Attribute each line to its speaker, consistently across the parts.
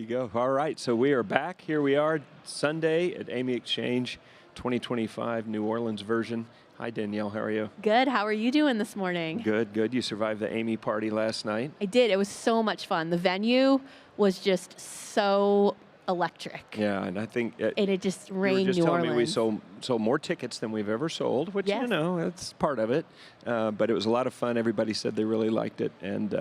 Speaker 1: go. All right, so we are back. Here we are, Sunday at AAMI Exchange 2025 New Orleans version. Hi, Danielle. How are you?
Speaker 2: Good. How are you doing this morning?
Speaker 1: Good, good. You survived the AAMI party last night.
Speaker 2: I did. It was so much fun. The venue was just so electric.
Speaker 1: Yeah, and I think
Speaker 2: and it just rained New Orleans.
Speaker 1: You were just telling me we sold more tickets than we've ever sold, which,
Speaker 2: yes.
Speaker 1: you know, that's part of it. But it was a lot of fun. Everybody said they really liked it. And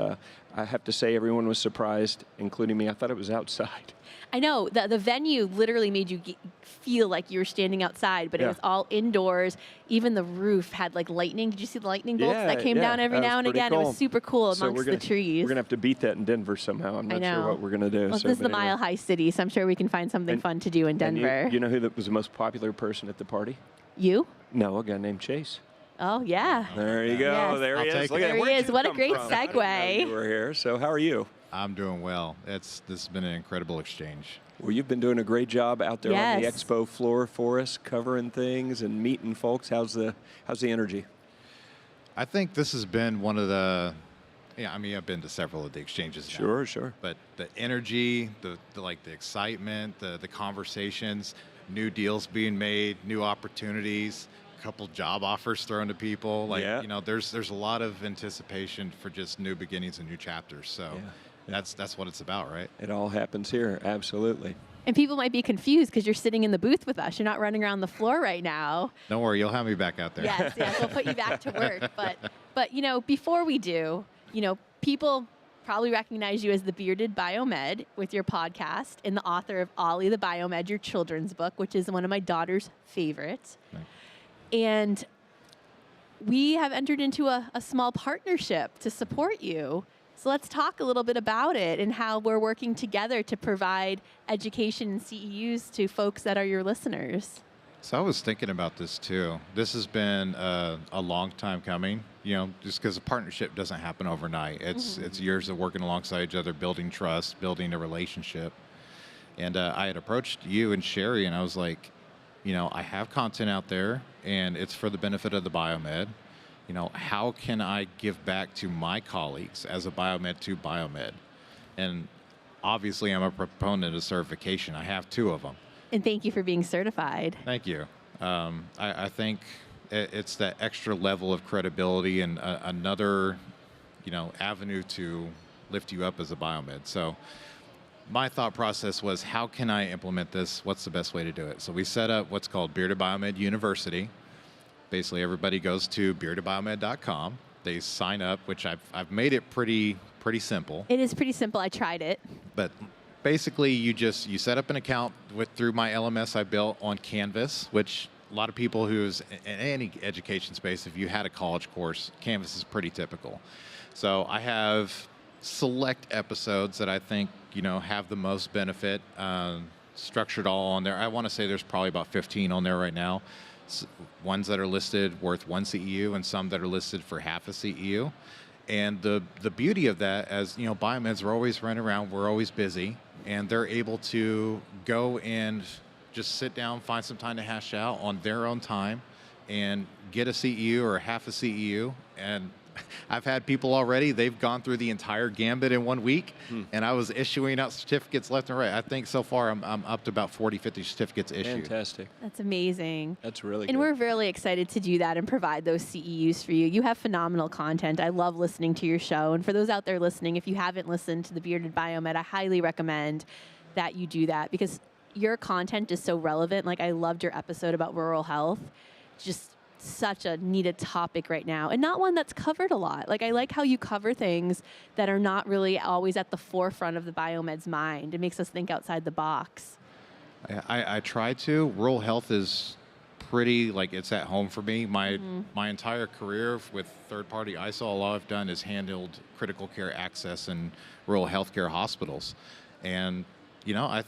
Speaker 1: I have to say everyone was surprised, including me. I thought it was outside.
Speaker 2: I know. The venue literally made you feel like you were standing outside, but it was all indoors. Even the roof had like lightning. Did you see the lightning bolts that came down every now and again? Cool. It was super cool amongst the trees.
Speaker 1: We're going to have to beat that in Denver somehow. I'm not sure what we're going to do.
Speaker 2: Well, this is the Mile High City, so I'm sure we can find something fun to do in Denver.
Speaker 1: And you know who was the most popular person at the party?
Speaker 2: You?
Speaker 1: No, a guy named Chace.
Speaker 2: Oh, yeah.
Speaker 1: There you go.
Speaker 2: Yes.
Speaker 1: There he is.
Speaker 2: There he is. What a great segue.
Speaker 1: I didn't know you were here. So how are you?
Speaker 3: I'm doing well. This has been an incredible exchange.
Speaker 1: Well, you've been doing a great job out there on the expo floor for us, covering things and meeting folks. How's the energy?
Speaker 3: I think this has been one of the, I mean, I've been to several of the exchanges now.
Speaker 1: Sure.
Speaker 3: But the energy, the excitement, the conversations, new deals being made, new opportunities, a couple job offers thrown to people. You know, there's a lot of anticipation for just new beginnings and new chapters. So. Yeah. That's what it's about, right?
Speaker 1: It all happens here, absolutely.
Speaker 2: And people might be confused because you're sitting in the booth with us. You're not running around the floor right now.
Speaker 3: Don't worry, you'll have me back out there.
Speaker 2: Yes, we'll put you back to work. But you know, before we do, you know, people probably recognize you as the Bearded Biomed with your podcast and the author of Ollie the Biomed, your children's book, which is one of my daughter's favorites. Right. And we have entered into a small partnership to support you. So let's talk a little bit about it and how we're working together to provide education and CEUs to folks that are your listeners.
Speaker 3: So I was thinking about this too. This has been a long time coming, you know, just because a partnership doesn't happen overnight. It's years of working alongside each other, building trust, building a relationship. And I had approached you and Sherry, and I was like, you know, I have content out there, and it's for the benefit of the biomed. You know, how can I give back to my colleagues as a biomed to biomed? And obviously, I'm a proponent of certification. I have 2 of them.
Speaker 2: And thank you for being certified.
Speaker 3: Thank you. I think it's that extra level of credibility and another, you know, avenue to lift you up as a biomed. So my thought process was, how can I implement this? What's the best way to do it? So we set up what's called Bearded Biomed University. Basically, everybody goes to beardedbiomed.com. They sign up, which I've made it pretty simple.
Speaker 2: It is pretty simple. I tried it.
Speaker 3: But basically, you set up an account through my LMS I built on Canvas, which a lot of people who's in any education space, if you had a college course, Canvas is pretty typical. So I have select episodes that I think, you know, have the most benefit, structured all on there. I want to say there's probably about 15 on there right now. Ones that are listed worth 1 CEU and some that are listed for half a CEU. And the beauty of that, as you know, biomeds are always running around, we're always busy, and they're able to go and just sit down, find some time to hash out on their own time and get a CEU or half a CEU. And I've had people already, they've gone through the entire gambit in 1 week, and I was issuing out certificates left and right. I think so far I'm up to about 40, 50 certificates issued.
Speaker 1: Fantastic.
Speaker 2: That's amazing.
Speaker 1: That's really good.
Speaker 2: And we're really excited to do that and provide those CEUs for you. You have phenomenal content. I love listening to your show. And for those out there listening, if you haven't listened to the Bearded Biomed, I highly recommend that you do that because your content is so relevant. Like, I loved your episode about rural health. Just such a needed topic right now, and not one that's covered a lot. Like, I like how you cover things that are not really always at the forefront of the biomed's mind. It makes us think outside the box.
Speaker 3: I try to. Rural health is pretty, like, it's at home for me. My entire career with third-party ISO, all I've done is handled critical care access in rural healthcare hospitals. And, you know,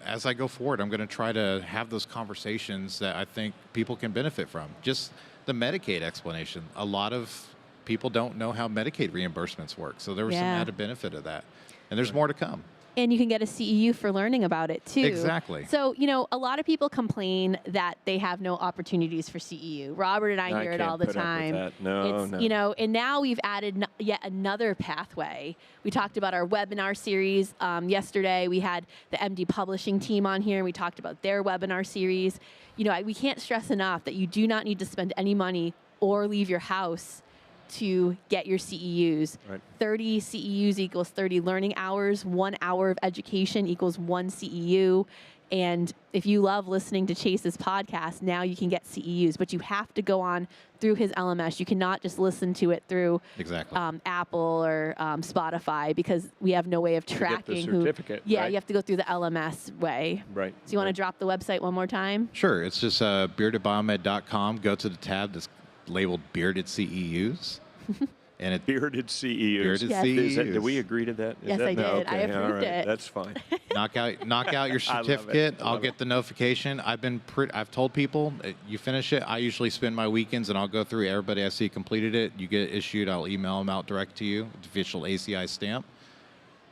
Speaker 3: as I go forward, I'm going to try to have those conversations that I think people can benefit from. Just the Medicaid explanation. A lot of people don't know how Medicaid reimbursements work, so there was some added benefit of that. And there's more to come.
Speaker 2: And you can get a CEU for learning about it, too.
Speaker 3: Exactly.
Speaker 2: So, a lot of people complain that they have no opportunities for CEU. Robert and I hear it all the time.
Speaker 1: No.
Speaker 2: And now we've added yet another pathway. We talked about our webinar series. Yesterday, we had the MD Publishing team on here, and we talked about their webinar series. We can't stress enough that you do not need to spend any money or leave your house to get your CEUs.
Speaker 1: Right.
Speaker 2: 30 CEUs equals 30 learning hours. 1 hour of education equals 1 CEU. And if you love listening to Chace's podcast, now you can get CEUs, but you have to go on through his LMS. You cannot just listen to it through Apple or Spotify, because we have no way of tracking
Speaker 1: who. Certificate,
Speaker 2: Yeah,
Speaker 1: right?
Speaker 2: you have to go through the LMS way.
Speaker 1: Right.
Speaker 2: So you want to drop the website one more time?
Speaker 3: Sure. It's just beardedbiomed.com. Go to the tab that's labeled Bearded CEUs. And it
Speaker 1: Bearded CEUs.
Speaker 3: Bearded
Speaker 2: Yes.
Speaker 3: CEUs.
Speaker 1: Did we agree to that?
Speaker 2: Yes, I did.
Speaker 1: Okay,
Speaker 2: I approved
Speaker 1: all right.
Speaker 2: it.
Speaker 1: That's fine.
Speaker 3: knock out your
Speaker 1: I love it.
Speaker 3: certificate.
Speaker 1: I
Speaker 3: I'll
Speaker 1: love
Speaker 3: get the notification. I've told people, you finish it. I usually spend my weekends and I'll go through everybody I see completed it. You get it issued. I'll email them out direct to you, official ACI stamp.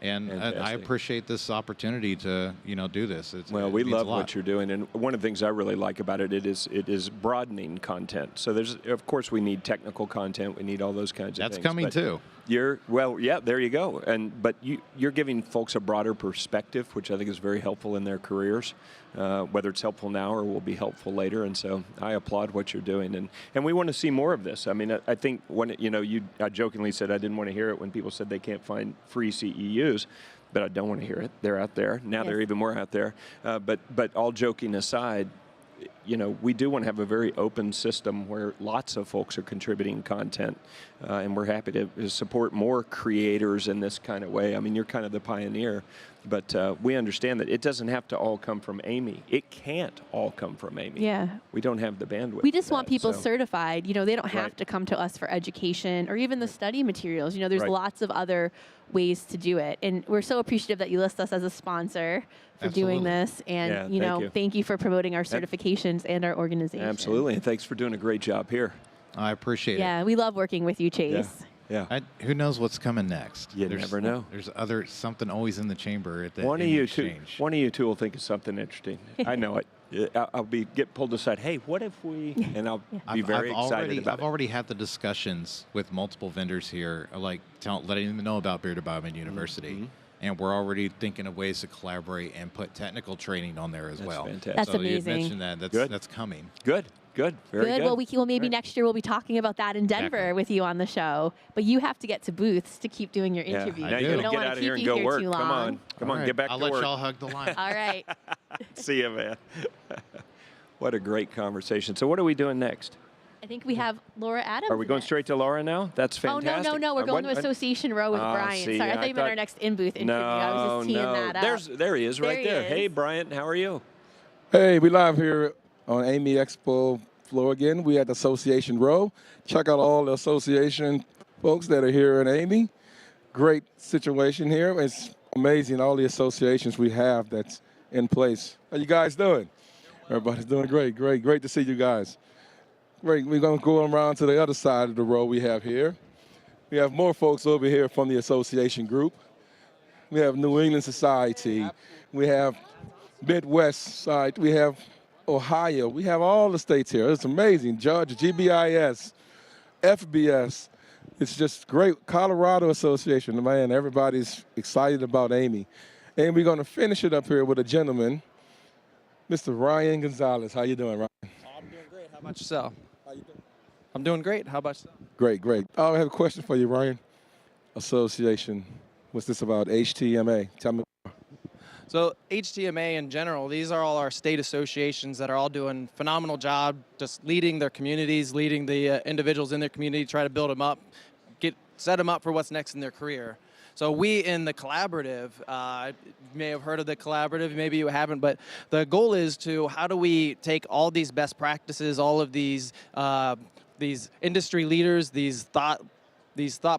Speaker 3: And I appreciate this opportunity to do this.
Speaker 1: We love what you're doing, and one of the things I really like about it is broadening content. So of course we need technical content, we need all those kinds of things.
Speaker 3: That's coming too.
Speaker 1: There you go. But you're giving folks a broader perspective, which I think is very helpful in their careers, whether it's helpful now or will be helpful later. And so I applaud what you're doing, and we want to see more of this. I mean, I think when I jokingly said I didn't want to hear it when people said they can't find free CEUs. But I don't want to hear it. They're out there. Now they're even more out there. But all joking aside, we do want to have a very open system where lots of folks are contributing content, and we're happy to support more creators in this kind of way. I mean, you're kind of the pioneer, but we understand that it doesn't have to all come from AAMI. It can't all come from AAMI.
Speaker 2: Yeah.
Speaker 1: We don't have the bandwidth.
Speaker 2: We just want people certified. They don't have
Speaker 1: Right.
Speaker 2: to come to us for education or even the study materials. There's
Speaker 1: Right.
Speaker 2: lots of other ways to do it. And we're so appreciative that you list us as a sponsor for doing this. And, thank you for promoting our certifications and our organization.
Speaker 1: Absolutely. And thanks for doing a great job here.
Speaker 3: I appreciate it.
Speaker 2: Yeah, we love working with you, Chace.
Speaker 1: Yeah.
Speaker 3: Who knows what's coming next?
Speaker 1: You never know.
Speaker 3: There's something always in the chamber at the
Speaker 1: One of you two will think of something interesting. I know it. I'll get pulled aside. Hey, what if we? And I'll be very excited about it.
Speaker 3: I've already had the discussions with multiple vendors here, like letting them know about Bearded Biomed University. Mm-hmm. And we're already thinking of ways to collaborate and put technical training on there as well.
Speaker 1: Fantastic.
Speaker 2: That's
Speaker 3: so
Speaker 2: amazing.
Speaker 3: You mentioned that. That's coming.
Speaker 1: Good. Very good.
Speaker 2: Well, maybe next year we'll be talking about that in Denver with you on the show. But you have to get to booths to keep doing your interviews.
Speaker 1: Now you don't want to keep you here and go work. Come on, get back to work.
Speaker 3: I'll let y'all hug the line.
Speaker 2: All right.
Speaker 1: See you, man. What a great conversation. So what are we doing next?
Speaker 2: I think we have Laura Adams.
Speaker 1: Are we going straight to Laura now? That's fantastic.
Speaker 2: Oh, no. We're going to Association Row with Brian. Sorry, I thought you meant our next in-booth interview. I was just teeing that up.
Speaker 1: There he is right there. Hey, Brian, how are you?
Speaker 4: Hey, we live here on AAMI Expo floor again. We at the Association Row. Check out all the association folks that are here in AAMI. Great situation here. It's amazing, all the associations we have that's in place. How you guys doing? Everybody's doing great. Great to see you guys. Great. We're going to go around to the other side of the row we have here. We have more folks over here from the association group. We have New England Society. We have Midwest side. We have Ohio. We have all the states here. It's amazing. Georgia, GBIS, FBS. It's just great. Colorado Association. Man, everybody's excited about AAMI. And we're going to finish it up here with a gentleman, Mr. Ryan Gonzalez. How you doing, Ryan?
Speaker 5: I'm doing great. How about yourself? How you doing? I'm doing great. How about yourself?
Speaker 4: Great. I have a question for you, Ryan. Association. What's this about? HTMA. Tell me.
Speaker 5: So HTMA in general, these are all our state associations that are all doing a phenomenal job, just leading their communities, leading the individuals in their community, try to build them up, set them up for what's next in their career. So we in the collaborative, you may have heard of the collaborative, maybe you haven't, but the goal is how do we take all these best practices, all of these industry leaders, these thought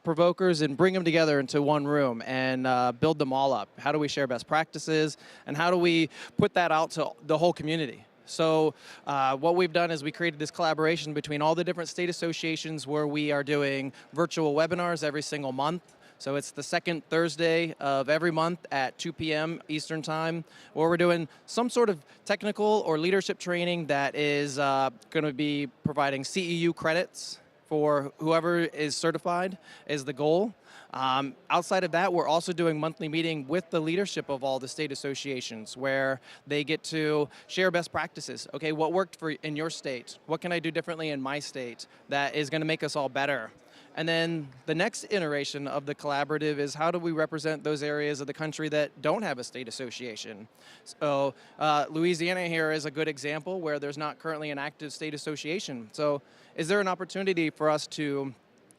Speaker 5: provokers, and bring them together into one room and build them all up. How do we share best practices, and how do we put that out to the whole community? So what we've done is we created this collaboration between all the different state associations where we are doing virtual webinars every single month. So it's the second Thursday of every month at 2 p.m. Eastern Time, where we're doing some sort of technical or leadership training that is going to be providing CEU credits for whoever is certified is the goal. Outside of that, we're also doing monthly meeting with the leadership of all the state associations where they get to share best practices. Okay, what worked in your state? What can I do differently in my state that is going to make us all better? And then the next iteration of the collaborative is how do we represent those areas of the country that don't have a state association? So Louisiana here is a good example where there's not currently an active state association. So is there an opportunity for us to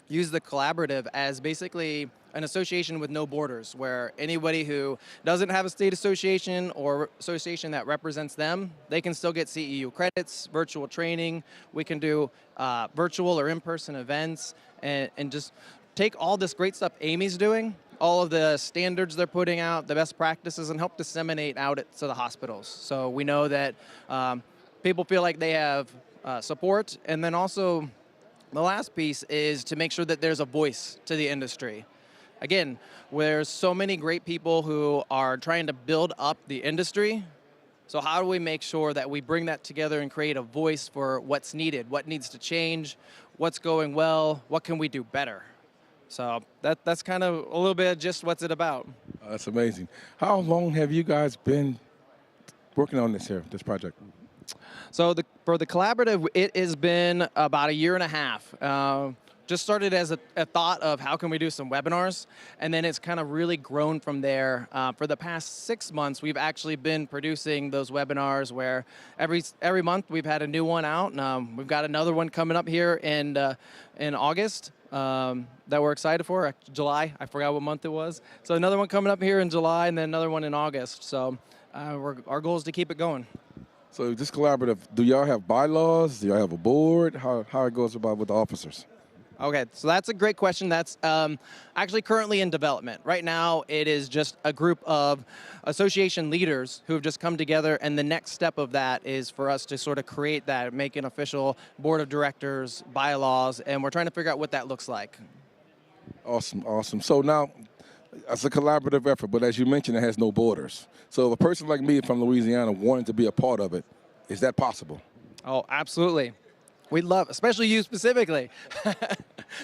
Speaker 5: use the collaborative as basically an association with no borders, where anybody who doesn't have a state association or association that represents them, they can still get CEU credits, virtual training. We can do virtual or in-person events and just take all this great stuff Amy's doing, all of the standards they're putting out, the best practices, and help disseminate out to the hospitals. So we know that people feel like they have support, and then also the last piece is to make sure that there's a voice to the industry. Again, there's so many great people who are trying to build up the industry. So how do we make sure that we bring that together and create a voice for what's needed, what needs to change, what's going well, what can we do better? So that's kind of a little bit just what's it about.
Speaker 4: That's amazing. How long have you guys been working on this project?
Speaker 5: So for the collaborative, it has been about 1.5 years. Just started as a thought of how can we do some webinars, and then it's kind of really grown from there. For the past 6 months, we've actually been producing those webinars where every month we've had a new one out. We've got another one coming up here in August that we're excited for. July, I forgot what month it was. So another one coming up here in July, and then another one in August. So our goal is to keep it going.
Speaker 4: So this collaborative, do y'all have bylaws? Do y'all have a board? How it goes about with the officers?
Speaker 5: Okay, so that's a great question. That's actually currently in development. Right now, it is just a group of association leaders who have just come together, and the next step of that is for us to sort of create that, make an official board of directors, bylaws, and we're trying to figure out what that looks like.
Speaker 4: Awesome, awesome. So now, it's a collaborative effort, but as you mentioned, it has no borders. So if a person like me from Louisiana wanted to be a part of it, is that possible?
Speaker 5: Oh, absolutely. We'd love, especially you specifically.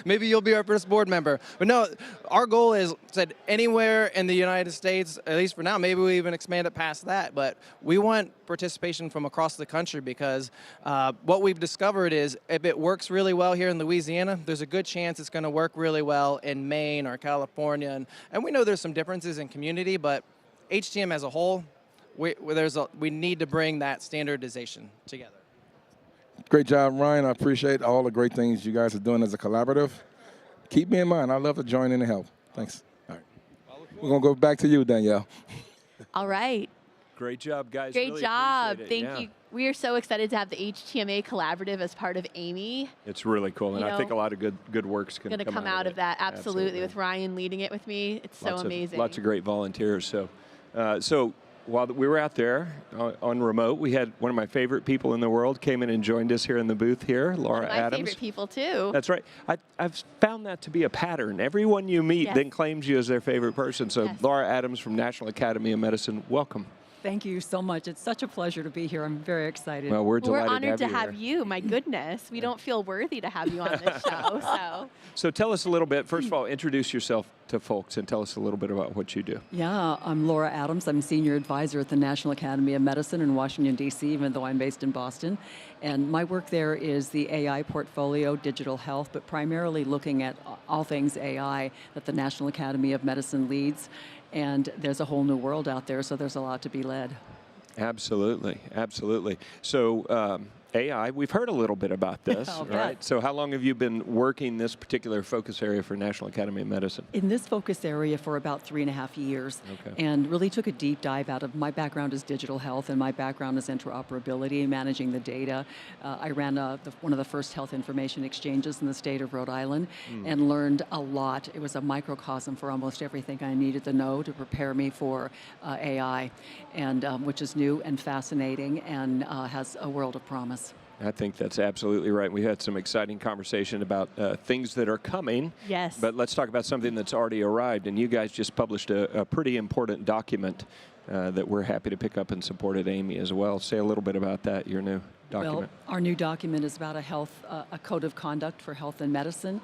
Speaker 5: Maybe you'll be our first board member. But no, our goal is said anywhere in the United States, at least for now, maybe we even expand it past that. But we want participation from across the country because what we've discovered is if it works really well here in Louisiana, there's a good chance it's going to work really well in Maine or California. And we know there's some differences in community, but HTM as a whole, we need to bring that standardization together.
Speaker 4: Great job, Ryan. I appreciate all the great things you guys are doing as a collaborative. Keep me in mind. I'd love to join in and help. Thanks. All right. We're going to go back to you, Danielle.
Speaker 2: All right.
Speaker 1: Great job, guys.
Speaker 2: Great
Speaker 1: Really
Speaker 2: job.
Speaker 1: appreciate it.
Speaker 2: Thank you. We are so excited to have the HTMA Collaborative as part of AAMI.
Speaker 1: It's really cool, and I think a lot of good work's going to
Speaker 2: come out of that. Absolutely, with Ryan leading it with me. It's so amazing.
Speaker 1: Lots of great volunteers. So while we were out there on remote, we had one of my favorite people in the world came in and joined us here in the booth here, Laura Adams.
Speaker 2: My favorite people, too.
Speaker 1: That's right. I've found that to be a pattern. Everyone you meet then claims you as their favorite person. So Laura Adams from National Academy of Medicine, welcome.
Speaker 6: Thank you so much. It's such a pleasure to be here. I'm very excited.
Speaker 1: Well, we're delighted
Speaker 2: honored
Speaker 1: to have
Speaker 2: you. My goodness. We don't feel worthy to have you on this show.
Speaker 1: So tell us a little bit. First of all, introduce yourself to folks and tell us a little bit about what you do.
Speaker 6: Yeah, I'm Laura Adams. I'm Senior Advisor at the National Academy of Medicine in Washington, D.C., even though I'm based in Boston. And my work there is the AI portfolio, digital health, but primarily looking at all things AI that the National Academy of Medicine leads. And there's a whole new world out there, so there's a lot to be led.
Speaker 1: Absolutely, absolutely. So AI, we've heard a little bit about this, right? So how long have you been working this particular focus area for National Academy of Medicine?
Speaker 6: In this focus area for about 3.5 years, and really took a deep dive out of, my background is digital health, and my background is interoperability, managing the data. I ran one of the first health information exchanges in the state of Rhode Island, and learned a lot. It was a microcosm for almost everything I needed to know to prepare me for AI, and which is new and fascinating and has a world of promise.
Speaker 1: I think that's absolutely right. We had some exciting conversation about things that are coming.
Speaker 2: Yes.
Speaker 1: But let's talk about something that's already arrived. And you guys just published a pretty important document that we're happy to pick up and support at AAMI as well. Say a little bit about that, your new document.
Speaker 6: Well, our new document is about a code of conduct for health and medicine,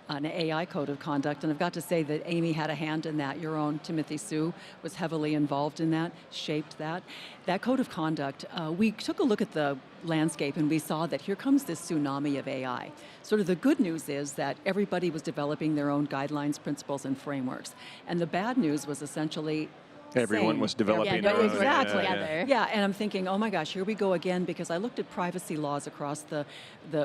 Speaker 6: an AI code of conduct. And I've got to say that AAMI had a hand in that. Your own Timothy Sue was heavily involved in that, shaped that. That code of conduct, we took a look at the landscape and we saw that here comes this tsunami of AI. Sort of the good news is that everybody was developing their own guidelines, principles, and frameworks. And the bad news was essentially
Speaker 1: everyone was developing their own.
Speaker 6: Exactly.
Speaker 2: Together.
Speaker 6: Yeah, and I'm thinking, oh my gosh, here we go again, because I looked at privacy laws across the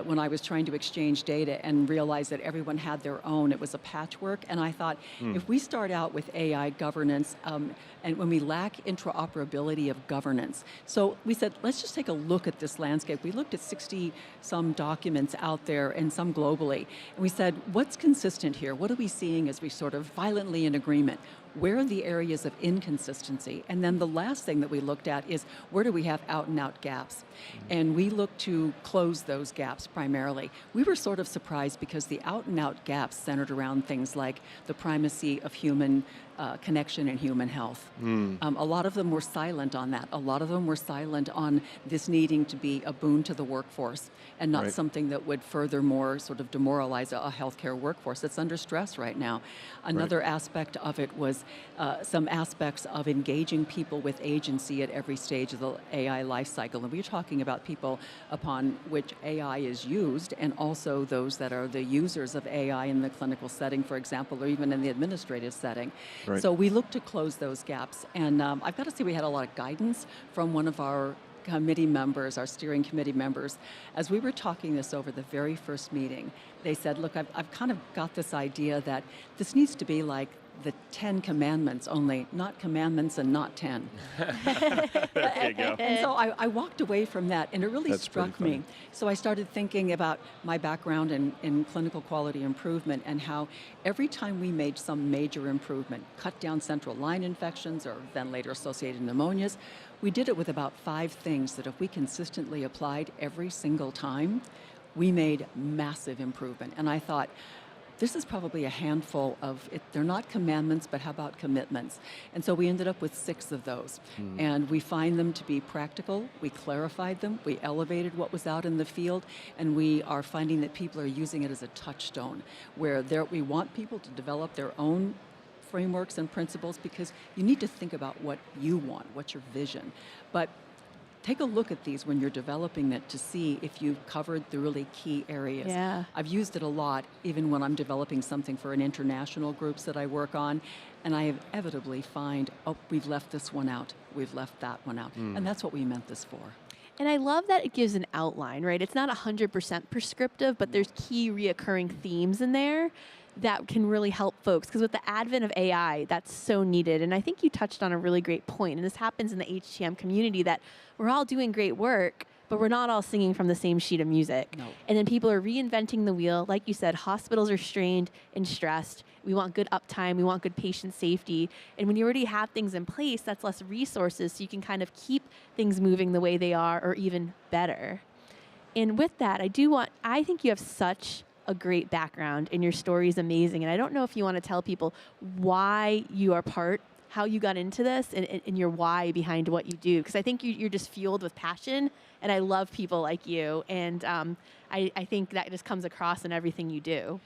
Speaker 6: when I was trying to exchange data and realized that everyone had their own. It was a patchwork, and I thought, if we start out with AI governance, and when we lack interoperability of governance, so we said, let's just take a look at this landscape. We looked at 60-some documents out there and some globally, and we said, what's consistent here? What are we seeing as we sort of violently in agreement? Where are the areas of inconsistency? And then the last thing that we looked at is, where do we have out-and-out gaps? And we looked to close those gaps primarily. We were sort of surprised because the out-and-out gaps centered around things like the primacy of human connection and human health. A lot of them were silent on that. A lot of them were silent on this needing to be a boon to the workforce and not something that would furthermore sort of demoralize a healthcare workforce that's under stress right now. Another aspect of it was some aspects of engaging people with agency at every stage of the AI life cycle. And we're talking about people upon which AI is used, and also those that are the users of AI in the clinical setting, for example, or even in the administrative setting.
Speaker 1: Right.
Speaker 6: So we look to close those gaps. And I've got to say we had a lot of guidance from one of our committee members, our steering committee members. As we were talking this over the very first meeting, they said, look, I've kind of got this idea that this needs to be like the 10 commandments, only not commandments and not 10.
Speaker 1: There you go.
Speaker 6: And so I walked away from that, and it really struck me. So I started thinking about my background in clinical quality improvement and how every time we made some major improvement, cut down central line infections or ventilator-associated pneumonias, we did it with about 5 things that if we consistently applied every single time, we made massive improvement. And I thought, this is probably a handful of, they're not commandments, but how about commitments? And so we ended up with 6 of those. And we find them to be practical. We clarified them. We elevated what was out in the field. And we are finding that people are using it as a touchstone, where we want people to develop their own frameworks and principles, because you need to think about what you want, what's your vision. But take a look at these when you're developing it to see if you've covered the really key areas.
Speaker 2: Yeah.
Speaker 6: I've used it a lot, even when I'm developing something for an international groups that I work on, and I inevitably find, oh, we've left this one out, we've left that one out, and that's what we meant this for.
Speaker 2: And I love that it gives an outline, right? It's not 100% prescriptive, but there's key reoccurring themes in there that can really help folks. Because with the advent of AI, that's so needed. And I think you touched on a really great point. And this happens in the HTM community, that we're all doing great work, but we're not all singing from the same sheet of music.
Speaker 6: No.
Speaker 2: And then people are reinventing the wheel. Like you said, hospitals are strained and stressed. We want good uptime. We want good patient safety. And when you already have things in place, that's less resources, so you can kind of keep things moving the way they are, or even better. And with that, I think you have such a great background, and your story is amazing. And I don't know if you want to tell people why you are how you got into this, and your why behind what you do. Because I think you're just fueled with passion, and I love people like you. And I think that just comes across in everything you do.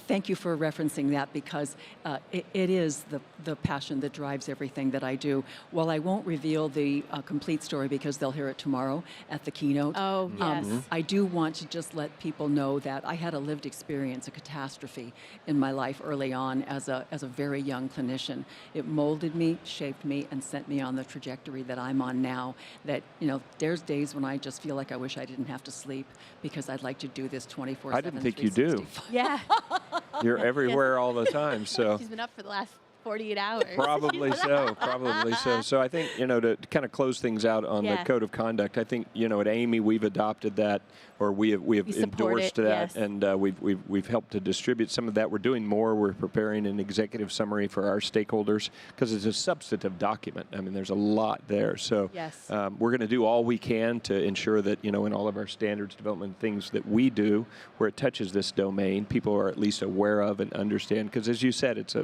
Speaker 6: Thank you for referencing that, because it is the passion that drives everything that I do. While I won't reveal the complete story, because they'll hear it tomorrow at the keynote,
Speaker 2: Oh, yes.
Speaker 6: I do want to just let people know that I had a lived experience, a catastrophe in my life early on as a very young clinician. It molded me, shaped me, and sent me on the trajectory that I'm on now. That, there's days when I just feel like I wish I didn't have to sleep, because I'd like to do this 24/7.
Speaker 1: I didn't think you do.
Speaker 2: Yeah.
Speaker 1: You're everywhere all the time. So
Speaker 2: She's been up for the last 48 hours.
Speaker 1: Probably so. Probably so. So I think, to kind of close things out on the code of conduct, I think, at AAMI we've adopted that, or we have endorsed that,
Speaker 2: yes.
Speaker 1: and we've helped to distribute some of that. We're doing more. We're preparing an executive summary for our stakeholders because it's a substantive document. I mean, there's a lot there. So
Speaker 2: Yes.
Speaker 1: we're going to do all we can to ensure that, in all of our standards development things that we do, where it touches this domain, people are at least aware of and understand. Because as you said, it's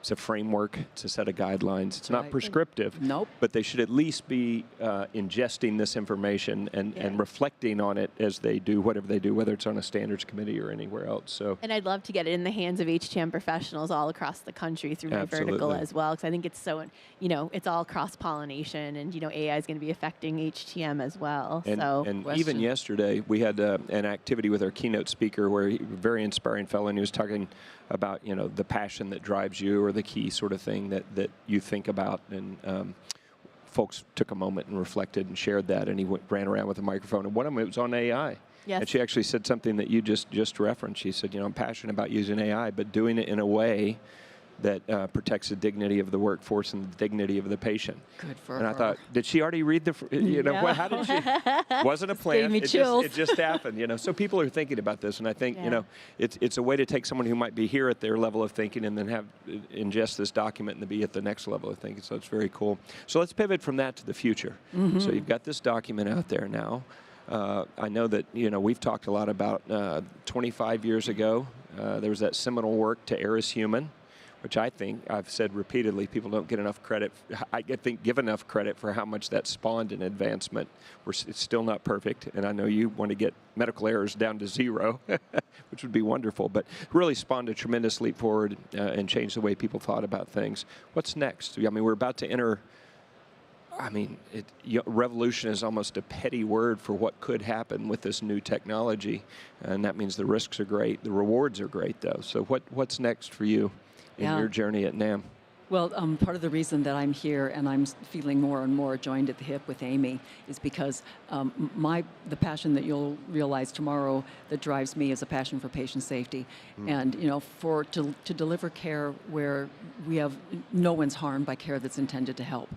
Speaker 1: a framework, it's a set of guidelines. It's not prescriptive,
Speaker 6: Nope.
Speaker 1: but they should at least be ingesting this information and reflecting on it as they do whatever they do, whether it's on a standards committee or anywhere else. So,
Speaker 2: And I'd love to get it in the hands of HTM professionals all across the country through my vertical as well, because I think it's so, it's all cross-pollination, and, AI is going to be affecting HTM as well.
Speaker 1: And even yesterday, we had an activity with our keynote speaker where a very inspiring fellow, and he was talking about, the passion that drives you, or the key sort of thing that you think about. And folks took a moment and reflected and shared that, and he ran around with a microphone. And one of them, it was on AI.
Speaker 2: Yes.
Speaker 1: And she actually said something that you just referenced. She said, I'm passionate about using AI, but doing it in a way that protects the dignity of the workforce and the dignity of the patient.
Speaker 6: Good for her.
Speaker 1: And I thought, did she already read the, how did she? Wasn't a plan.
Speaker 2: Gave me chills.
Speaker 1: It just happened, So people are thinking about this, and I think, it's a way to take someone who might be here at their level of thinking and then ingest this document and be at the next level of thinking. So it's very cool. So let's pivot from that to the future. Mm-hmm. So you've got this document out there now. I know that, we've talked a lot about 25 years ago, there was that seminal work to err is human, which I think I've said repeatedly, people don't get enough credit. I think give enough credit for how much that spawned in advancement. It's still not perfect, and I know you want to get medical errors down to zero, which would be wonderful, but really spawned a tremendous leap forward and changed the way people thought about things. What's next? I mean, we're about to enter, revolution is almost a petty word for what could happen with this new technology, and that means the risks are great. The rewards are great, though. So what's next for you in your journey at NAM?
Speaker 6: Well, part of the reason that I'm here and I'm feeling more and more joined at the hip with AAMI is because the passion that you'll realize tomorrow that drives me is a passion for patient safety, and to deliver care where we have no one's harmed by care that's intended to help.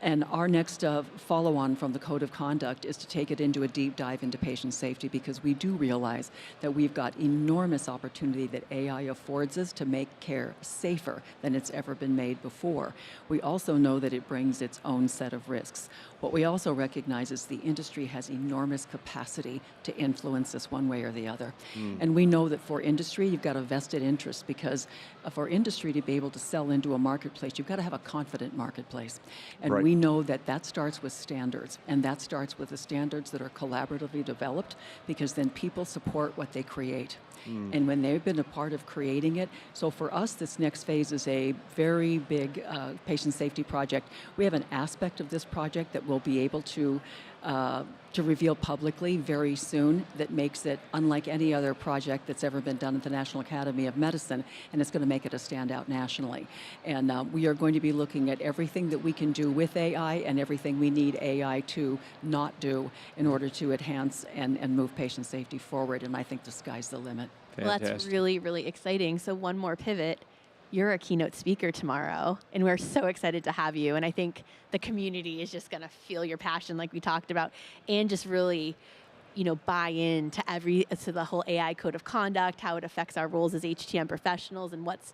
Speaker 6: And our next follow-on from the Code of Conduct is to take it into a deep dive into patient safety, because we do realize that we've got enormous opportunity that AI affords us to make care safer than it's ever been made before. We also know that it brings its own set of risks. What we also recognize is the industry has enormous capacity to influence this one way or the other. And we know that for industry, you've got a vested interest, because for industry to be able to sell into a marketplace, you've got to have a confident marketplace. And we know that starts with standards, and that starts with the standards that are collaboratively developed, because then people support what they create. And when they've been a part of creating it. So for us, this next phase is a very big patient safety project. We have an aspect of this project that we'll be able to reveal publicly very soon that makes it unlike any other project that's ever been done at the National Academy of Medicine, and it's going to make it a standout nationally. And we are going to be looking at everything that we can do with AI and everything we need AI to not do in order to enhance and move patient safety forward, and I think the sky's the limit.
Speaker 2: Well, that's really, really exciting. So one more pivot. You're a keynote speaker tomorrow, and we're so excited to have you. And I think the community is just going to feel your passion, like we talked about, and just really, buy in to the whole AI code of conduct, how it affects our roles as HTM professionals, and what's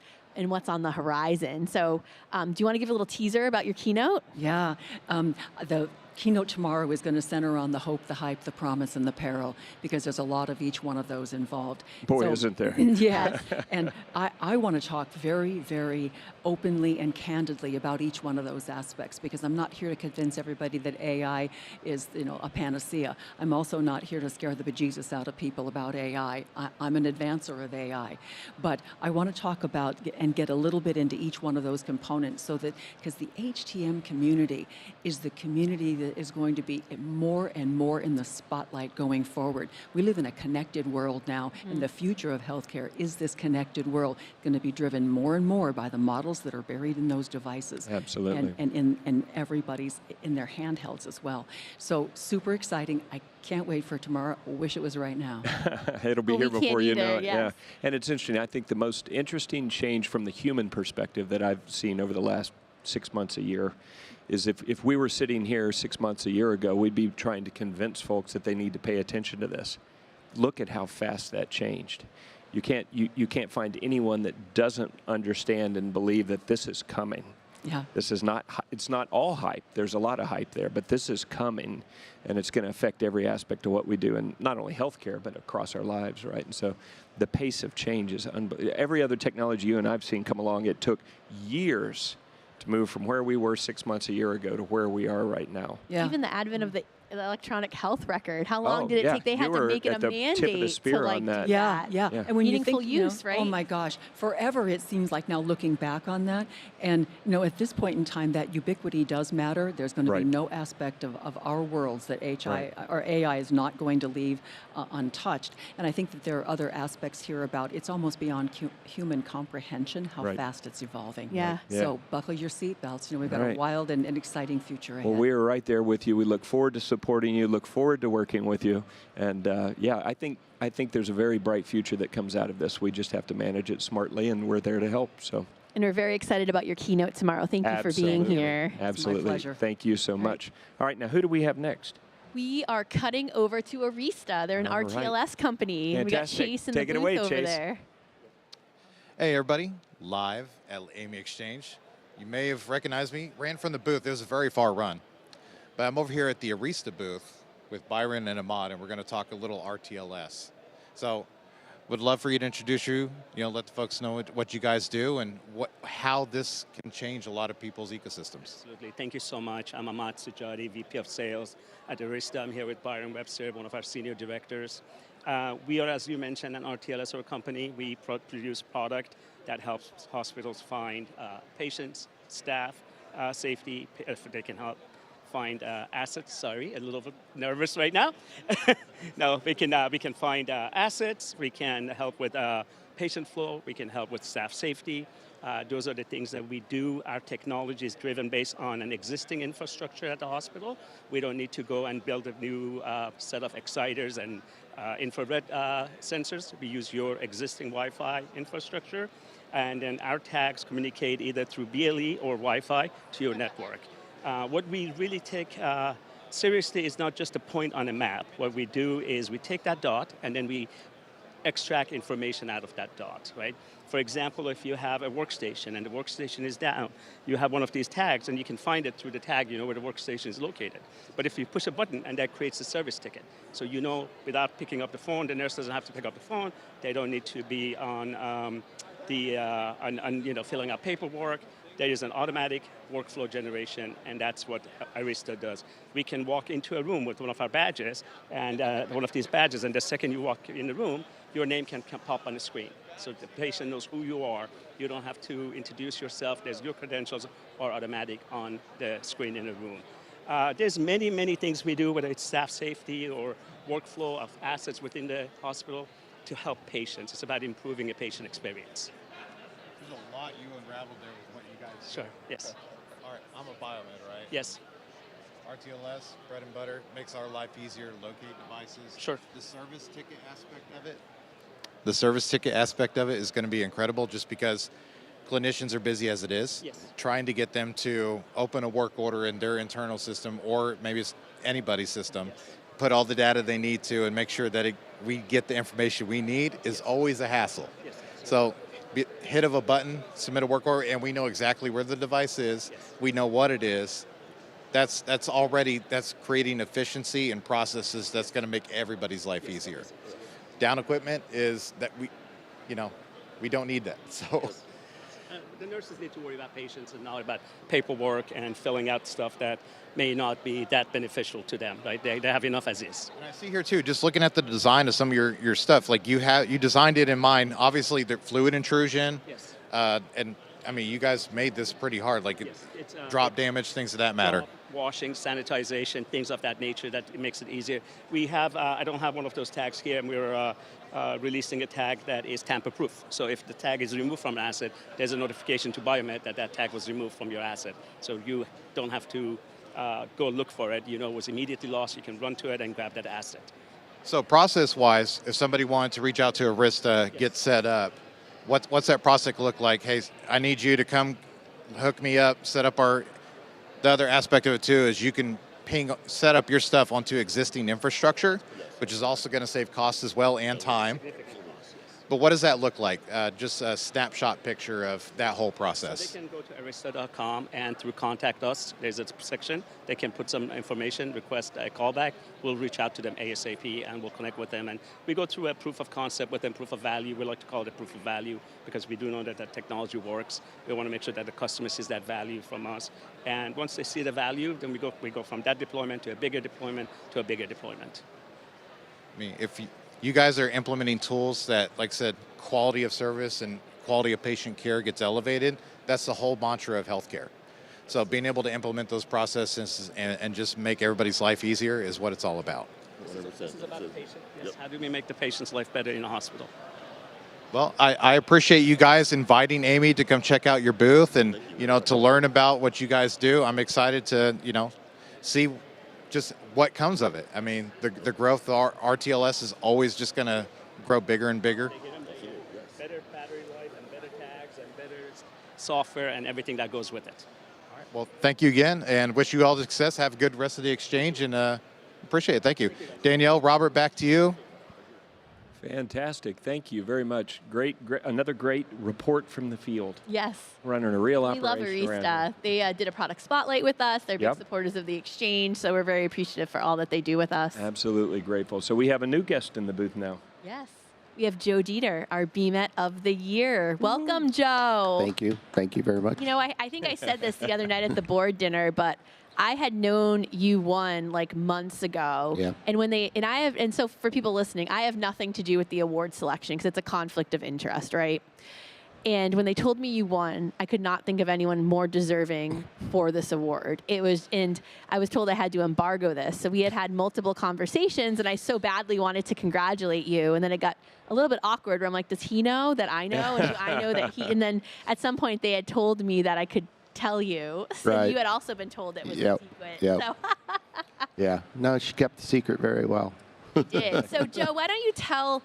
Speaker 2: on the horizon. So, do you want to give a little teaser about your keynote?
Speaker 6: Yeah, the keynote tomorrow is going to center on the hope, the hype, the promise, and the peril, because there's a lot of each one of those involved.
Speaker 1: Boy, isn't there?
Speaker 6: Yes, and I want to talk very, very openly and candidly about each one of those aspects, because I'm not here to convince everybody that AI is, a panacea. I'm also not here to scare the bejesus out of people about AI. I'm an advancer of AI. But I want to talk about and get a little bit into each one of those components, so that, because the HTM community is the community that is going to be more and more in the spotlight going forward. We live in a connected world now, and the future of healthcare is this connected world, going to be driven more and more by the models that are buried in those devices.
Speaker 1: Absolutely.
Speaker 6: And everybody's in their handhelds as well. So super exciting. I can't wait for tomorrow. Wish it was right now.
Speaker 1: It'll be
Speaker 2: Well,
Speaker 1: here
Speaker 2: we
Speaker 1: before
Speaker 2: can't
Speaker 1: you
Speaker 2: either,
Speaker 1: know it.
Speaker 2: yes.
Speaker 1: Yeah. And it's interesting. I think the most interesting change from the human perspective that I've seen over the last 6 months, a year, is if we were sitting here 6 months, a year ago, we'd be trying to convince folks that they need to pay attention to this. Look at how fast that changed. You can't find anyone that doesn't understand and believe that this is coming.
Speaker 6: Yeah.
Speaker 1: This is not, it's not all hype. There's a lot of hype there, but this is coming, and it's going to affect every aspect of what we do, and not only healthcare, but across our lives, right? And so the pace of change is unbelievable. Every other technology you and I've seen come along, it took years to move from where we were 6 months, a year ago to where we are right now.
Speaker 6: Yeah.
Speaker 2: Even the advent of the electronic health record. How long
Speaker 1: Oh,
Speaker 2: did it
Speaker 1: yeah.
Speaker 2: take? They had
Speaker 1: You
Speaker 2: to
Speaker 1: were
Speaker 2: make it
Speaker 1: at
Speaker 2: a
Speaker 1: the
Speaker 2: mandate
Speaker 1: tip of the spear
Speaker 2: to like
Speaker 1: on that.
Speaker 2: do
Speaker 6: Yeah,
Speaker 2: that.
Speaker 6: yeah.
Speaker 1: Yeah.
Speaker 6: And when
Speaker 2: Meaningful
Speaker 6: you think,
Speaker 2: use, right?
Speaker 6: Oh my gosh, forever it seems like now looking back on that. And at this point in time, that ubiquity does matter. There's going to
Speaker 1: Right.
Speaker 6: be no aspect of our worlds that
Speaker 1: Right.
Speaker 6: or AI is not going to leave untouched. And I think that there are other aspects here about it's almost beyond human comprehension how
Speaker 1: Right.
Speaker 6: fast it's evolving.
Speaker 2: Yeah.
Speaker 1: Yeah.
Speaker 6: So buckle your seatbelts. We've got
Speaker 1: Right.
Speaker 6: a wild and exciting future ahead.
Speaker 1: Well, we are right there with you. We look forward to supporting you, look forward to working with you. And I think there's a very bright future that comes out of this. We just have to manage it smartly, and we're there to help. So
Speaker 2: And we're very excited about your keynote tomorrow. Thank you for being
Speaker 1: Absolutely.
Speaker 2: here.
Speaker 1: Absolutely.
Speaker 6: pleasure.
Speaker 1: Thank you so
Speaker 2: Right.
Speaker 1: much. All right, now who do we have next?
Speaker 2: We are cutting over to AiRISTA. They're an
Speaker 1: All right.
Speaker 2: RTLS company. We got
Speaker 1: Fantastic.
Speaker 2: Chace in
Speaker 1: Take
Speaker 2: the
Speaker 1: it
Speaker 2: booth
Speaker 1: away,
Speaker 2: over
Speaker 1: Chace.
Speaker 2: there.
Speaker 3: Hey everybody, live at AAMI Exchange. You may have recognized me, ran from the booth. It was a very far run. But I'm over here at the AiRISTA booth with Byron and Ahmad, and we're going to talk a little RTLS. So would love for you to introduce you, let the folks know what you guys do and how this can change a lot of people's ecosystems.
Speaker 7: Absolutely. Thank you so much. I'm Ahmad Sajadi, VP of Sales at AiRISTA. I'm here with Byron Webster, one of our senior directors. We are, as you mentioned, an RTLS company. We produce product that helps hospitals find patients, staff, safety, if they can help find assets. Sorry, a little bit nervous right now. No, we can find assets. We can help with patient flow. We can help with staff safety. Those are the things that we do. Our technology is driven based on an existing infrastructure at the hospital. We don't need to go and build a new set of exciters and infrared sensors. We use your existing Wi-Fi infrastructure. And then our tags communicate either through BLE or Wi-Fi to your network. What we really take seriously is not just a point on a map. What we do is we take that dot and then we extract information out of that dot, right? For example, if you have a workstation and the workstation is down, you have one of these tags and you can find it through the tag, where the workstation is located. But if you push a button and that creates a service ticket, so without picking up the phone, the nurse doesn't have to pick up the phone, they don't need to be on filling out paperwork. There is an automatic workflow generation, and that's what AiRISTA does. We can walk into a room with one of our badges, and one of these badges, and the second you walk in the room, your name can pop on the screen. So the patient knows who you are. You don't have to introduce yourself. Your credentials are automatic on the screen in the room. There's many, many things we do, whether it's staff safety or workflow of assets within the hospital to help patients. It's about improving a patient experience.
Speaker 3: There's a lot you unraveled there with what you guys do.
Speaker 7: Sure, yes.
Speaker 3: All right, I'm a biomed, right?
Speaker 7: Yes.
Speaker 3: RTLS, bread and butter, makes our life easier to locate devices.
Speaker 7: Sure.
Speaker 3: The service ticket aspect of it? The service ticket aspect of it is going to be incredible just because clinicians are busy as it is.
Speaker 7: Yes.
Speaker 3: Trying to get them to open a work order in their internal system or maybe it's anybody's system,
Speaker 7: Yes.
Speaker 3: put all the data they need to and make sure that we get the information we need is always a hassle.
Speaker 7: Yes.
Speaker 3: So hit of a button, submit a work order, and we know exactly where the device is.
Speaker 7: Yes.
Speaker 3: We know what it is. That's creating efficiency and processes that's going to make everybody's life easier. Down equipment is that we don't need that. So
Speaker 7: The nurses need to worry about patients and not about paperwork and filling out stuff that may not be that beneficial to them, right? They have enough as is.
Speaker 3: and I see here too, just looking at the design of some of your stuff, like you designed it in mind. Obviously, the fluid intrusion,
Speaker 7: Yes.
Speaker 3: and I mean, you guys made this pretty hard, like
Speaker 7: Yes, it's
Speaker 3: drop damage, things of that matter.
Speaker 7: Washing, sanitization, things of that nature that makes it easier. We have, I don't have one of those tags here, and we're releasing a tag that is tamper-proof. So if the tag is removed from an asset, there's a notification to Biomed that that tag was removed from your asset. So you don't have to go look for it. You know it was immediately lost. You can run to it and grab that asset.
Speaker 3: So process-wise, if somebody wanted to reach out to AiRISTA, get set up, what's that process look like? Hey, I need you to come hook me up, set up our... The other aspect of it too is you can set up your stuff onto existing infrastructure, which is also going to save costs as well and time. But what does that look like? Just a snapshot picture of that whole process.
Speaker 7: So they can go to AiRISTA.com and through Contact Us, there's a section. They can put some information, request a callback. We'll reach out to them ASAP and we'll connect with them. And we go through a proof of concept with them, proof of value. We like to call it a proof of value because we do know that that technology works. We want to make sure that the customer sees that value from us. And once they see the value, then we go from that deployment to a bigger deployment to a bigger deployment.
Speaker 3: I mean, if you guys are implementing tools that, like I said, quality of service and quality of patient care gets elevated, that's the whole mantra of healthcare. So being able to implement those processes and just make everybody's life easier is what it's all about.
Speaker 7: This is about the patient. Yes. How do we make the patient's life better in a hospital?
Speaker 3: Well, I appreciate you guys inviting Amy to come check out your booth and, to learn about what you guys do. I'm excited to, see just what comes of it. I mean, the growth of RTLS is always just going to grow bigger and bigger.
Speaker 7: Better battery life and better tags and better software and everything that goes with it.
Speaker 3: All right. Well, thank you again and wish you all success. Have a good rest of the exchange and appreciate it. Thank you. Danielle, Robert, back to you.
Speaker 1: Fantastic. Thank you very much. Great, another great report from the field.
Speaker 2: Yes.
Speaker 1: Running a real
Speaker 2: We love
Speaker 1: operation around
Speaker 2: AiRISTA. They did a product spotlight with us. They're big supporters of the exchange, so we're very appreciative for all that they do with us.
Speaker 1: Absolutely grateful. So we have a new guest in the booth now.
Speaker 2: Yes. We have Joe Deater, our BMET of the year. Welcome, Joe.
Speaker 8: Thank you. Thank you very much.
Speaker 2: I think I said this the other night at the board dinner, but I had known you won like months ago.
Speaker 8: Yeah.
Speaker 2: And so for people listening, I have nothing to do with the award selection because it's a conflict of interest, right? And when they told me you won, I could not think of anyone more deserving for this award. And I was told I had to embargo this. So we had multiple conversations, and I so badly wanted to congratulate you. And then it got a little bit awkward where I'm like, does he know that I know? And do I know that he? And then at some point they had told me that I could tell you. So
Speaker 8: right.
Speaker 2: You had also been told it was a secret.
Speaker 8: Yep.
Speaker 2: So
Speaker 8: yeah. No, she kept the secret very well.
Speaker 2: I did. So Joe, why don't you tell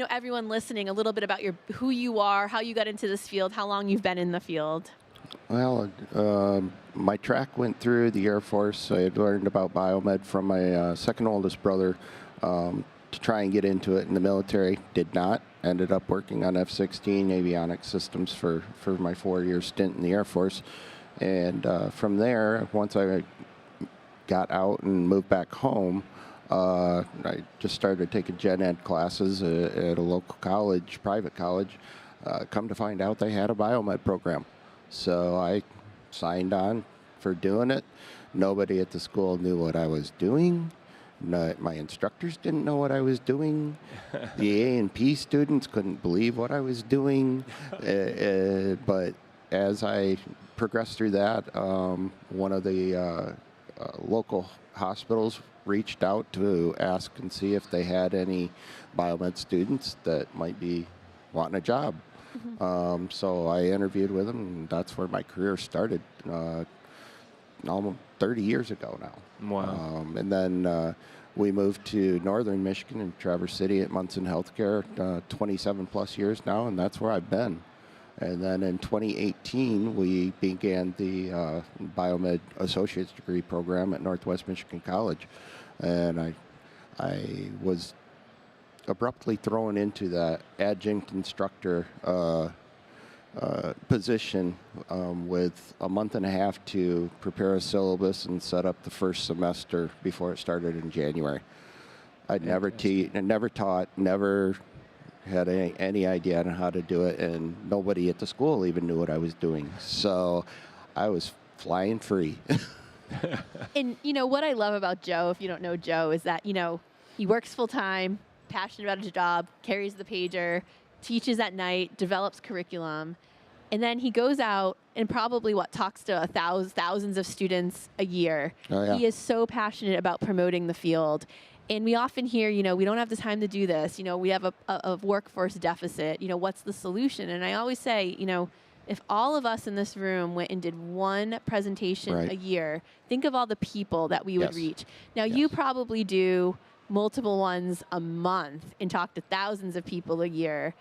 Speaker 2: everyone listening a little bit about who you are, how you got into this field, how long you've been in the field.
Speaker 8: Well, my track went through the Air Force. I had learned about biomed from my second oldest brother to try and get into it in the military. Did not. Ended up working on F-16 avionics systems for my 4-year stint in the Air Force. And from there, once I got out and moved back home, I just started taking gen ed classes at a local college, private college. Come to find out they had a biomed program. So I signed on for doing it. Nobody at the school knew what I was doing. My instructors didn't know what I was doing. The A&P students couldn't believe what I was doing. But as I progressed through that, one of the local hospitals reached out to ask and see if they had any biomed students that might be wanting a job. Mm-hmm. So I interviewed with them, and that's where my career started almost 30 years ago now.
Speaker 1: Wow.
Speaker 8: And then we moved to northern Michigan in Traverse City at Munson Healthcare, 27 plus years now, and that's where I've been. And then in 2018, we began the Biomed Associate's Degree program at Northwest Michigan College. And I was abruptly thrown into that adjunct instructor position with a month and a half to prepare a syllabus and set up the first semester before it started in January. I'd never taught, never had any idea on how to do it, and nobody at the school even knew what I was doing. So I was flying free.
Speaker 2: And what I love about Joe, if you don't know Joe, is that he works full time, passionate about his job, carries the pager, teaches at night, develops curriculum, And then he goes out and probably talks to thousands of students a year.
Speaker 8: Oh, yeah.
Speaker 2: He is so passionate about promoting the field. And we often hear, we don't have the time to do this. We have a workforce deficit. What's the solution? And I always say, if all of us in this room went and did one presentation
Speaker 8: Right.
Speaker 2: a year, think of all the people that we would
Speaker 8: Yes.
Speaker 2: reach. Now,
Speaker 8: Yes.
Speaker 2: you probably do multiple ones a month and talk to thousands of people a year.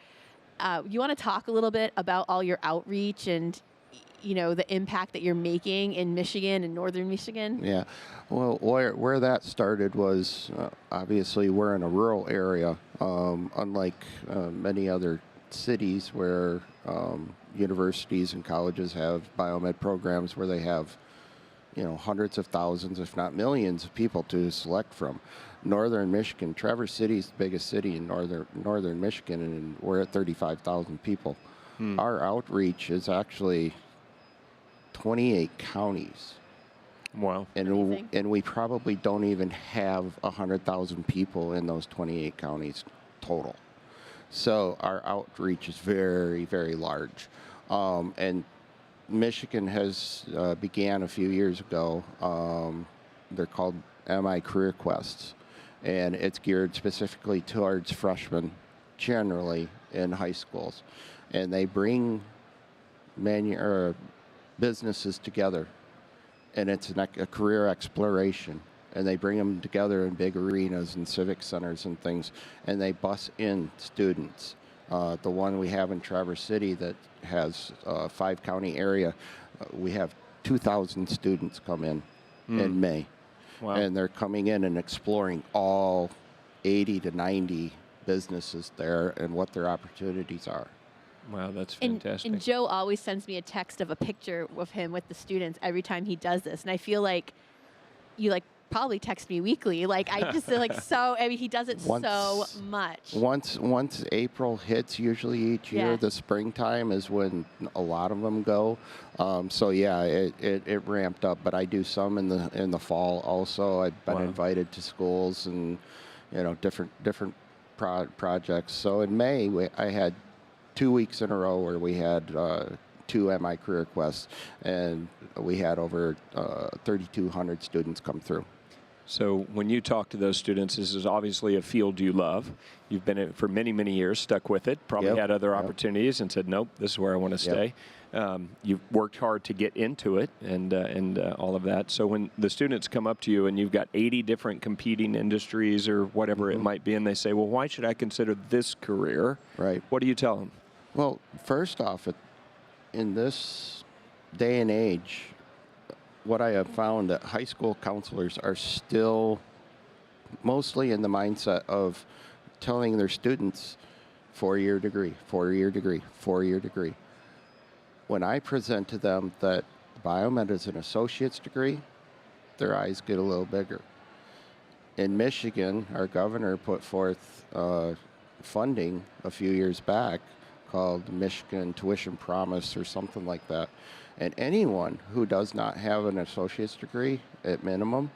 Speaker 2: You want to talk a little bit about all your outreach and, the impact that you're making in Michigan and northern Michigan?
Speaker 8: Yeah. Well, where that started was obviously we're in a rural area, unlike many other cities where universities and colleges have biomed programs where they have, hundreds of thousands, if not millions of people to select from. Northern Michigan, Traverse City is the biggest city in northern Michigan, and we're at 35,000 people. Our outreach is actually 28 counties.
Speaker 1: Wow.
Speaker 8: And we probably don't even have 100,000 people in those 28 counties total. So our outreach is very, very large. And Michigan has began a few years ago. They're called MI Career Quests, and it's geared specifically towards freshmen generally in high schools. And they bring businesses together, and it's a career exploration. And they bring them together in big arenas and civic centers and things, and they bus in students. The one we have in Traverse City that has a 5-county area, we have 2,000 students come in May.
Speaker 1: Wow.
Speaker 8: And they're coming in and exploring all 80 to 90 businesses there and what their opportunities are.
Speaker 1: Wow, that's fantastic.
Speaker 2: And Joe always sends me a text of a picture of him with the students every time he does this. And I feel like you probably text me weekly. I just he does it so much.
Speaker 8: Once April hits, usually each year,
Speaker 2: Yeah.
Speaker 8: the springtime is when a lot of them go. So yeah, it ramped up. But I do some in the fall also. I've been invited to schools and different projects. So in May, I had 2 weeks in a row where we had 2 MI Career Quests, and we had over 3,200 students come through.
Speaker 1: So when you talk to those students, this is obviously a field you love. You've been in it for many, many years, stuck with it, probably had other opportunities and said, nope, this is where I want to stay. You've worked hard to get into it and all of that. So when the students come up to you and you've got 80 different competing industries or whatever it might be, and they say, well, why should I consider this career?
Speaker 8: Right.
Speaker 1: What do you tell them?
Speaker 8: Well, first off, in this day and age, what I have found that high school counselors are still mostly in the mindset of telling their students 4-year degree, 4-year degree, 4-year degree. When I present to them that biomed is an associate's degree, their eyes get a little bigger. In Michigan, our governor put forth funding a few years back called Michigan Tuition Promise or something like that. And anyone who does not have an associate's degree at minimum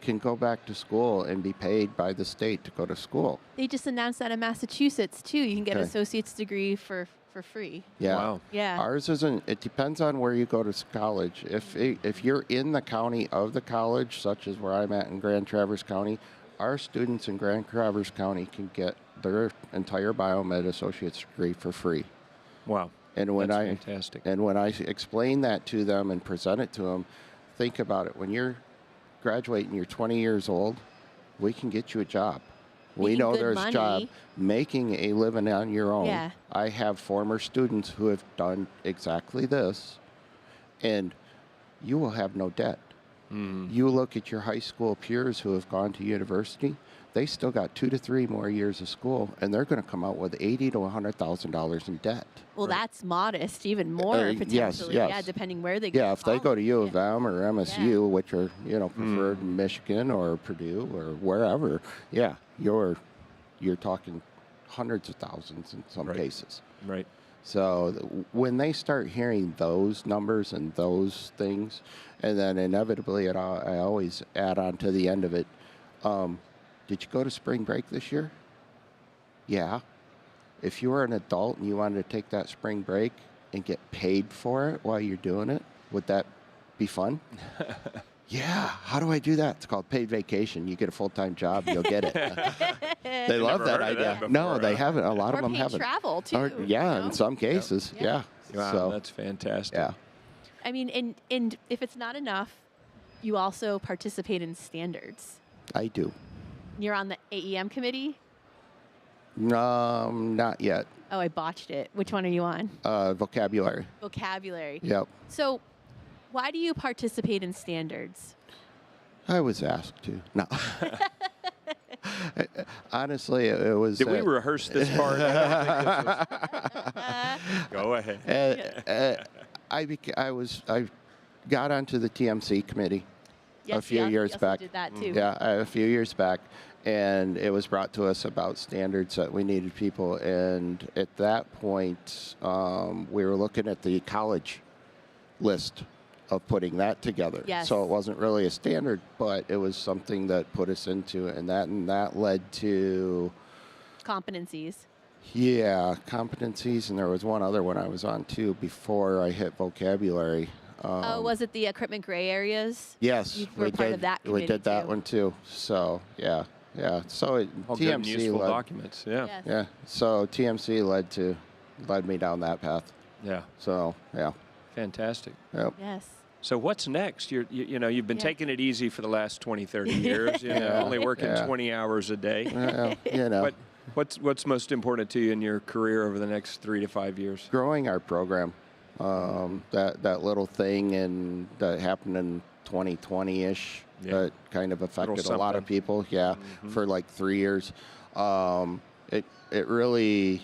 Speaker 8: can go back to school and be paid by the state to go to school.
Speaker 2: They just announced that in Massachusetts, too. You can get an associate's degree for free.
Speaker 8: Yeah.
Speaker 1: Wow.
Speaker 2: Yeah.
Speaker 8: Ours isn't, it depends on where you go to college. If you're in the county of the college, such as where I'm at in Grand Traverse County, our students in Grand Traverse County can get their entire biomed associate's degree for free.
Speaker 1: Wow.
Speaker 8: And when
Speaker 1: That's fantastic.
Speaker 8: And when I explain that to them and present it to them, think about it. When you're graduating, you're 20 years old, we can get you a job. We
Speaker 2: Making
Speaker 8: know
Speaker 2: good
Speaker 8: there's
Speaker 2: money.
Speaker 8: a job making a living on your own.
Speaker 2: Yeah.
Speaker 8: I have former students who have done exactly this, and you will have no debt. You look at your high school peers who have gone to university, they still got 2 to 3 more years of school, and they're going to come out with $80,000 to $100,000 in debt.
Speaker 2: Well, that's modest, even more potentially.
Speaker 8: yes.
Speaker 2: Yeah, depending where they go.
Speaker 8: Yeah, if they go to U of M or MSU, which are preferred in Michigan or Purdue or wherever, you're talking hundreds of thousands in some cases.
Speaker 1: Right.
Speaker 8: So when they start hearing those numbers and those things, and then inevitably, I always add on to the end of it, did you go to spring break this year? Yeah. If you were an adult and you wanted to take that spring break, and get paid for it while you're doing it? Would that be fun? Yeah, how do I do that? It's called paid vacation. You get a full-time job, you'll get it. They love that idea. No, they haven't. A lot of them haven't.
Speaker 2: Travel too.
Speaker 8: Or, yeah, in some cases. Yeah.
Speaker 1: Wow,
Speaker 8: So,
Speaker 1: that's fantastic.
Speaker 8: yeah.
Speaker 2: I mean, and if it's not enough, you also participate in standards.
Speaker 8: I do.
Speaker 2: You're on the AEM committee?
Speaker 8: Not yet.
Speaker 2: Oh, I botched it. Which one are you on?
Speaker 8: Vocabulary.
Speaker 2: Vocabulary.
Speaker 8: Yep.
Speaker 2: So why do you participate in standards?
Speaker 8: I was asked to. No. Honestly, it was.
Speaker 1: Did we rehearse this part? Go ahead.
Speaker 8: I got onto the TMC committee a few years back.
Speaker 2: Did that too.
Speaker 8: Yeah, a few years back, and it was brought to us about standards that we needed people. And at that point, we were looking at the college list of putting that together.
Speaker 2: Yes.
Speaker 8: So it wasn't really a standard, but it was something that put us into it, and that led to
Speaker 2: Competencies.
Speaker 8: Yeah, competencies, and there was one other one I was on too before I hit vocabulary.
Speaker 2: Was it the equipment gray areas?
Speaker 8: Yes,
Speaker 2: You were part of that
Speaker 8: we did that
Speaker 2: too.
Speaker 8: one too. So yeah. So
Speaker 1: All good and
Speaker 8: TMC
Speaker 1: useful
Speaker 8: led,
Speaker 1: documents. Yeah.
Speaker 2: Yes.
Speaker 8: yeah. So TMC led me down that path.
Speaker 1: Yeah.
Speaker 8: So yeah.
Speaker 1: Fantastic.
Speaker 8: Yep.
Speaker 2: Yes.
Speaker 1: So what's next? You've been
Speaker 2: Yeah.
Speaker 1: taking it easy for the last 20, 30 years. Only working 20 hours a day.
Speaker 8: Well,
Speaker 1: But what's most important to you in your career over the next 3 to 5 years?
Speaker 8: growing our program. That little thing that happened in 2020-ish that kind of affected a lot of
Speaker 1: something.
Speaker 8: people. Yeah, for like 3 years. It really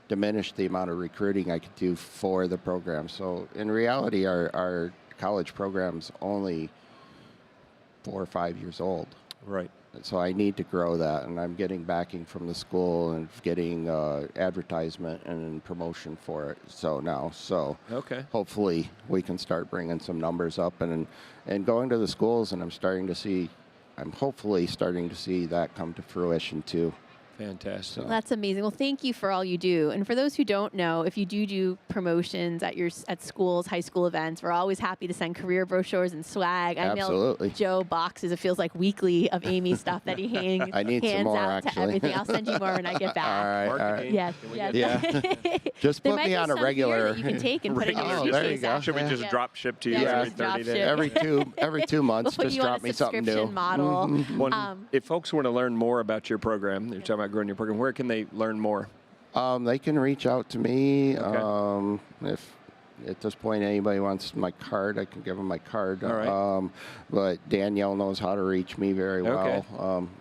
Speaker 8: diminished the amount of recruiting I could do for the program. So in reality, our college program's only 4 or 5 years old.
Speaker 1: Right.
Speaker 8: So I need to grow that, and I'm getting backing from the school and getting advertisement and promotion for it. So
Speaker 1: Okay.
Speaker 8: hopefully we can start bringing some numbers up and going to the schools, and I'm hopefully starting to see that come to fruition too.
Speaker 1: Fantastic.
Speaker 2: Well, that's amazing. Well, thank you for all you do. And for those who don't know, if you do promotions at schools, high school events, we're always happy to send career brochures and swag. I
Speaker 8: Absolutely.
Speaker 2: mail Joe boxes, it feels like weekly, of Amy stuff that he
Speaker 8: I need some
Speaker 2: hands
Speaker 8: more,
Speaker 2: out to
Speaker 8: actually.
Speaker 2: everything. I'll send you more when I get back.
Speaker 8: All right.
Speaker 1: Marketing.
Speaker 2: Yes,
Speaker 1: Can we
Speaker 2: yes.
Speaker 1: get
Speaker 8: Yeah. Just
Speaker 2: There
Speaker 8: put
Speaker 2: might
Speaker 8: me
Speaker 2: be
Speaker 8: on a
Speaker 2: some here
Speaker 8: regular.
Speaker 2: that you can take and put in your
Speaker 8: Oh, there you
Speaker 2: suitcase,
Speaker 8: go.
Speaker 1: Should we just
Speaker 2: Yeah.
Speaker 1: drop ship to you
Speaker 2: Yeah,
Speaker 1: every
Speaker 2: just drop
Speaker 1: 30 days?
Speaker 2: ship.
Speaker 8: every 2 months,
Speaker 2: We'll put
Speaker 8: just
Speaker 2: you on
Speaker 8: drop
Speaker 2: a
Speaker 8: me something new.
Speaker 2: subscription model.
Speaker 1: Well, if folks want to learn more about your program, you're talking about growing your program, where can they learn more?
Speaker 8: They can reach out to me.
Speaker 1: Okay.
Speaker 8: If at this point anybody wants my card, I can give them my card.
Speaker 1: All right.
Speaker 8: But Danielle knows how to reach me very well.
Speaker 1: Okay.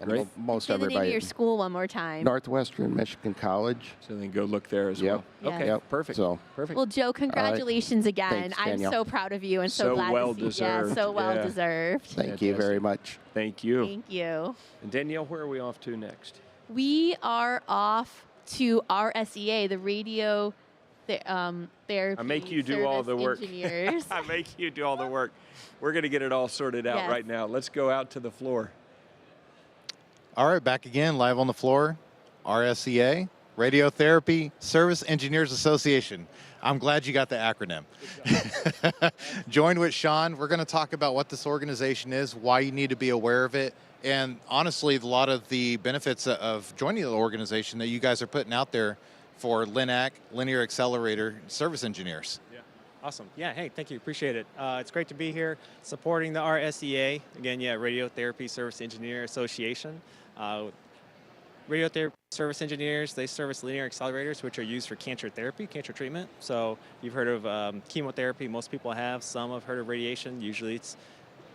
Speaker 8: And
Speaker 1: Great.
Speaker 8: most
Speaker 2: Say the name of
Speaker 8: everybody.
Speaker 2: your school one more time.
Speaker 8: Northwestern Michigan College.
Speaker 1: So they can go look there as
Speaker 8: Yep.
Speaker 1: well. Okay,
Speaker 8: Yep.
Speaker 1: perfect.
Speaker 8: So
Speaker 1: Perfect.
Speaker 2: Well, Joe, congratulations again.
Speaker 8: Thanks,
Speaker 2: I'm
Speaker 8: Danielle.
Speaker 2: so proud of you and so
Speaker 1: So
Speaker 2: glad
Speaker 1: well
Speaker 2: to see you. Yeah,
Speaker 1: deserved.
Speaker 2: so well
Speaker 1: Yeah.
Speaker 2: deserved.
Speaker 8: Thank you very much.
Speaker 1: Thank you.
Speaker 2: Thank you.
Speaker 1: And Danielle, where are we off to next?
Speaker 2: We are off to RSEA, the radio therapy
Speaker 1: I make you do all
Speaker 2: service
Speaker 1: the work.
Speaker 2: engineers.
Speaker 1: I make you do all the work. We're going to get it all sorted out
Speaker 2: Yes.
Speaker 1: right now. Let's go out to the floor.
Speaker 3: All right, back again, live on the floor. RSEA, Radiotherapy Service Engineers Association. I'm glad you got the acronym. Joined with Sean, we're going to talk about what this organization is, why you need to be aware of it, and honestly, a lot of the benefits of joining the organization that you guys are putting out there for LINAC, Linear Accelerator Service Engineers.
Speaker 9: Awesome. Yeah, hey, thank you. Appreciate it. It's great to be here supporting the RSEA. Again, Radiotherapy Service Engineer Association. Radiotherapy Service Engineers, they service linear accelerators, which are used for cancer therapy, cancer treatment. So you've heard of chemotherapy. Most people have. Some have heard of radiation. Usually it's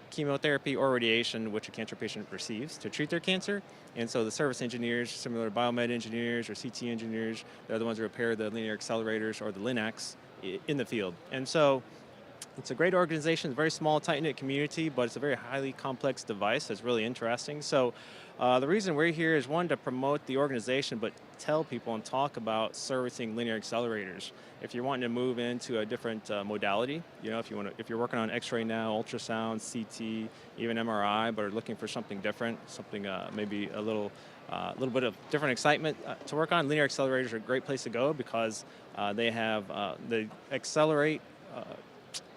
Speaker 9: chemotherapy or radiation, which a cancer patient receives to treat their cancer. And so the service engineers, similar to biomed engineers or CT engineers, they're the ones who repair the linear accelerators or the LINACs in the field. And so it's a great organization, a very small, tight-knit community, but it's a very highly complex device that's really interesting. So the reason we're here is, one, to promote the organization, but tell people and talk about servicing linear accelerators. If you're wanting to move into a different modality, if you're working on X-ray now, ultrasound, CT, even MRI, but are looking for something different, something maybe a little a little bit of different excitement to work on. Linear accelerators are a great place to go because they accelerate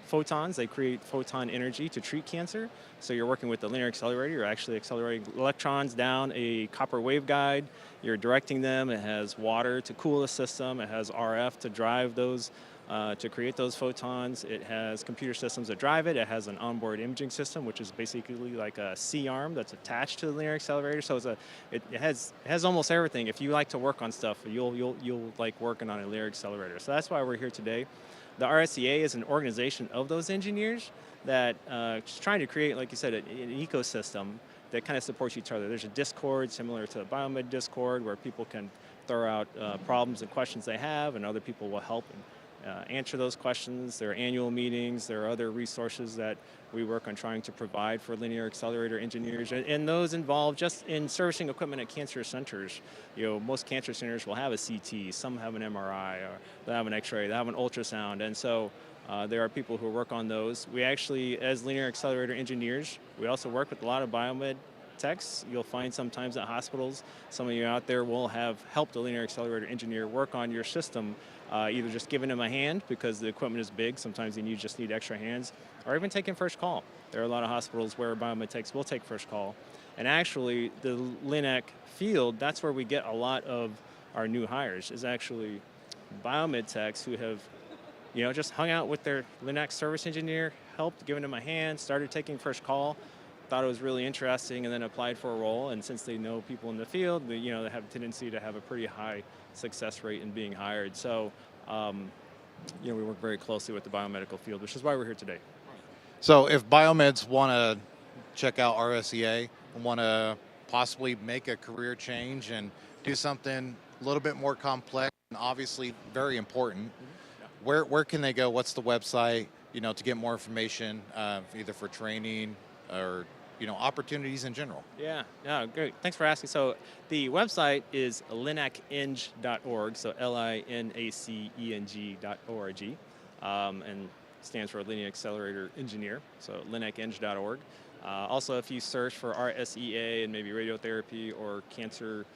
Speaker 9: photons. They create photon energy to treat cancer. So you're working with the linear accelerator. You're actually accelerating electrons down a copper waveguide. You're directing them. It has water to cool the system. It has RF to drive those, to create those photons. It has computer systems that drive it. It has an onboard imaging system, which is basically like a C-arm that's attached to the linear accelerator. So it has almost everything. If you like to work on stuff, you'll like working on a linear accelerator. So that's why we're here today. The RSEA is an organization of those engineers that is trying to create, like you said, an ecosystem that kind of supports each other. There's a Discord similar to the Biomed Discord where people can throw out problems and questions they have, and other people will help and answer those questions. There are annual meetings. There are other resources that we work on trying to provide for linear accelerator engineers, and those involve just in servicing equipment at cancer centers. Most cancer centers will have a CT, some have an MRI, or they have an X-ray, they have an ultrasound, and so there are people who work on those. We actually, as linear accelerator engineers, we also work with a lot of biomed techs. You'll find sometimes at hospitals, some of you out there will have helped a linear accelerator engineer work on your system, either just giving them a hand because the equipment is big, sometimes you just need extra hands, or even taking first call. There are a lot of hospitals where biomed techs will take first call. And actually, the LINAC field, that's where we get a lot of our new hires, is actually biomed techs who have just hung out with their LINAC service engineer, helped, giving them a hand, started taking first call, thought it was really interesting, and then applied for a role. And since they know people in the field, they have a tendency to have a pretty high success rate in being hired. So, we work very closely with the biomedical field, which is why we're here today.
Speaker 3: So if biomeds want to check out RSEA and want to possibly make a career change and do something a little bit more complex and obviously very important, where can they go? What's the website, to get more information, either for training or, opportunities in general? Yeah, great. Thanks for asking. So the website is linaceng.org, so linaceng.org, and stands for Linear Accelerator Engineer, so linaceng.org. Also, if you search for RSEA and maybe radiotherapy or cancer,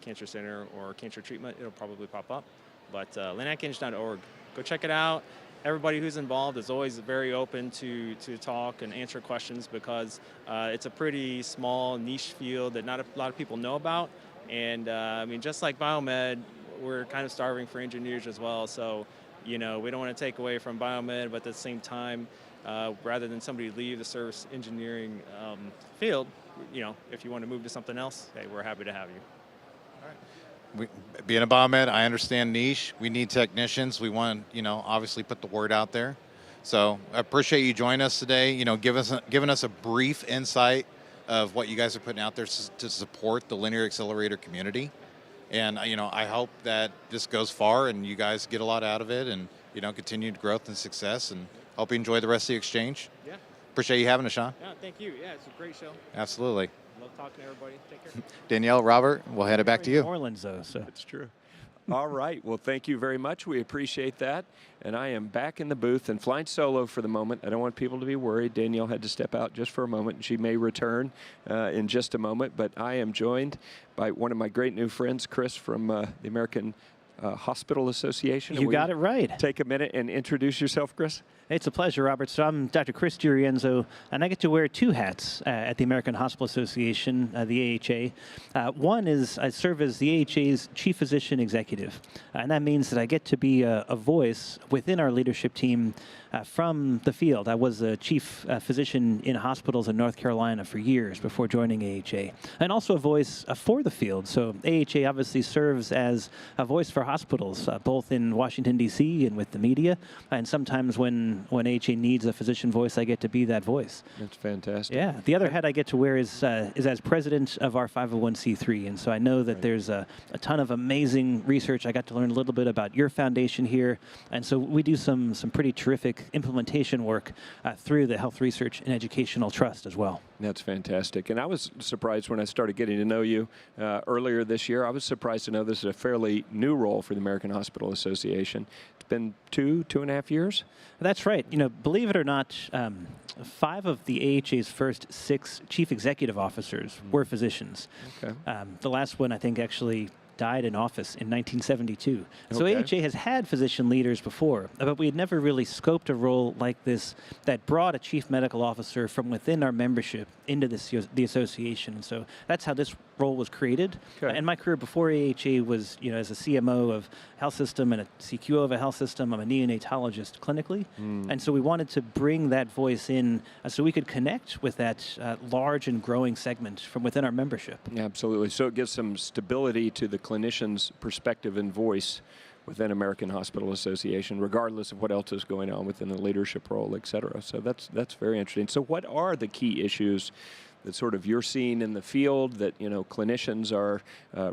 Speaker 3: cancer center or cancer treatment, it'll probably pop up. But linaceng.org, go check it out. Everybody who's involved is always very open to talk and answer questions because it's a pretty small niche field that not a lot of people know about. And just like biomed, we're kind of starving for engineers as well. So, we don't want to take away from biomed, but at the same time, rather than somebody leave the service engineering field, if you want to move to something else, hey, we're happy to have you. Being a biomed, I understand niche. We need technicians. We want, obviously put the word out there. So I appreciate you joining us today. Giving us a brief insight of what you guys are putting out there to support the linear accelerator community. And, I hope that this goes far and you guys get a lot out of it and, continued growth and success. And hope you enjoy the rest of the exchange. Yeah. Appreciate you having us, Sean. Yeah, thank you. Yeah, it's a great show. Absolutely. Love talking to everybody. Take care. Danielle, Robert, we'll head it back to you.
Speaker 10: New Orleans, though, so.
Speaker 1: It's true. All right. Well, thank you very much. We appreciate that. And I am back in the booth and flying solo for the moment. I don't want people to be worried. Danielle had to step out just for a moment, and she may return in just a moment. But I am joined by one of my great new friends, Chris, from the American Hospital Association.
Speaker 10: You got it right.
Speaker 1: Take a minute and introduce yourself, Chris.
Speaker 10: It's a pleasure, Robert. So I'm Dr. Chris DeRienzo, and I get to wear two hats at the American Hospital Association, the AHA. One is I serve as the AHA's Chief Physician Executive, and that means that I get to be a voice within our leadership team from the field. I was a chief physician in hospitals in North Carolina for years before joining AHA, and also a voice for the field. So AHA obviously serves as a voice for hospitals, both in Washington, D.C. and with the media, and sometimes when AHA needs a physician voice, I get to be that voice.
Speaker 1: That's fantastic.
Speaker 10: Yeah. The other hat I get to wear is as president of our 501c3, and so I know that there's a ton of amazing research. I got to learn a little bit about your foundation here, and so we do some pretty terrific implementation work through the Health Research and Educational Trust as well.
Speaker 1: That's fantastic. And I was surprised when I started getting to know you earlier this year. I was surprised to know this is a fairly new role role for the American Hospital Association. It's been 2.5 years?
Speaker 10: That's right. You know, believe it or not, 5 of the AHA's first 6 chief executive officers were physicians.
Speaker 1: Okay.
Speaker 10: The last one, I think, actually died in office in 1972. So
Speaker 1: Okay.
Speaker 10: AHA has had physician leaders before, but we had never really scoped a role like this that brought a chief medical officer from within our membership into the association. And so that's how this role was created.
Speaker 1: Okay.
Speaker 10: And my career before AHA was, you know, as a CMO of health system and a CQO of a health system. I'm a neonatologist clinically. And so we wanted to bring that voice in so we could connect with that large and growing segment from within our membership.
Speaker 1: Yeah, absolutely. So it gives some stability to the clinician's perspective and voice within American Hospital Association, regardless of what else is going on within the leadership role, et cetera. So that's very interesting. So what are the key issues that sort of you're seeing in the field that, you know, clinicians are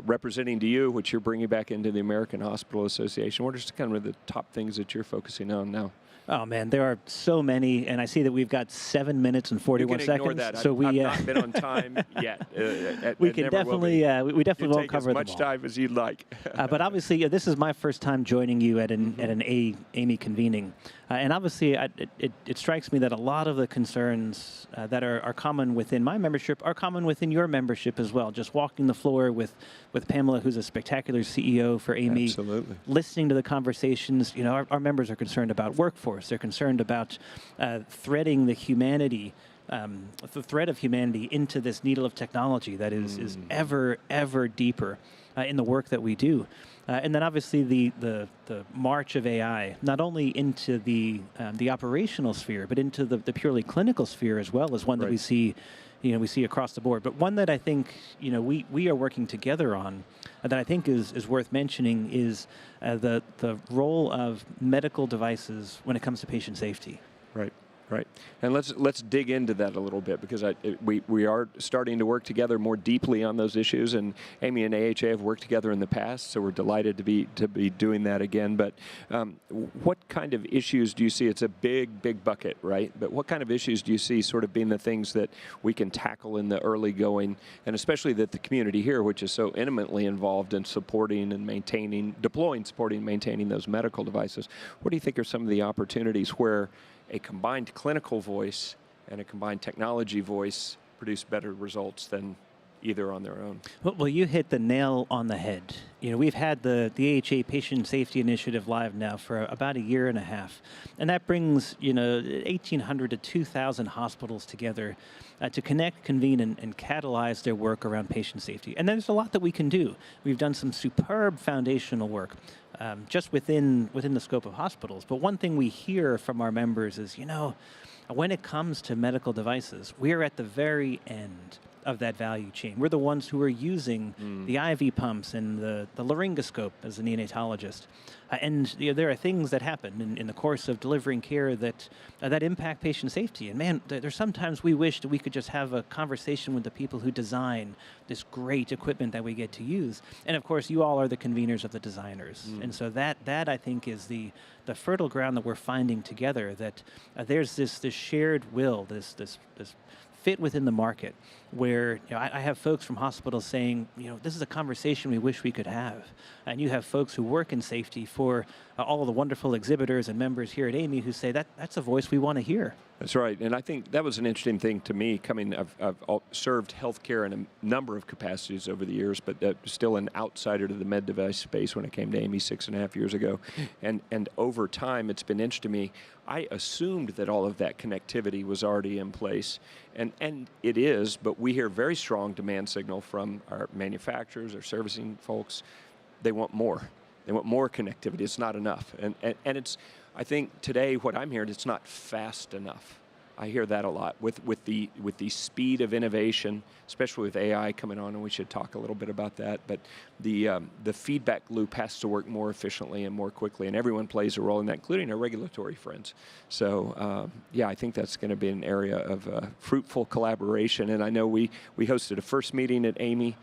Speaker 1: representing to you, which you're bringing back into the American Hospital Association? What are just kind of the top things that you're focusing on now?
Speaker 10: Oh man, there are so many, and I see that we've got 7 minutes and 41
Speaker 1: you can ignore
Speaker 10: seconds.
Speaker 1: That.
Speaker 10: So
Speaker 1: I've not been on time yet.
Speaker 10: We can definitely, we definitely won't cover them all.
Speaker 1: Take as much time as you'd like.
Speaker 10: But obviously, this is my first time joining you at an AAMI convening, and obviously, it strikes me that a lot of the concerns that are common within my membership are common within your membership as well. Just walking the floor with Pamela, who's a spectacular CEO for AAMI,
Speaker 1: Absolutely.
Speaker 10: listening to the conversations. You know, our members are concerned about workforce. They're concerned about threading the humanity, the thread of humanity into this needle of technology that is ever deeper in the work that we do. And then obviously the march of AI, not only into the operational sphere, but into the purely clinical sphere as well, is one that we see, we see across the board. But one that I think, we are working together on that I think is worth mentioning is the role of medical devices when it comes to patient safety.
Speaker 1: Right. And let's dig into that a little bit, because we are starting to work together more deeply on those issues, and AAMI and AHA have worked together in the past, so we're delighted to be doing that again. But what kind of issues do you see? It's a big bucket, right? But what kind of issues do you see sort of being the things that we can tackle in the early going, and especially that the community here, which is so intimately involved in supporting and maintaining, deploying, supporting, maintaining those medical devices? What do you think are some of the opportunities where a combined clinical voice and a combined technology voice produce better results than either on their own?
Speaker 10: Well, you hit the nail on the head. We've had the AHA Patient Safety Initiative live now for about 1.5 years, and that brings 1,800 to 2,000 hospitals together to connect, convene, and catalyze their work around patient safety. And there's a lot that we can do. We've done some superb foundational work just within the scope of hospitals. But one thing we hear from our members is, when it comes to medical devices, we're at the very end of that value chain. We're the ones who are using the IV pumps and the laryngoscope as a neonatologist. And there are things that happen in the course of delivering care that impact patient safety. And man, there's sometimes we wish that we could just have a conversation with the people who design this great equipment that we get to use. And of course, you all are the conveners of the designers. And so that I think is the fertile ground that we're finding together, that there's this shared will, this fit within the market, where I have folks from hospitals saying, this is a conversation we wish we could have. And you have folks who work in safety for all of the wonderful exhibitors and members here at AAMI who say that's a voice we want to hear.
Speaker 1: That's right, and I think that was an interesting thing to me. I've served healthcare in a number of capacities over the years, but still an outsider to the med device space when it came to AAMI 6.5 years ago. And over time, it's been interesting to me. I assumed that all of that connectivity was already in place, and it is, but we hear very strong demand signal from our manufacturers, our servicing folks. They want more. They want more connectivity. It's not enough, and it's. I think today what I'm hearing, it's not fast enough. I hear that a lot with the speed of innovation, especially with AI coming on, and we should talk a little bit about that. But the feedback loop has to work more efficiently and more quickly, and everyone plays a role in that, including our regulatory friends. So I think that's going to be an area of fruitful collaboration. And I know we hosted a first meeting at AAMI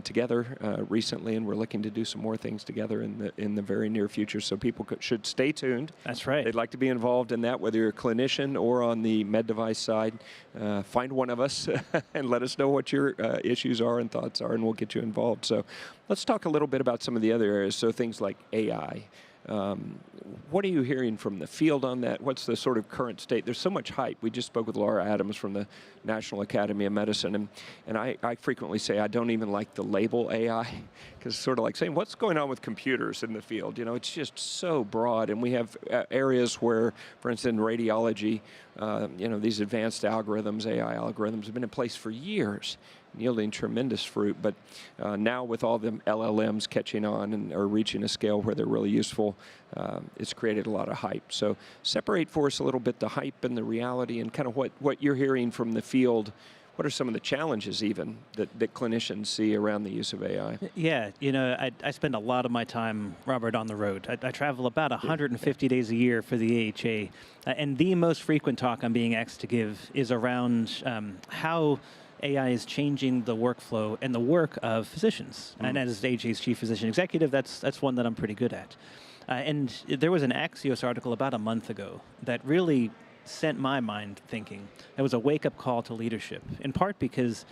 Speaker 1: together recently, and we're looking to do some more things together in the very near future. So people should stay tuned.
Speaker 10: That's right.
Speaker 1: They'd like to be involved in that, whether you're a clinician or on the med device side, find one of us and let us know what your issues are and thoughts are, and we'll get you involved. So let's talk a little bit about some of the other areas. So things like AI. What are you hearing from the field on that? What's the sort of current state? There's so much hype. We just spoke with Laura Adams from the National Academy of Medicine, and I frequently say I don't even like the label AI, because it's sort of like saying, what's going on with computers in the field? You know, it's just so broad, and we have areas where, for instance, in radiology, you know, these advanced algorithms, AI algorithms, have been in place for years, yielding tremendous fruit. But now with all the LLMs catching on and are reaching a scale where they're really useful, it's created a lot of hype. So separate for us a little bit the hype and the reality, and kind of what you're hearing from the field. What are some of the challenges even that clinicians see around the use of AI?
Speaker 10: Yeah, you know, I spend a lot of my time, Robert, on the road. I travel about 150 days a year for the AHA, and the most frequent talk I'm being asked to give is around how AI is changing the workflow and the work of physicians. And as AHA's chief physician executive, that's one that I'm pretty good at. And there was an Axios article about a month ago that really sent my mind thinking. It was a wake-up call to leadership, in part because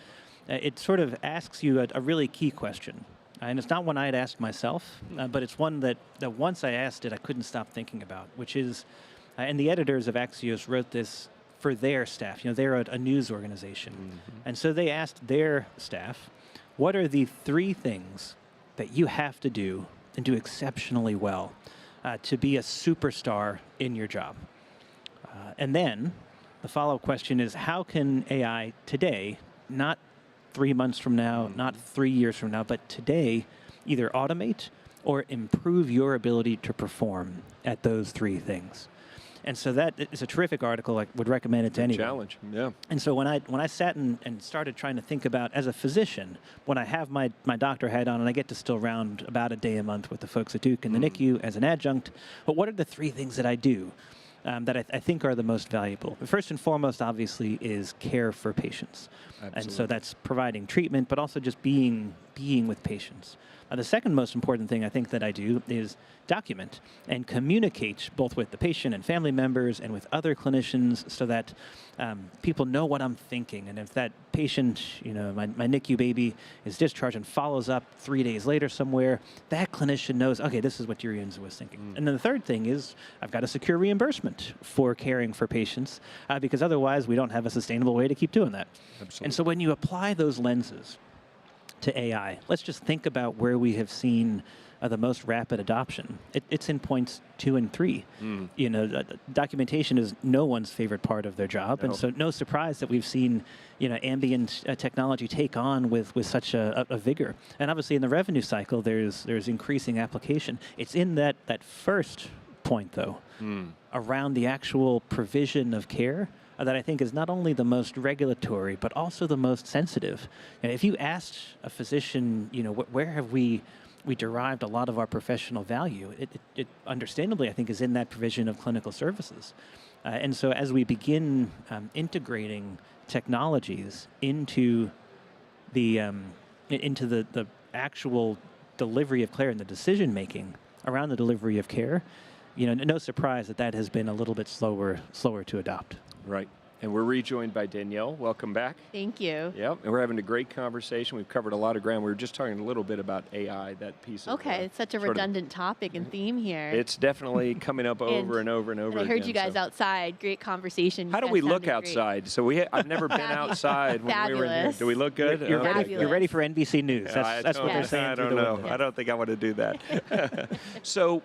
Speaker 10: it sort of asks you a really key question. And it's not one I had asked myself, but it's one that once I asked it, I couldn't stop thinking about, which is, and the editors of Axios wrote this for their staff. You know, they're a news organization. And so they asked their staff, what are the 3 things that you have to do and do exceptionally well to be a superstar in your job? And then the follow-up question is, how can AI today, not 3 months from now, not 3 years from now, but today, either automate or improve your ability to perform at those 3 things? And so that is a terrific article. I would recommend it to anyone.
Speaker 1: Challenge, yeah.
Speaker 10: And so when I sat and started trying to think about, as a physician, when I have my doctor hat on and I get to still round about a day a month with the folks at Duke and the NICU as an adjunct, but what are the 3 things that I do that I think are the most valuable? First and foremost, obviously, is care for patients.
Speaker 1: Absolutely.
Speaker 10: And so that's providing treatment, but also just being with patients. The second most important thing I think that I do is document and communicate both with the patient and family members and with other clinicians so that people know what I'm thinking. And if that patient, you know, my NICU baby is discharged and follows up 3 days later somewhere, that clinician knows, okay, this is what DeRienzo was thinking. And then the third thing is I've got to secure reimbursement for caring for patients because otherwise we don't have a sustainable way to keep doing that.
Speaker 1: Absolutely.
Speaker 10: And so when you apply those lenses to AI, let's just think about where we have seen the most rapid adoption. It's in points 2 and 3. You know, documentation is no one's favorite part of their job, and so no surprise that we've seen, you know, ambient technology take on with such a vigor. And obviously, in the revenue cycle, there's increasing application. It's in that first point, though, around the actual provision of care, that I think is not only the most regulatory, but also the most sensitive. You know, if you asked a physician, you know, where have we derived a lot of our professional value, it understandably, I think, is in that provision of clinical services. And so as we begin integrating technologies into the actual delivery of care and the decision-making around the delivery of care, you know, no surprise that has been a little bit slower to adopt.
Speaker 1: Right. And we're rejoined by Danielle. Welcome back.
Speaker 2: Thank you.
Speaker 1: Yep. And we're having a great conversation. We've covered a lot of ground. We were just talking a little bit about AI, that piece of
Speaker 2: Okay, it's such a redundant topic and theme here.
Speaker 1: It's definitely coming up over and over and over again.
Speaker 2: I heard you guys outside. Great conversation.
Speaker 1: How do we look outside? So I've never been outside when we were in here. Do we look good?
Speaker 10: You're ready for NBC News. That's what they're saying.
Speaker 1: I don't know. I don't think I want to do that. So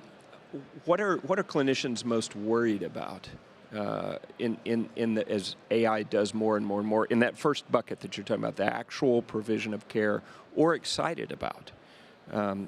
Speaker 1: what are clinicians most worried about? As AI does more and more and more in that first bucket that you're talking about, the actual provision of care, or excited about,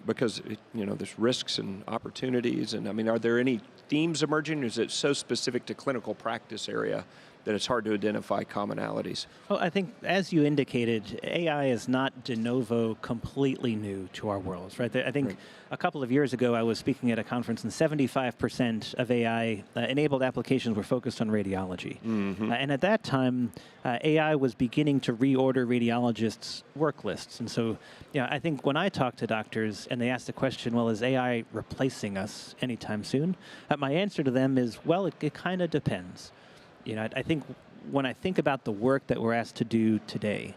Speaker 1: because there's risks and opportunities, and I mean, are there any themes emerging? Or is it so specific to clinical practice area that it's hard to identify commonalities?
Speaker 10: Well, I think, as you indicated, AI is not de novo completely new to our worlds, right? I think a couple of years ago, I was speaking at a conference, and 75% of AI-enabled applications were focused on radiology. And at that time, AI was beginning to reorder radiologists' work lists. And so, I think when I talk to doctors and they ask the question, well, is AI replacing us anytime soon? My answer to them is, well, it kind of depends. I think when I think about the work that we're asked to do today,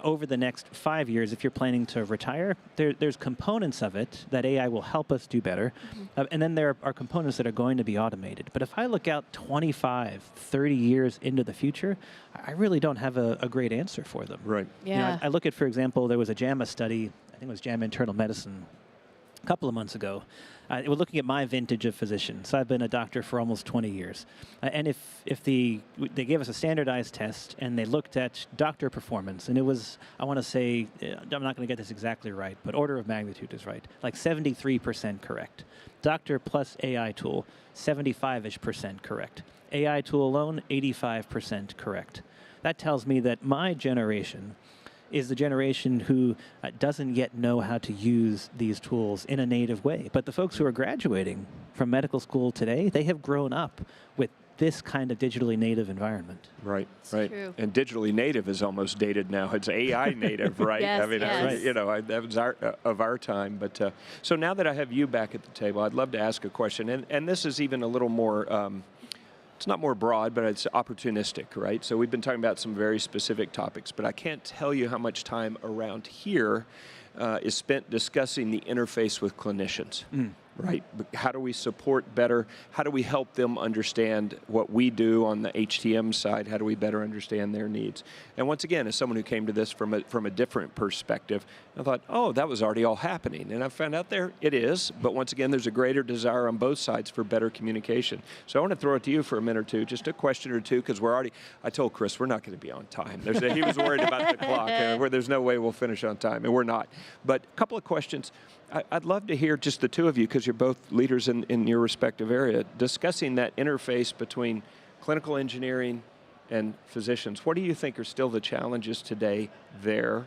Speaker 10: over the next 5 years, if you're planning to retire, there's components of it that AI will help us do better. And then there are components that are going to be automated. But if I look out 25, 30 years into the future, I really don't have a great answer for them.
Speaker 1: Right.
Speaker 2: Yeah.
Speaker 10: You know, I look at, for example, there was a JAMA study, I think it was JAMA Internal Medicine, a couple of months ago. We're looking at my vintage of physician. So I've been a doctor for almost 20 years. And if they gave us a standardized test and they looked at doctor performance, and it was, I want to say, I'm not going to get this exactly right, but order of magnitude is right, like 73% correct. Doctor plus AI tool, 75-ish% correct. AI tool alone, 85% correct. That tells me that my generation is the generation who doesn't yet know how to use these tools in a native way. But the folks who are graduating from medical school today, they have grown up with this kind of digitally native environment.
Speaker 1: Right,
Speaker 2: It's
Speaker 1: right.
Speaker 2: true.
Speaker 1: And digitally native is almost dated now. It's AI native, right?
Speaker 2: Yes,
Speaker 1: I mean,
Speaker 2: yes.
Speaker 1: you know, that was of our time. But so now that I have you back at the table, I'd love to ask a question. And this is even a little more, it's not more broad, but it's opportunistic, right? So we've been talking about some very specific topics, but I can't tell you how much time around here is spent discussing the interface with clinicians. Right? But how do we support better? How do we help them understand what we do on the HTM side? How do we better understand their needs? And once again, as someone who came to this from a different perspective, I thought, oh, that was already all happening. And I found out there it is, but once again, there's a greater desire on both sides for better communication. So I want to throw it to you for a minute or two, just a question or two, because I told Chris, we're not going to be on time. He was worried about the clock, where there's no way we'll finish on time, and we're not. But a couple of questions. I'd love to hear just the two of you, because you're both leaders in your respective area, discussing that interface between clinical engineering and physicians. What do you think are still the challenges today there?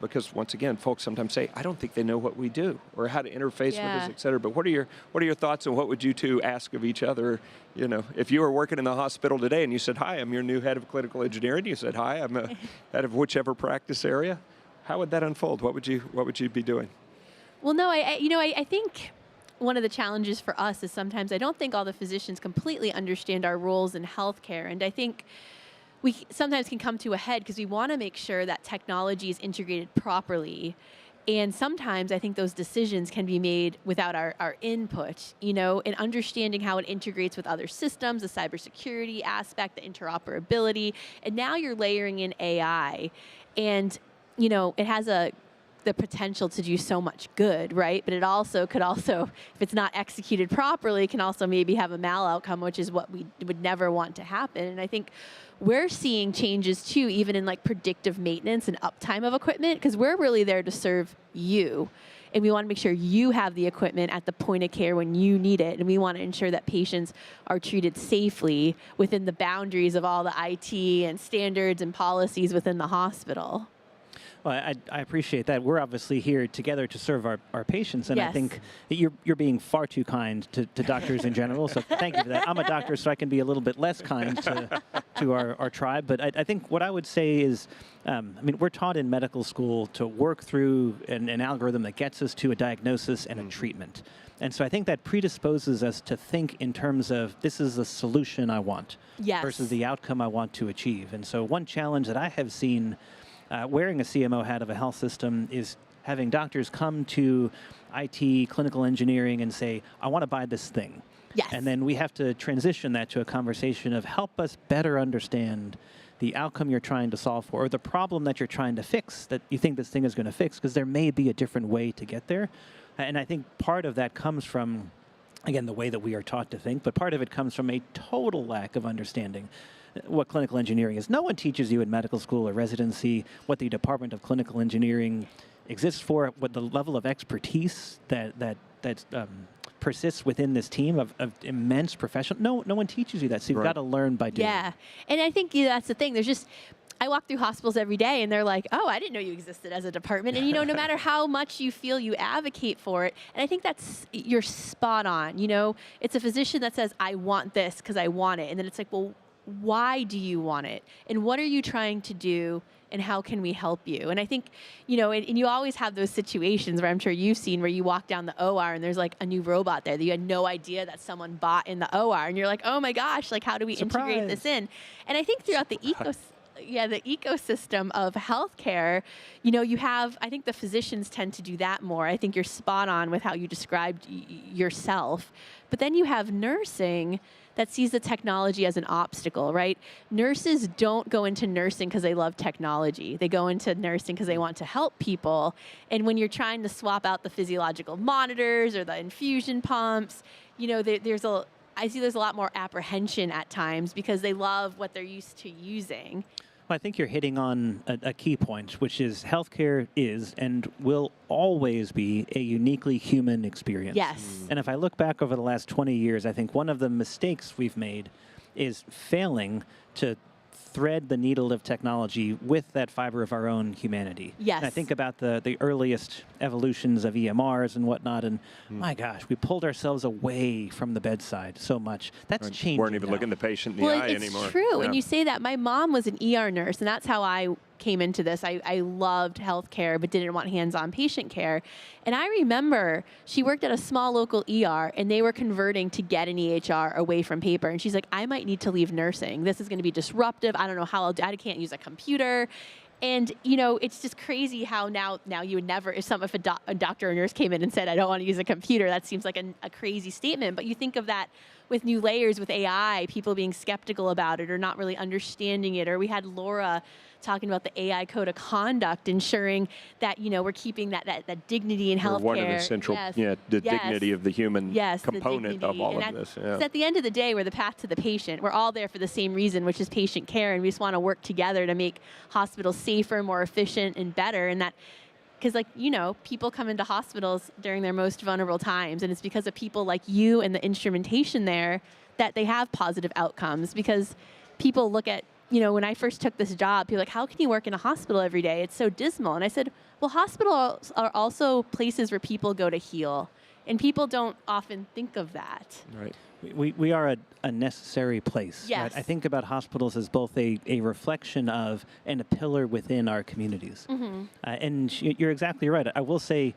Speaker 1: Because once again, folks sometimes say, I don't think they know what we do or how to interface with us, et cetera. But what are your thoughts, and what would you two ask of each other? You know, if you were working in the hospital today and you said, hi, I'm your new head of clinical engineering, you said, hi, I'm a head of whichever practice area, how would that unfold? What would you be doing?
Speaker 2: Well, no, I think one of the challenges for us is sometimes I don't think all the physicians completely understand our roles in healthcare. And I think we sometimes can come to a head because we want to make sure that technology is integrated properly. And sometimes I think those decisions can be made without our input, and understanding how it integrates with other systems, the cybersecurity aspect, the interoperability. And now you're layering in AI. And, it has the potential to do so much good, right? But it could also, if it's not executed properly, can also maybe have a mal outcome, which is what we would never want to happen. And I think we're seeing changes too, even in like predictive maintenance and uptime of equipment, because we're really there to serve you. And we want to make sure you have the equipment at the point of care when you need it. And we want to ensure that patients are treated safely within the boundaries of all the IT and standards and policies within the hospital.
Speaker 10: Well, I appreciate that. We're obviously here together to serve our patients, and
Speaker 2: Yes.
Speaker 10: I think that you're being far too kind to doctors in general, so thank you for that. I'm a doctor, so I can be a little bit less kind to our tribe, but I think what I would say is, we're taught in medical school to work through an algorithm that gets us to a diagnosis and a treatment. And so I think that predisposes us to think in terms of, this is the solution I want
Speaker 2: Yes.
Speaker 10: versus the outcome I want to achieve. And so one challenge that I have seen wearing a CMO hat of a health system is having doctors come to IT, clinical engineering, and say, I want to buy this thing.
Speaker 2: Yes.
Speaker 10: And then we have to transition that to a conversation of, help us better understand the outcome you're trying to solve for, or the problem that you're trying to fix that you think this thing is going to fix, because there may be a different way to get there. And I think part of that comes from, again, the way that we are taught to think, but part of it comes from a total lack of understanding what clinical engineering is. No one teaches you in medical school or residency what the Department of Clinical Engineering exists for, what the level of expertise that persists within this team of immense professional. No one teaches you that, so you've got to learn by doing.
Speaker 2: Yeah, and I think that's the thing. I walk through hospitals every day, and they're like, oh, I didn't know you existed as a department. And, no matter how much you feel you advocate for it, and I think you're spot on. It's a physician that says, I want this because I want it. And then it's like, well, why do you want it? And what are you trying to do and how can we help you? And I think, and you always have those situations where I'm sure you've seen where you walk down the OR and there's like a new robot there that you had no idea that someone bought in the OR, and you're like, oh my gosh, like how do we integrate this in? And I think throughout the ecosystem of healthcare, you have, I think the physicians tend to do that more. I think you're spot on with how you described yourself. But then you have nursing that sees the technology as an obstacle, right? Nurses don't go into nursing because they love technology. They go into nursing because they want to help people. And when you're trying to swap out the physiological monitors or the infusion pumps, I see there's a lot more apprehension at times because they love what they're used to using.
Speaker 10: Well, I think you're hitting on a key point, which is healthcare is and will always be a uniquely human experience.
Speaker 2: Yes.
Speaker 10: And if I look back over the last 20 years, I think one of the mistakes we've made is failing to thread the needle of technology with that fiber of our own humanity.
Speaker 2: Yes.
Speaker 10: And I think about the earliest evolutions of EMRs and whatnot, and my gosh, we pulled ourselves away from the bedside so much. That's changing.
Speaker 1: Weren't even looking the patient in the eye anymore.
Speaker 2: It's true.
Speaker 1: Yeah.
Speaker 2: And you say that. My mom was an ER nurse, and that's how I came into this. I loved healthcare, but didn't want hands-on patient care. And I remember she worked at a small local ER, and they were converting to get an EHR away from paper. And she's like, I might need to leave nursing. This is going to be disruptive. I don't know how I'll do. I can't use a computer. And, it's just crazy how now you would never, if a doctor or nurse came in and said, I don't want to use a computer, that seems like a crazy statement. But you think of that with new layers, with AI, people being skeptical about it or not really understanding it. Or we had Laura talking about the AI code of conduct, ensuring that, we're keeping that dignity in healthcare.
Speaker 1: One of the central, dignity of the human component of all of this. Yeah.
Speaker 2: At the end of the day, we're the path to the patient. We're all there for the same reason, which is patient care, and we just want to work together to make hospitals safer, more efficient, and better. And that, because people come into hospitals during their most vulnerable times, and it's because of people like you and the instrumentation there that they have positive outcomes. Because people look at, when I first took this job, people were like, how can you work in a hospital every day? It's so dismal. And I said, well, hospitals are also places where people go to heal. And people don't often think of that.
Speaker 1: Right.
Speaker 10: We are a necessary place.
Speaker 2: Yes.
Speaker 10: Right? I think about hospitals as both a reflection of and a pillar within our communities.
Speaker 2: Mm-hmm.
Speaker 10: And you're exactly right. I will say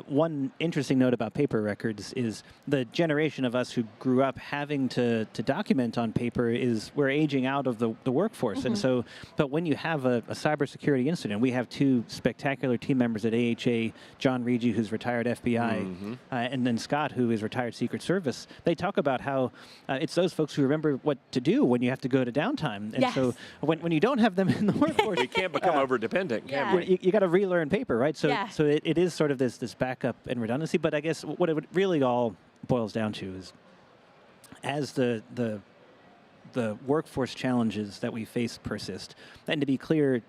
Speaker 10: one interesting note about paper records is the generation of us who grew up having to document on paper we're aging out of the workforce. Mm-hmm. And so, but when you have a cybersecurity incident, we have two spectacular team members at AHA, John Rigi, who's retired FBI, and then Scott, who is retired Secret Service. They talk about how it's those folks who remember what to do when you have to go to downtime. And so when you don't have them in the workforce,
Speaker 1: we can't become over-dependent, can we?
Speaker 10: You got to relearn paper, right? So it is sort of this backup and redundancy. But I guess what it really all boils down to is, as the workforce challenges that we face persist, and to be clear,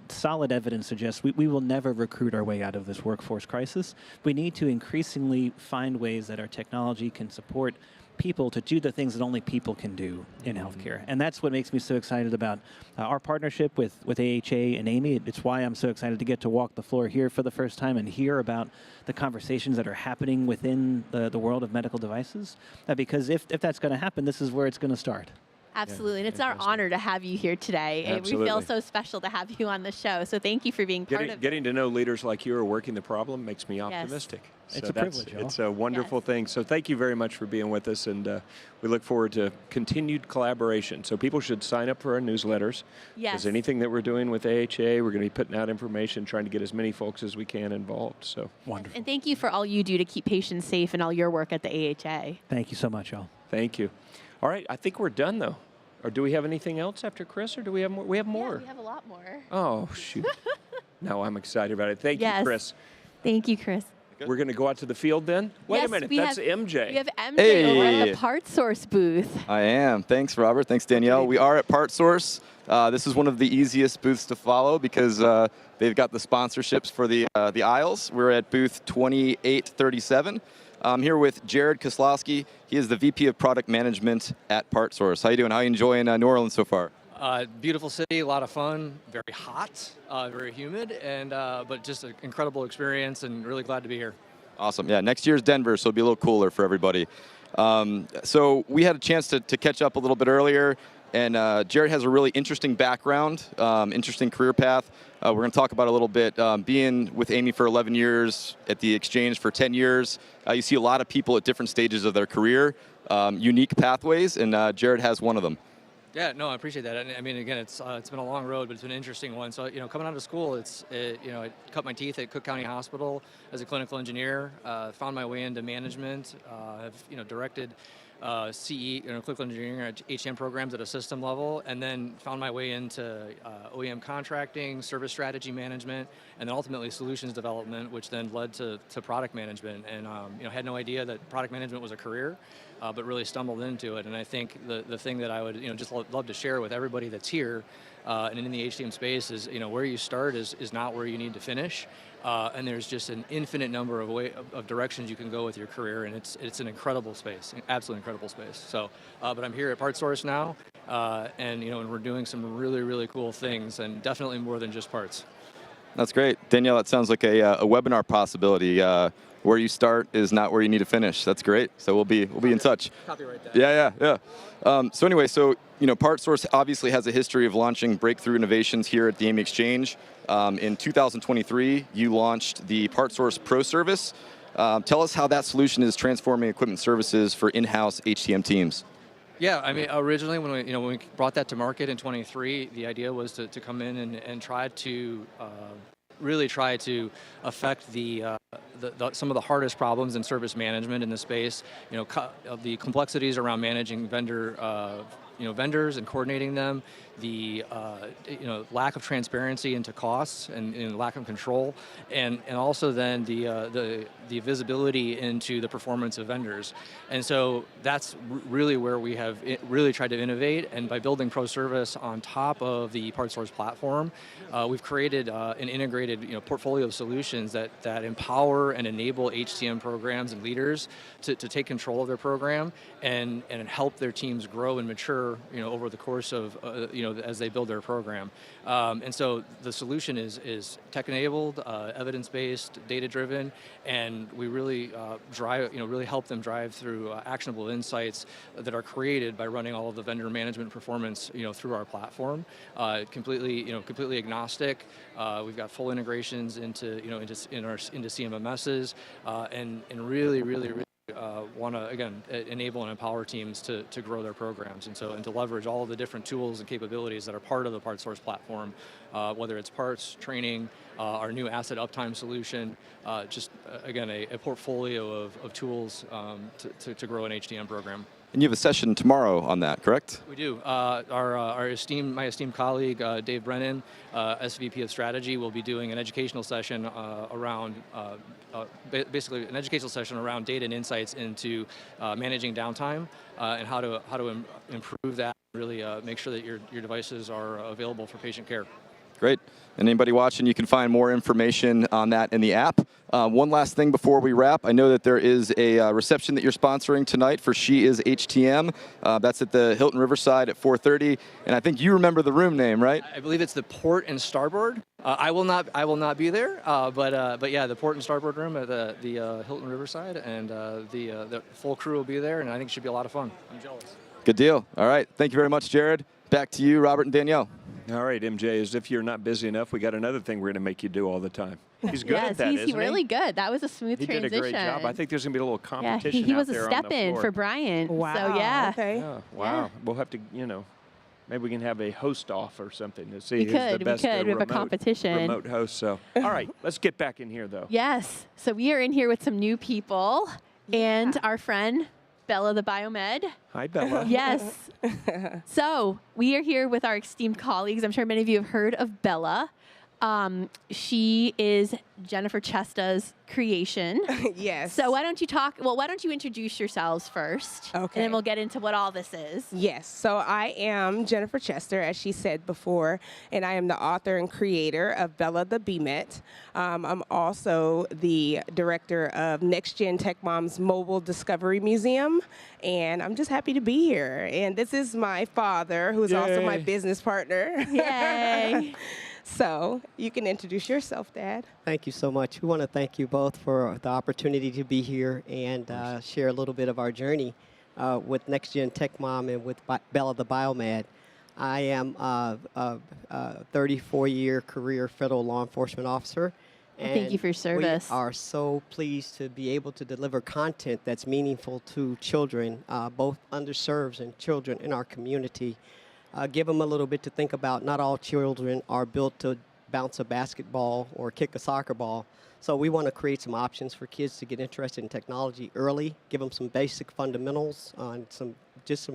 Speaker 10: solid evidence suggests we will never recruit our way out of this workforce crisis. We need to increasingly find ways that our technology can support people to do the things that only people can do in healthcare. And that's what makes me so excited about our partnership with AHA and AAMI. It's why I'm so excited to get to walk the floor here for the first time and hear about the conversations that are happening within the world of medical devices. Because if that's going to happen, this is where it's going to start.
Speaker 2: Absolutely. And it's our honor to have you here today.
Speaker 1: Absolutely.
Speaker 2: We feel so special to have you on the show. So thank you for being part of it.
Speaker 1: Getting to know leaders like you who are working the problem makes me optimistic.
Speaker 10: So it's a privilege.
Speaker 1: It's a wonderful thing. So thank you very much for being with us, and we look forward to continued collaboration. So people should sign up for our newsletters.
Speaker 2: Yes.
Speaker 1: Because anything that we're doing with AHA, we're going to be putting out information, trying to get as many folks as we can involved. So
Speaker 10: wonderful.
Speaker 2: And thank you for all you do to keep patients safe and all your work at the AHA.
Speaker 10: Thank you so much, y'all.
Speaker 1: Thank you. All right, I think we're done, though. Or do we have anything else after Chris, or do we have more? We have more.
Speaker 2: Yeah, we have a lot more.
Speaker 1: Oh, shoot. No, I'm excited about it. Thank you, Chris.
Speaker 2: Thank you, Chris.
Speaker 1: We're going to go out to the field then? Wait a minute, that's MJ.
Speaker 2: We have MJ over at the PartSource booth.
Speaker 11: I am. Thanks, Robert. Thanks, Danielle. We are at PartSource. This is one of the easiest booths to follow because they've got the sponsorships for the aisles. We're at booth 2837. I'm here with Jared Koslowski. He is the VP of Product Management at PartSource. How you doing? How are you enjoying New Orleans so far?
Speaker 12: Beautiful city, a lot of fun, very hot, very humid, and but just an incredible experience and really glad to be here.
Speaker 11: Awesome. Yeah, next year's Denver, so it'll be a little cooler for everybody. So we had a chance to catch up a little bit earlier. And Jared has a really interesting background, interesting career path. We're going to talk about a little bit. Being with AAMI for 11 years, at the Exchange for 10 years, you see a lot of people at different stages of their career, unique pathways, and Jared has one of them.
Speaker 12: Yeah, no, I appreciate that. I mean, again, it's been a long road, but it's been an interesting one. So, coming out of school, I cut my teeth at Cook County Hospital as a clinical engineer. Found my way into management. Have directed CE, clinical engineering at HCM programs at a system level, and then found my way into OEM contracting, service strategy management, and then ultimately solutions development, which then led to product management. And had no idea that product management was a career, but really stumbled into it. And I think the thing that I would just love to share with everybody that's here and in the HCM space is where you start is not where you need to finish. And there's just an infinite number of directions you can go with your career, and it's an incredible space, an absolutely incredible space. So, but I'm here at PartSource now, and and we're doing some really, really cool things, and definitely more than just parts.
Speaker 11: That's great, Danielle. That sounds like a webinar possibility. Where you start is not where you need to finish. That's great. So we'll be in touch.
Speaker 12: Copyright that.
Speaker 11: Yeah. So anyway, PartSource obviously has a history of launching breakthrough innovations here at the AAMI Exchange. In 2023, you launched the PartSource Pro service. Tell us how that solution is transforming equipment services for in-house HCM teams.
Speaker 12: Yeah, I mean, originally when we brought that to market in 23, the idea was to come in and try to really try to affect some of the hardest problems in service management in the space. The complexities around managing vendors and coordinating them, the lack of transparency into costs and lack of control, and also then the visibility into the performance of vendors. And so that's really where we have really tried to innovate. And by building ProService on top of the PartSource platform, we've created an integrated portfolio of solutions that empower and enable HCM programs and leaders to take control of their program and help their teams grow and mature over the course of as they build their program. And so the solution is tech-enabled, evidence-based, data-driven, and we really really help them drive through actionable insights that are created by running all of the vendor management performance through our platform. Completely agnostic. We've got full integrations into CMMSs, and really want to again enable and empower teams to grow their programs, and to leverage all of the different tools and capabilities that are part of the PartSource platform, whether it's parts, training, our new asset uptime solution, again a portfolio of tools to grow an HCM program.
Speaker 11: And you have a session tomorrow on that, correct?
Speaker 12: We do. My esteemed colleague, Dave Brennan, SVP of Strategy, will be doing an educational session around, basically an educational session around data and insights into managing downtime and how to improve that, really make sure that your devices are available for patient care.
Speaker 11: Great. And anybody watching, you can find more information on that in the app. One last thing before we wrap. I know that there is a reception that you're sponsoring tonight for She Is HTM. That's at the Hilton Riverside at 4:30. And I think you remember the room name, right?
Speaker 12: I believe it's the Port and Starboard. I will not be there, but yeah, the Port and Starboard room at the Hilton Riverside, and the full crew will be there, and I think it should be a lot of fun. I'm jealous.
Speaker 11: Good deal. All right. Thank you very much, Jared. Back to you, Robert and Danielle.
Speaker 1: All right, MJ, as if you're not busy enough, we got another thing we're going to make you do all the time. He's good at that, isn't he?
Speaker 2: He's really good. That was a smooth transition.
Speaker 1: He did a great job. I think there's going to be a little competition
Speaker 2: he was
Speaker 1: out there
Speaker 2: a step-in for Brian.
Speaker 13: Wow.
Speaker 2: So, yeah.
Speaker 13: Okay.
Speaker 1: Yeah, wow. Yeah. We'll have to, maybe we can have a host-off or something to see
Speaker 2: we
Speaker 1: who's
Speaker 2: could,
Speaker 1: the best
Speaker 2: we have a competition.
Speaker 1: remote host. So, all right, let's get back in here, though.
Speaker 2: Yes. So we are in here with some new people and our friend Bella the Biomed.
Speaker 1: Hi, Bella.
Speaker 2: Yes. So we are here with our esteemed colleagues. I'm sure many of you have heard of Bella. She is Jennifer Chesta's creation.
Speaker 13: Yes.
Speaker 2: So why don't you introduce yourselves first? Okay. And then we'll get into what all this is.
Speaker 13: Yes. So I am Jennifer Chester, as she said before, and I am the author and creator of Bella the BMET. I'm also the director of Next Gen Tech Mom's Mobile Discovery Museum, and I'm just happy to be here. And this is my father, who is also my business partner.
Speaker 2: Yay.
Speaker 13: So you can introduce yourself, Dad.
Speaker 14: Thank you so much. We want to thank you both for the opportunity to be here and share a little bit of our journey. with Next Gen Tech Mom and with Bella the Biomed. I am a 34-year career federal law enforcement officer.
Speaker 2: Well, thank you for your service.
Speaker 14: We are so pleased to be able to deliver content that's meaningful to children, both underserved and children in our community. Give them a little bit to think about. Not all children are built to bounce a basketball or kick a soccer ball. So we want to create some options for kids to get interested in technology early, give them some basic fundamentals and some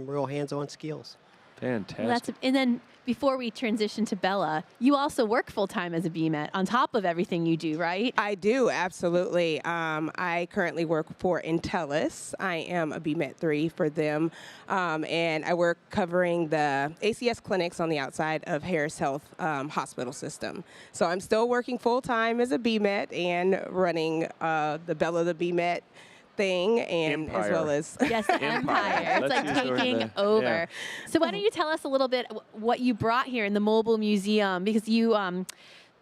Speaker 14: real hands-on skills.
Speaker 1: Fantastic.
Speaker 2: And then before we transition to Bella, you also work full-time as a BMET on top of everything you do, right?
Speaker 13: I do, absolutely. I currently work for Intellis. I am a BMET 3 for them, and I work covering the ACS clinics on the outside of Harris Health Hospital System. So I'm still working full-time as a BMET and running the Bella the BMET thing, and
Speaker 1: Empire.
Speaker 13: as well as
Speaker 2: yes, the Empire. It's like taking over. Yeah. So why don't you tell us a little bit what you brought here in the mobile museum? Because you,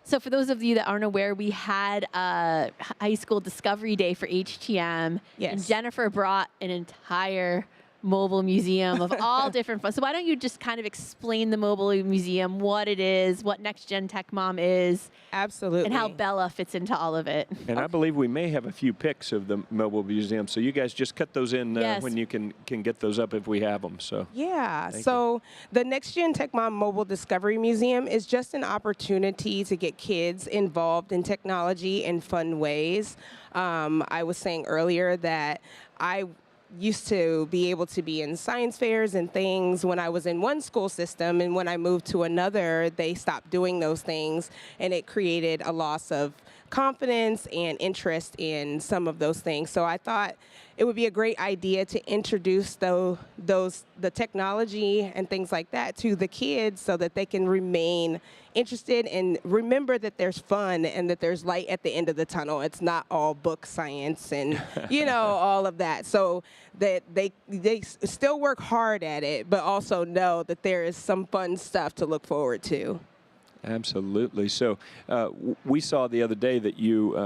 Speaker 2: so for those of you that aren't aware, we had a high school discovery day for HTM.
Speaker 13: Yes.
Speaker 2: And Jennifer brought an entire mobile museum of all different fun. So why don't you just kind of explain the mobile museum, what it is, what Next Gen Tech Mom is.
Speaker 13: Absolutely.
Speaker 2: And how Bella fits into all of it.
Speaker 1: And I believe we may have a few pics of the mobile museum. So you guys just cut those in
Speaker 2: Yes.
Speaker 1: when you can get those up if we have them. So
Speaker 13: yeah.
Speaker 1: Thank
Speaker 13: So the Next Gen Tech Mom Mobile Discovery Museum is just an opportunity to get kids involved in technology in fun ways. I was saying earlier that I used to be able to be in science fairs and things when I was in one school system, and when I moved to another, they stopped doing those things, and it created a loss of confidence and interest in some of those things. So I thought it would be a great idea to introduce the technology and things like that to the kids so that they can remain interested and remember that there's fun and that there's light at the end of the tunnel. It's not all book science and, all of that. So that they still work hard at it, but also know that there is some fun stuff to look forward to.
Speaker 1: Absolutely. So we saw the other day that you,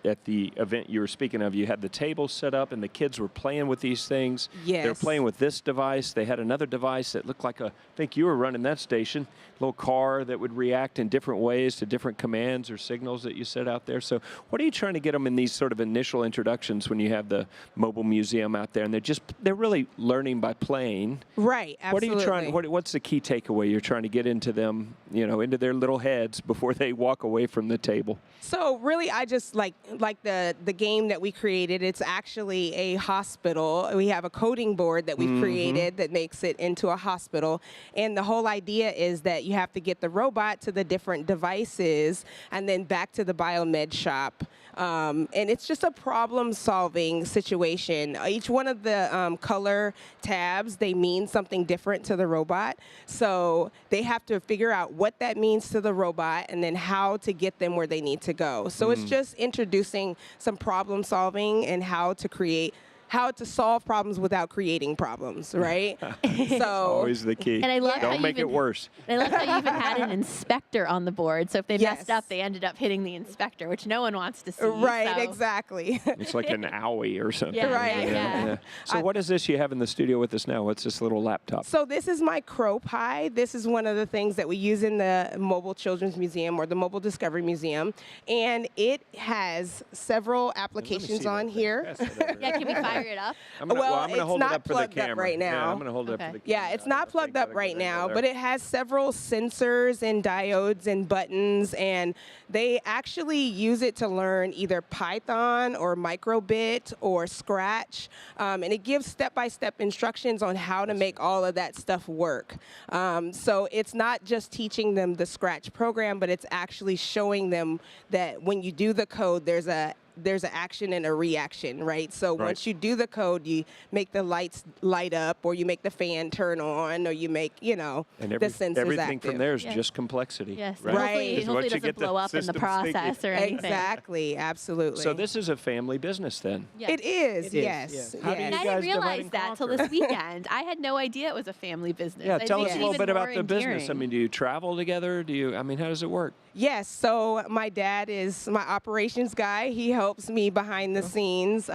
Speaker 1: at the event you were speaking of, you had the table set up and the kids were playing with these things.
Speaker 13: Yes.
Speaker 1: They were playing with this device. They had another device that looked like I think you were running that station, little car that would react in different ways to different commands or signals that you set out there. So what are you trying to get them in these sort of initial introductions when you have the mobile museum out there and they're really learning by playing?
Speaker 13: Right, absolutely.
Speaker 1: What are you trying, what's the key takeaway you're trying to get into them, into their little heads before they walk away from the table?
Speaker 13: So really, I just like the game that we created. It's actually a hospital. We have a coding board that we've created that makes it into a hospital. And the whole idea is that you have to get the robot to the different devices and then back to the biomed shop. And it's just a problem-solving situation. Each one of the color tabs, they mean something different to the robot. So they have to figure out what that means to the robot and then how to get them where they need to go. So it's just introducing some problem-solving and how to solve problems without creating problems, right? So
Speaker 1: always the key.
Speaker 2: And I love
Speaker 1: Don't make it worse.
Speaker 2: And I love how you even had an inspector on the board. So if they
Speaker 13: Yes.
Speaker 2: messed up, they ended up hitting the inspector, which no one wants to see.
Speaker 13: Right,
Speaker 2: so.
Speaker 13: exactly.
Speaker 1: It's like an owie or something.
Speaker 2: Yeah, right, yeah.
Speaker 1: So what is this you have in the studio with us now? What's this little laptop?
Speaker 13: So this is my Crow Pie. This is one of the things that we use in the Mobile Children's Museum or the Mobile Discovery Museum. And it has several applications on here.
Speaker 2: Yeah, can we fire it up?
Speaker 1: I'm gonna
Speaker 13: It's
Speaker 1: hold it
Speaker 13: not
Speaker 1: up for the
Speaker 13: plugged up
Speaker 1: camera.
Speaker 13: right now.
Speaker 1: Yeah, I'm going to hold it up for the camera.
Speaker 13: Yeah, it's not plugged up right now, but it has several sensors and diodes and buttons, and they actually use it to learn either Python or microbit or Scratch, and it gives step-by-step instructions on how to make all of that stuff work. So it's not just teaching them the Scratch program, but it's actually showing them that when you do the code, there's an action and a reaction, right? So once you do the code, you make the lights light up, or you make the fan turn on, or you make, the sensors
Speaker 1: everything
Speaker 13: active.
Speaker 1: from there is just complexity.
Speaker 2: Yes,
Speaker 1: right?
Speaker 2: hopefully it doesn't blow up in the process or anything.
Speaker 13: Exactly, absolutely.
Speaker 1: So this is a family business then?
Speaker 2: Yes.
Speaker 13: It is, yes.
Speaker 1: How do you
Speaker 2: And I
Speaker 1: guys
Speaker 2: didn't realize
Speaker 1: divide and
Speaker 2: that till
Speaker 1: conquer?
Speaker 2: this weekend. I had no idea it was a family business.
Speaker 1: Yeah,
Speaker 2: It
Speaker 1: tell
Speaker 2: makes
Speaker 1: us a
Speaker 2: it
Speaker 1: little
Speaker 2: even
Speaker 1: bit about
Speaker 2: more
Speaker 1: the business. I
Speaker 2: endearing.
Speaker 1: mean, do you travel together? How does it work?
Speaker 13: Yes, so my dad is my operations guy. He helps me behind the scenes,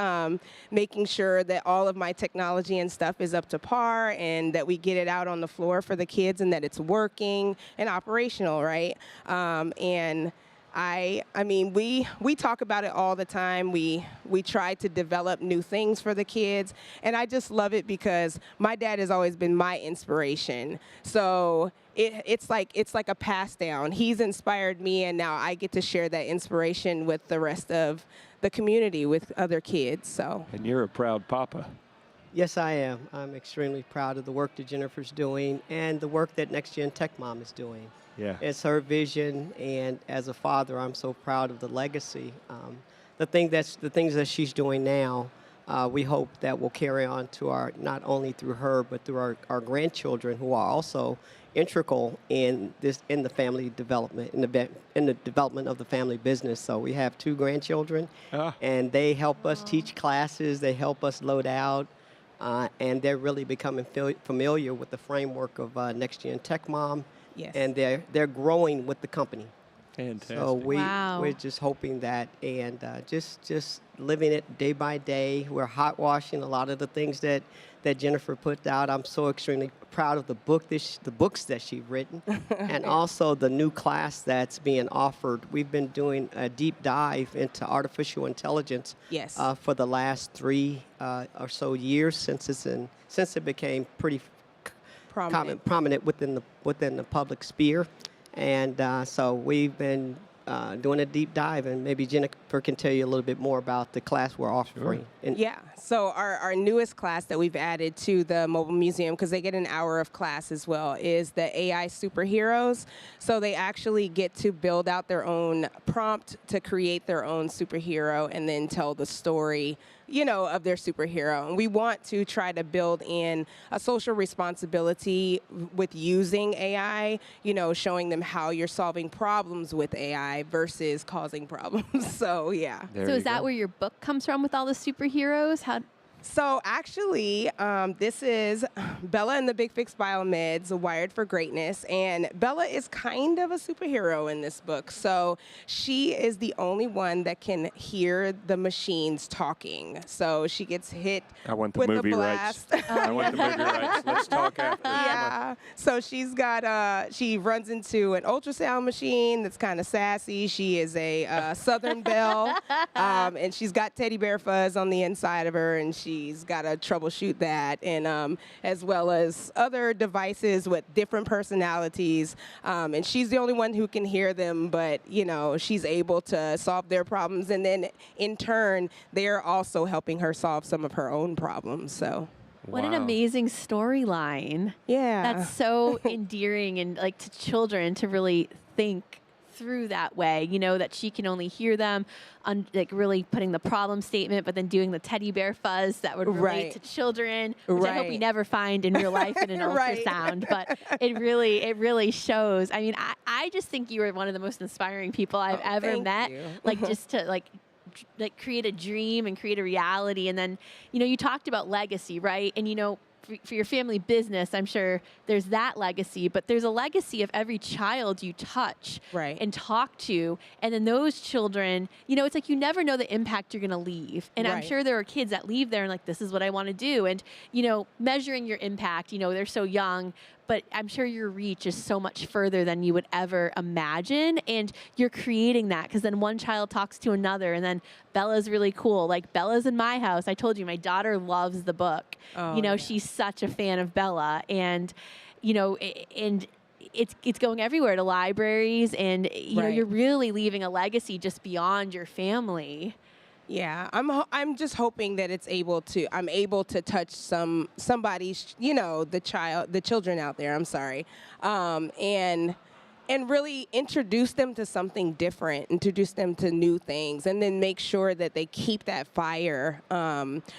Speaker 13: making sure that all of my technology and stuff is up to par and that we get it out on the floor for the kids and that it's working and operational, right? And I mean, we talk about it all the time. We try to develop new things for the kids, and I just love it because my dad has always been my inspiration. So it's like a pass down. He's inspired me, and now I get to share that inspiration with the rest of the community, with other kids. So.
Speaker 1: And you're a proud papa.
Speaker 14: Yes, I am. I'm extremely proud of the work that Jennifer's doing and the work that Next Gen Tech Mom is doing.
Speaker 1: Yeah.
Speaker 14: It's her vision, and as a father, I'm so proud of the legacy. The things that she's doing now, we hope that will carry on to our, not only through her, but through our grandchildren, who are also integral in the family development, in the development of the family business. So we have 2 grandchildren, and they help us teach classes. They help us load out. And they're really becoming familiar with the framework of Next Gen Tech Mom.
Speaker 13: Yes.
Speaker 14: And they're growing with the company.
Speaker 1: Fantastic.
Speaker 14: So we're just hoping that, and just living it day by day. We're hot washing a lot of the things that Jennifer put out. I'm so extremely proud of the books that she's written, and also the new class that's being offered. We've been doing a deep dive into artificial intelligence.
Speaker 13: Yes.
Speaker 14: For the last 3 or so years since it became pretty prominent within the public sphere, and so we've been doing a deep dive, and maybe Jennifer can tell you a little bit more about the class we're offering.
Speaker 1: Sure.
Speaker 13: Yeah, so our newest class that we've added to the mobile museum, because they get an hour of class as well, is the AI superheroes. So they actually get to build out their own prompt to create their own superhero and then tell the story, of their superhero. And we want to try to build in a social responsibility with using AI, showing them how you're solving problems with AI versus causing problems. So, yeah.
Speaker 2: So is that where your book comes from with all the superheroes?
Speaker 13: So actually, this is Bella and the Big Fix Biomeds, Wired for Greatness. And Bella is kind of a superhero in this book. So she is the only one that can hear the machines talking. So she gets hit with the blast.
Speaker 1: I want the movie rights. Let's talk after.
Speaker 13: Yeah. So she's got, she runs into an ultrasound machine that's kind of sassy. She is a Southern Belle. And she's got teddy bear fuzz on the inside of her, and she's got to troubleshoot that, and as well as other devices with different personalities. And she's the only one who can hear them, but she's able to solve their problems, and then in turn, they're also helping her solve some of her own problems. So.
Speaker 2: What an amazing storyline.
Speaker 13: Yeah.
Speaker 2: That's so endearing, and to children to really think through that way, that she can only hear them, really putting the problem statement, but then doing the teddy bear fuzz that would relate to children, which I hope we never find in real life in an ultrasound. But it really shows. I mean, I just think you are one of the most inspiring people I've ever met. Just to create a dream and create a reality. And then, you talked about legacy, right? And for your family business, I'm sure there's that legacy, but there's a legacy of every child you touch and talk to. And then those children, it's like you never know the impact you're going to leave. And I'm sure there are kids that leave there and this is what I want to do. And, measuring your impact, they're so young, but I'm sure your reach is so much further than you would ever imagine. And you're creating that because then one child talks to another, and then Bella's really cool. Bella's in my house. I told you, my daughter loves the book. She's such a fan of Bella, and, and it's going everywhere to libraries, and, you're really leaving a legacy just beyond your family.
Speaker 13: Yeah, I'm just hoping that I'm able to touch somebody's, the children out there. I'm sorry, and really introduce them to something different, introduce them to new things, and then make sure that they keep that fire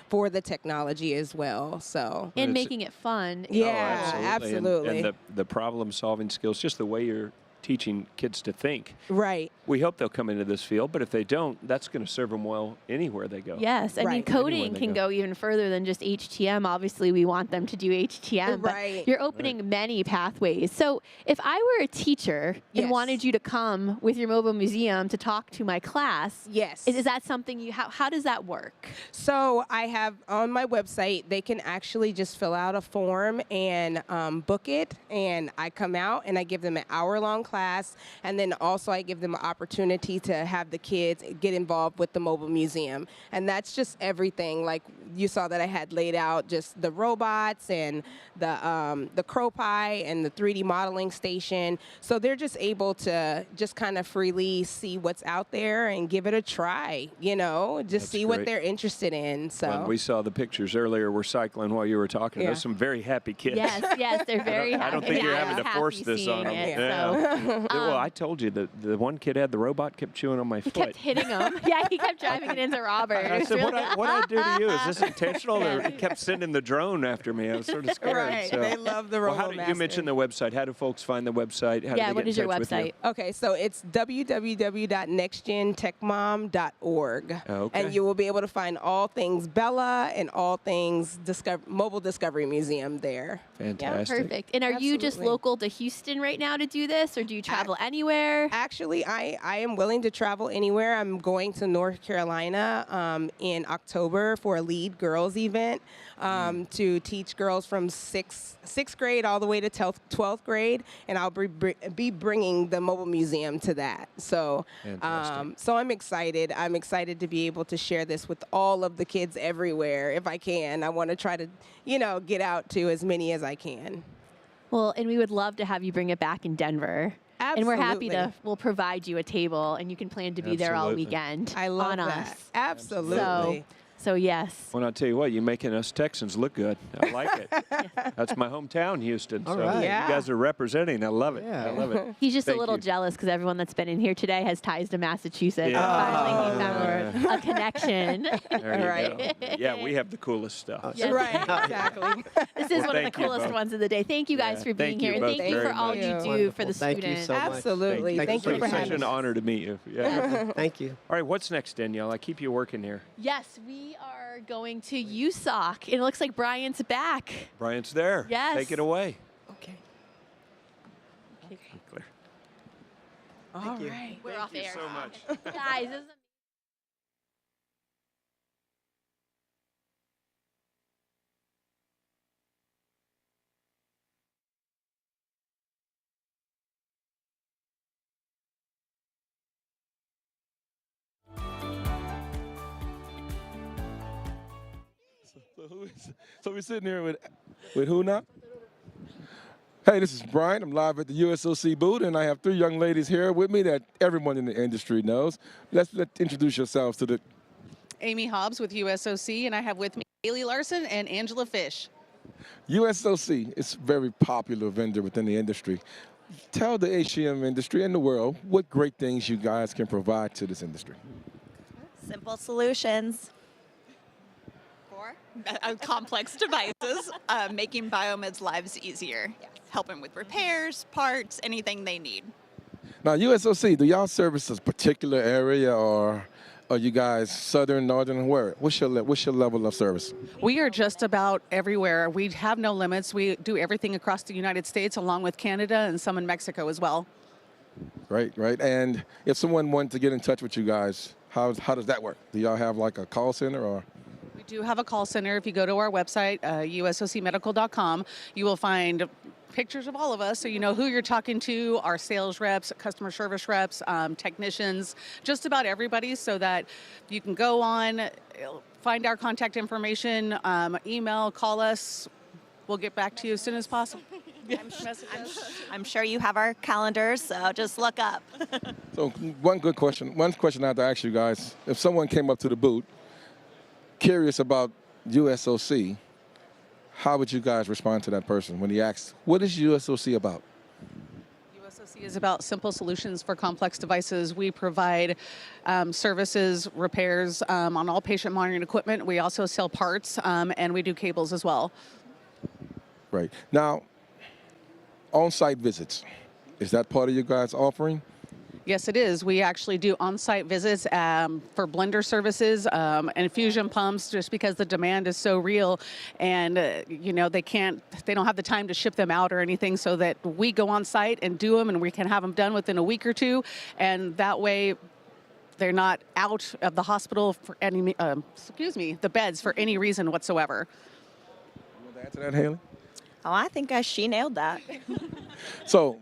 Speaker 13: for the technology as well. So
Speaker 2: making it fun.
Speaker 13: Yeah, absolutely.
Speaker 1: And the problem-solving skills, just the way you're teaching kids to think.
Speaker 13: Right.
Speaker 1: We hope they'll come into this field, but if they don't, that's going to serve them well anywhere they go.
Speaker 2: Yes, I mean, coding can go even further than just HTM. Obviously, we want them to do HTM, but you're opening many pathways. So if I were a teacher and wanted you to come with your mobile museum to talk to my class, is that something you, how does that work?
Speaker 13: So I have on my website, they can actually just fill out a form and book it, and I come out and I give them an hour-long class, and then also I give them an opportunity to have the kids get involved with the mobile museum. And that's just everything. Like you saw that I had laid out just the robots and the crow pie and the 3D modeling station. So they're just able to just kind of freely see what's out there and give it a try, you know, just see what they're interested in. So
Speaker 1: well, we saw the pictures earlier. We're cycling while you were talking. There's some very happy kids.
Speaker 2: Yes, they're very happy.
Speaker 1: I don't think you're having to force this on them. Well, I told you that the one kid had the robot, kept chewing on my foot.
Speaker 2: He kept hitting him. Yeah, he kept driving it into Robert.
Speaker 1: And I said, what I do to you? Is this intentional? He kept sending the drone after me. I was sort of scared.
Speaker 13: Right, so. They love the robot.
Speaker 1: You mentioned the website. How do folks find the website? How do they
Speaker 2: what is your website?
Speaker 13: Okay, so it's www.nextgentechmom.org.
Speaker 1: Okay.
Speaker 13: And you will be able to find all things Bella and all things Mobile Discovery Museum there.
Speaker 1: Fantastic.
Speaker 2: Yeah, perfect. And are you just local to Houston right now to do this, or do you travel anywhere?
Speaker 13: Actually, I am willing to travel anywhere. I'm going to North Carolina in October for a Lead Girls event to teach girls from sixth grade all the way to 12th grade, and I'll be bringing the mobile museum to that. So, so I'm excited. I'm excited to be able to share this with all of the kids everywhere if I can. I want to try to, get out to as many as I can.
Speaker 2: Well, and we would love to have you bring it back in Denver.
Speaker 13: Absolutely.
Speaker 2: And we're happy we'll provide you a table, and you can plan to be there all weekend.
Speaker 13: I love
Speaker 2: that.
Speaker 13: Us. Absolutely.
Speaker 2: So yes.
Speaker 1: Well, I'll tell you what, you're making us Texans look good. I like it. That's my hometown, Houston.
Speaker 14: All
Speaker 1: so
Speaker 14: right.
Speaker 1: you guys are representing. I love it.
Speaker 14: Yeah.
Speaker 1: I love it.
Speaker 2: He's just
Speaker 1: Thank
Speaker 2: a little
Speaker 1: you.
Speaker 2: jealous because everyone that's been in here today has ties to Massachusetts.
Speaker 1: Yeah.
Speaker 2: Finally, he found a connection.
Speaker 1: There you go. Yeah, we have the coolest stuff.
Speaker 2: Yes.
Speaker 13: Right, exactly.
Speaker 2: This is one of the
Speaker 1: thank you
Speaker 2: coolest
Speaker 1: both.
Speaker 2: ones of the day. Thank you guys for being
Speaker 1: thank you
Speaker 2: here. And
Speaker 1: both
Speaker 2: thank you for
Speaker 1: very
Speaker 2: all
Speaker 1: much.
Speaker 2: you do
Speaker 14: Wonderful.
Speaker 2: for the
Speaker 14: Thank you
Speaker 2: students.
Speaker 14: so much.
Speaker 13: Absolutely. Thank you for
Speaker 1: Such
Speaker 13: having
Speaker 1: an
Speaker 13: us.
Speaker 1: honor to meet you. Yeah.
Speaker 14: Thank you.
Speaker 1: All right, what's next, Danielle? I keep you working here.
Speaker 2: Yes, we are going to USOC. And it looks like Brian's back.
Speaker 1: Brian's there.
Speaker 2: Yes.
Speaker 1: Take it away.
Speaker 13: Okay.
Speaker 1: Clear.
Speaker 13: All right.
Speaker 2: We're off air.
Speaker 1: so much.
Speaker 2: Guys, this is
Speaker 4: So we're sitting here with who now? Hey, this is Brian. I'm live at the USOC booth, and I have three young ladies here with me that everyone in the industry knows. Let's introduce yourselves to the...
Speaker 15: Amy Hobbs with USOC, and I have with me Haley Larson and Angela Fish.
Speaker 4: USOC is a very popular vendor within the industry. Tell the HTM industry and the world what great things you guys can provide to this industry.
Speaker 16: Simple solutions for complex devices, making biomeds' lives easier, helping with repairs, parts, anything they need.
Speaker 4: Now, USOC, do y'all service a particular area, or are you guys southern, northern, where? What's your level of service?
Speaker 15: We are just about everywhere. We have no limits. We do everything across the United States, along with Canada and some in Mexico as well.
Speaker 4: Right. And if someone wanted to get in touch with you guys, how does that work? Do y'all have like a call center, or?
Speaker 15: We do have a call center. If you go to our website, usocmedical.com, you will find pictures of all of us so you know who you're talking to, our sales reps, customer service reps, technicians, just about everybody, so that you can go on, find our contact information, email, call us. We'll get back to you as soon as possible.
Speaker 16: I'm sure you have our calendars, so just look up.
Speaker 4: So one question I have to ask you guys, if someone came up to the booth curious about USOC, how would you guys respond to that person when he asks, what is USOC about?
Speaker 15: USOC is about simple solutions for complex devices. We provide services, repairs on all patient monitoring equipment. We also sell parts, and we do cables as well.
Speaker 4: Right. Now, on-site visits. Is that part of your guys' offering?
Speaker 15: Yes, it is. We actually do on-site visits for blender services and infusion pumps, just because the demand is so real, and you know, they don't have the time to ship them out or anything. So that we go on site and do them, and we can have them done within a week or two, and that way they're not out of the hospital for any, the beds for any reason whatsoever.
Speaker 4: You want to answer that, Haley?
Speaker 16: Oh, I think she nailed that.
Speaker 4: So,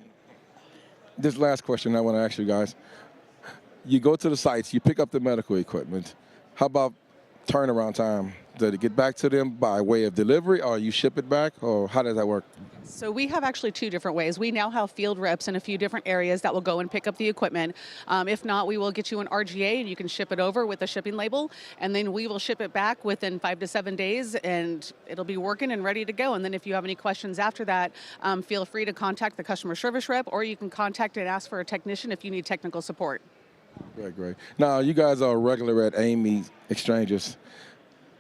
Speaker 4: this last question I want to ask you guys. You go to the sites, you pick up the medical equipment. How about turnaround time? Does it get back to them by way of delivery, or you ship it back, or how does that work?
Speaker 15: So we have actually two different ways. We now have field reps in a few different areas that will go and pick up the equipment. If not, we will get you an RGA and you can ship it over with a shipping label, and then we will ship it back within 5 to 7 days, and it'll be working and ready to go. And then if you have any questions after that, feel free to contact the customer service rep, or you can contact and ask for a technician if you need technical support.
Speaker 4: Great, great. Now, you guys are regular at AAMI exchanges.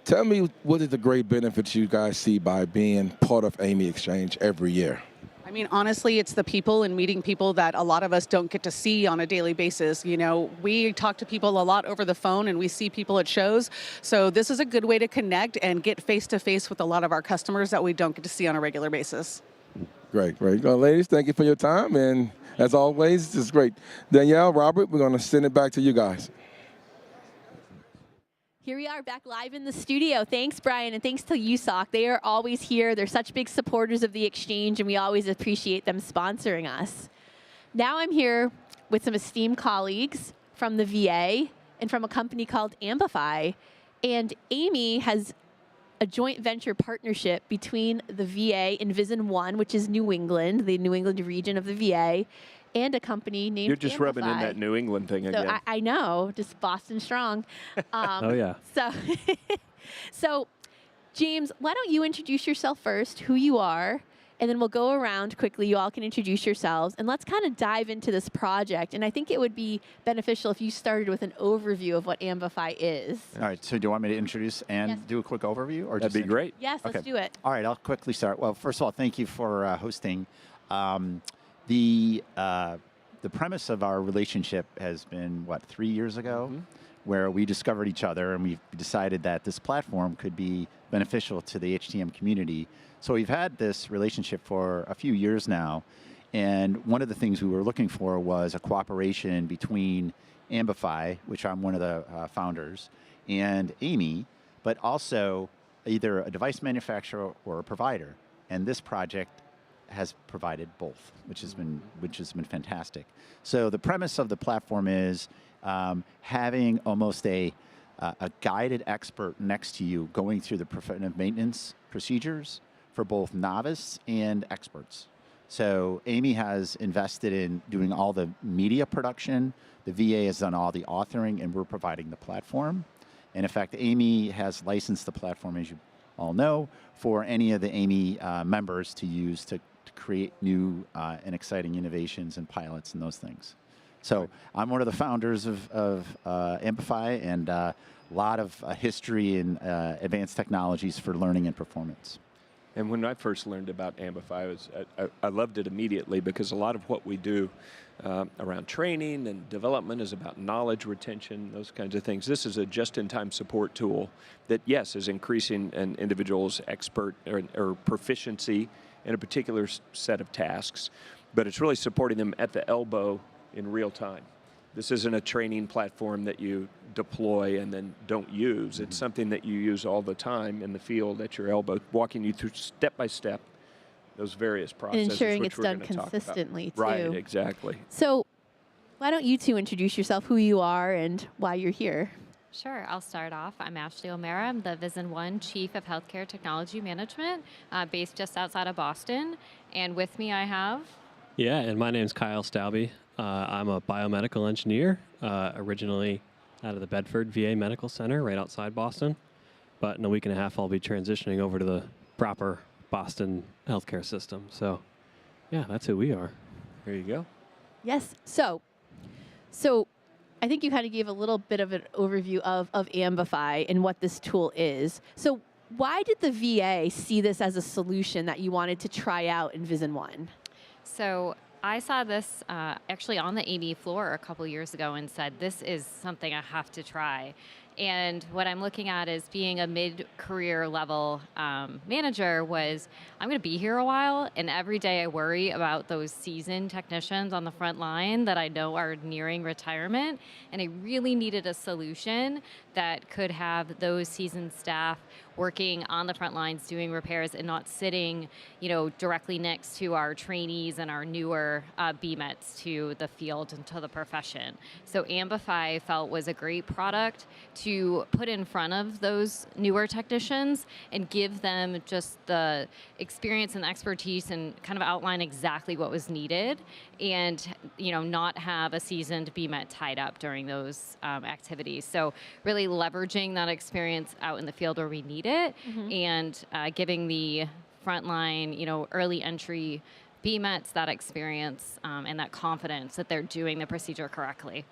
Speaker 4: Tell me, what is the great benefits you guys see by being part of AAMI Exchange every year?
Speaker 15: I mean, honestly, it's the people and meeting people that a lot of us don't get to see on a daily basis. You know, we talk to people a lot over the phone, and we see people at shows. So this is a good way to connect and get face-to-face with a lot of our customers that we don't get to see on a regular basis.
Speaker 4: Great, great. Well, ladies, thank you for your time. And as always, this is great. Danielle, Robert, we're going to send it back to you guys.
Speaker 2: Here we are back live in the studio. Thanks, Brian, and thanks to USOC. They are always here. They're such big supporters of the exchange, and we always appreciate them sponsoring us. Now I'm here with some esteemed colleagues from the VA and from a company called Amplify. And AAMI has a joint venture partnership between the VA and Vision One, which is New England, the New England region of the VA, and a company named
Speaker 1: You're just
Speaker 2: Amplify.
Speaker 1: rubbing in that New England thing again.
Speaker 2: So I know, just Boston strong.
Speaker 1: Oh, yeah.
Speaker 2: So, James, why don't you introduce yourself first, who you are, and then we'll go around quickly. You all can introduce yourselves, and let's kind of dive into this project. And I think it would be beneficial if you started with an overview of what Amplify is.
Speaker 17: All right, so do you want me to introduce and do a quick overview? Or
Speaker 1: That'd
Speaker 17: just
Speaker 1: be great.
Speaker 2: Yes, let's do it.
Speaker 17: All right, I'll quickly start. Well, first of all, thank you for hosting. The premise of our relationship has been, 3 years ago, where we discovered each other and we decided that this platform could be beneficial to the HTM community. So we've had this relationship for a few years now, and one of the things we were looking for was a cooperation between Amplify, which I'm one of the founders, and AAMI, but also either a device manufacturer or a provider. And this project has provided both, which has been fantastic. So the premise of the platform is having almost a guided expert next to you going through the preventive maintenance procedures for both novice and experts. So AAMI has invested in doing all the media production. The VA has done all the authoring, and we're providing the platform. And in fact, AAMI has licensed the platform, as you all know, for any of the AAMI members to use to create new and exciting innovations and pilots and those things. So I'm one of the founders of Amplify, and a lot of history in advanced technologies for learning and performance.
Speaker 1: And when I first learned about Amplify, I loved it immediately, because a lot of what we do around training and development is about knowledge retention, those kinds of things. This is a just-in-time support tool that, yes, is increasing an individual's expert or proficiency in a particular set of tasks, but it's really supporting them at the elbow in real time. This isn't a training platform that you deploy and then don't use. It's something that you use all the time in the field at your elbow, walking you through step by step those various processes.
Speaker 2: And ensuring
Speaker 1: which
Speaker 2: it's
Speaker 1: we're
Speaker 2: done
Speaker 1: gonna talk about.
Speaker 2: consistently, too.
Speaker 1: Right, exactly.
Speaker 2: So why don't you two introduce yourself, who you are, and why you're here?
Speaker 18: Sure, I'll start off. I'm Ashley O'Mara. I'm the Vision One Chief of Healthcare Technology Management, based just outside of Boston. And with me I have...
Speaker 19: Yeah, and my name's Kyle Stalby. I'm a biomedical engineer, originally out of the Bedford VA Medical Center right outside Boston. But in a week and a half, I'll be transitioning over to the proper Boston healthcare system. So, yeah, that's who we are.
Speaker 1: There you go.
Speaker 2: Yes. So I think you kind of gave a little bit of an overview of Amplify and what this tool is. So why did the VA see this as a solution that you wanted to try out in Vision One?
Speaker 18: So I saw this actually on the AAMI floor a couple years ago and said, this is something I have to try. And what I'm looking at is being a mid-career level manager was, I'm going to be here a while, and every day I worry about those seasoned technicians on the front line that I know are nearing retirement, and I really needed a solution that could have those seasoned staff working on the front lines doing repairs and not sitting, directly next to our trainees and our newer BMETs to the field and to the profession. So Ambify felt was a great product to put in front of those newer technicians and give them just the experience and expertise and kind of outline exactly what was needed, and not have a seasoned BMET tied up during those activities. So really leveraging that experience out in the field where we need it, and giving the frontline, early entry BMETs that experience and that confidence that they're doing the procedure correctly.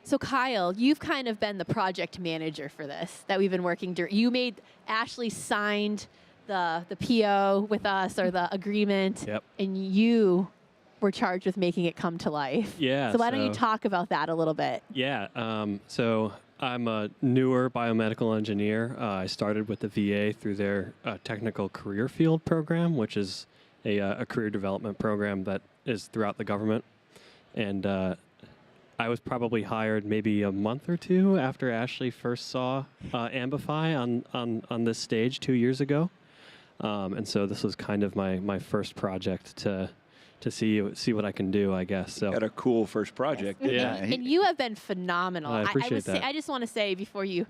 Speaker 2: So Kyle, you've kind of been the project manager for this that we've been working through. You made Ashley signed the PO with us, or the agreement, and you were charged with making it come to life.
Speaker 19: Yeah.
Speaker 2: So why don't you talk about that a little bit?
Speaker 19: Yeah. So I'm a newer biomedical engineer. I started with the VA through their technical career field program, which is a career development program that is throughout the government. And I was probably hired maybe a month or two after Ashley first saw Ambify on this stage 2 years ago. And so this was kind of my first project to see what I can do, I guess. So
Speaker 1: got a cool first project.
Speaker 2: Yes.
Speaker 19: Yeah.
Speaker 2: And you have been phenomenal.
Speaker 19: I appreciate that.
Speaker 2: I just want to say before you,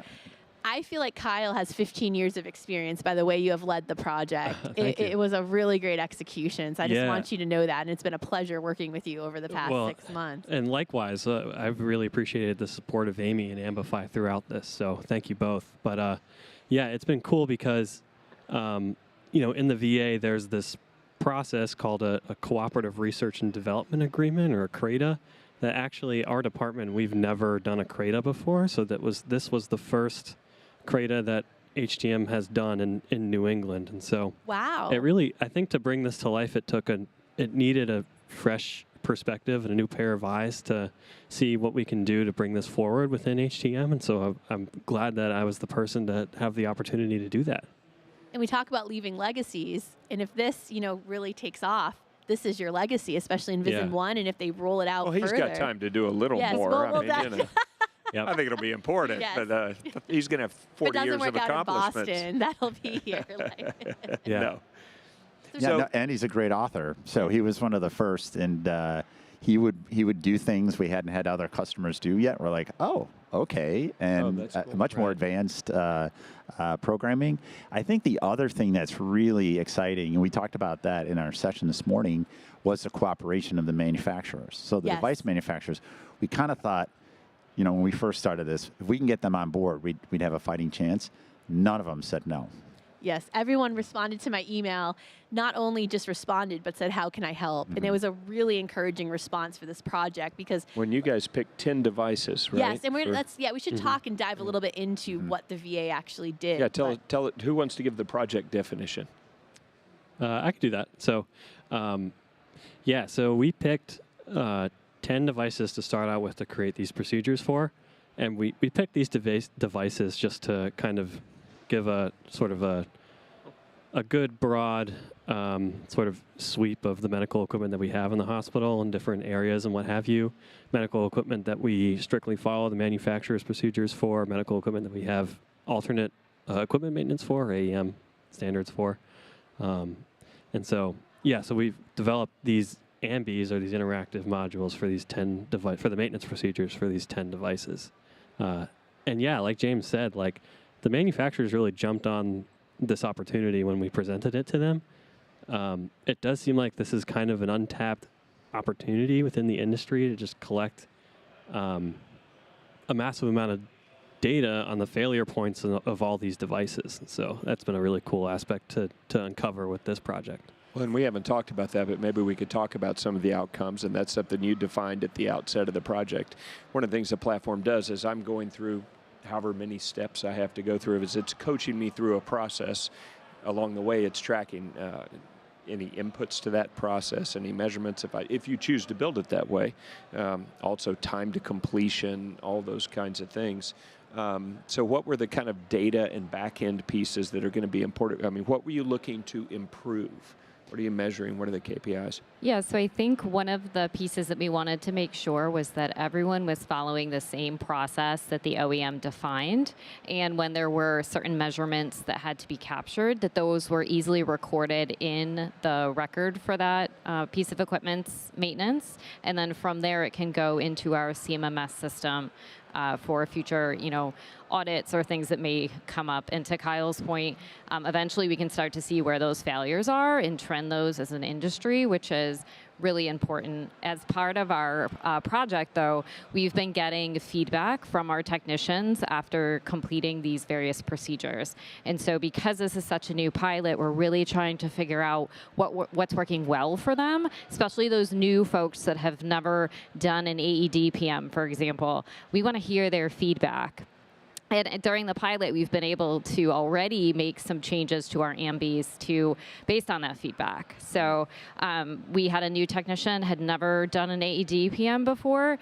Speaker 2: I feel like Kyle has 15 years of experience by the way you have led the project. It was a really great execution. So I just want you to know that. And it's been a pleasure working with you over the past 6 months.
Speaker 19: And likewise, I've really appreciated the support of Amy and Ambify throughout this. So thank you both. But yeah, it's been cool because, in the VA, there's this process called a Cooperative Research and Development Agreement, or a CRADA, that actually our department, we've never done a CRADA before. So this was the first CRADA that HTM has done in New England. And so
Speaker 2: wow,
Speaker 19: it really, I think to bring this to life, it needed a fresh perspective and a new pair of eyes to see what we can do to bring this forward within HTM. And so I'm glad that I was the person to have the opportunity to do that.
Speaker 2: And we talk about leaving legacies. And if this, really takes off, this is your legacy, especially in Vision 1. And if they roll it out
Speaker 1: he's
Speaker 2: further.
Speaker 1: got time to do a little more. I think it'll be important.
Speaker 2: Yes.
Speaker 1: But he's going to have 40 years of accomplishments.
Speaker 2: If it doesn't work out in Boston, that'll be here.
Speaker 19: Yeah.
Speaker 17: No. And he's a great author. So he was one of the first, and he would do things we hadn't had other customers do yet. We're like, oh, okay, and
Speaker 1: cool.
Speaker 17: Much more advanced programming. I think the other thing that's really exciting, and we talked about that in our session this morning, was the cooperation of the manufacturers. So the device manufacturers, we kind of thought, when we first started this, if we can get them on board, we'd have a fighting chance. None of them said no.
Speaker 2: Yes, everyone responded to my email, not only just responded, but said, how can I help? And it was a really encouraging response for this project because
Speaker 1: when you guys picked 10 devices, right?
Speaker 2: Yes, and we should talk and dive a little bit into what the VA actually did.
Speaker 1: Yeah, tell it, who wants to give the project definition?
Speaker 19: I could do that. So, so we picked 10 devices to start out with to create these procedures for, and we picked these devices just to kind of give a sort of a good broad sort of sweep of the medical equipment that we have in the hospital in different areas and what have you. Medical equipment that we strictly follow the manufacturer's procedures for, medical equipment that we have alternate equipment maintenance for, AEM standards for. And so we've developed these AMBs, or these interactive modules, for these 10 for the maintenance procedures for these 10 devices. And like James said, the manufacturers really jumped on this opportunity when we presented it to them. It does seem like this is kind of an untapped opportunity within the industry to just collect a massive amount of data on the failure points of all these devices. So that's been a really cool aspect to uncover with this project.
Speaker 1: Well, and we haven't talked about that, but maybe we could talk about some of the outcomes, and that's something you defined at the outset of the project. One of the things the platform does is I'm going through however many steps I have to go through, is it's coaching me through a process. Along the way, it's tracking any inputs to that process, any measurements, if you choose to build it that way. Also time to completion, all those kinds of things. So what were the kind of data and back-end pieces that are going to be important? I mean, what were you looking to improve? What are you measuring? What are the KPIs?
Speaker 18: Yeah, so I think one of the pieces that we wanted to make sure was that everyone was following the same process that the OEM defined. And when there were certain measurements that had to be captured, that those were easily recorded in the record for that piece of equipment's maintenance. And then from there, it can go into our CMMS system for future, audits or things that may come up. And to Kyle's point, eventually we can start to see where those failures are and trend those as an industry, which is really important. As part of our project, though, we've been getting feedback from our technicians after completing these various procedures. And so because this is such a new pilot, we're really trying to figure out what's working well for them, especially those new folks that have never done an AED PM, for example. We want to hear their feedback. And during the pilot, we've been able to already make some changes to our AMBs based on that feedback. So we had a new technician, had never done an AED PM before,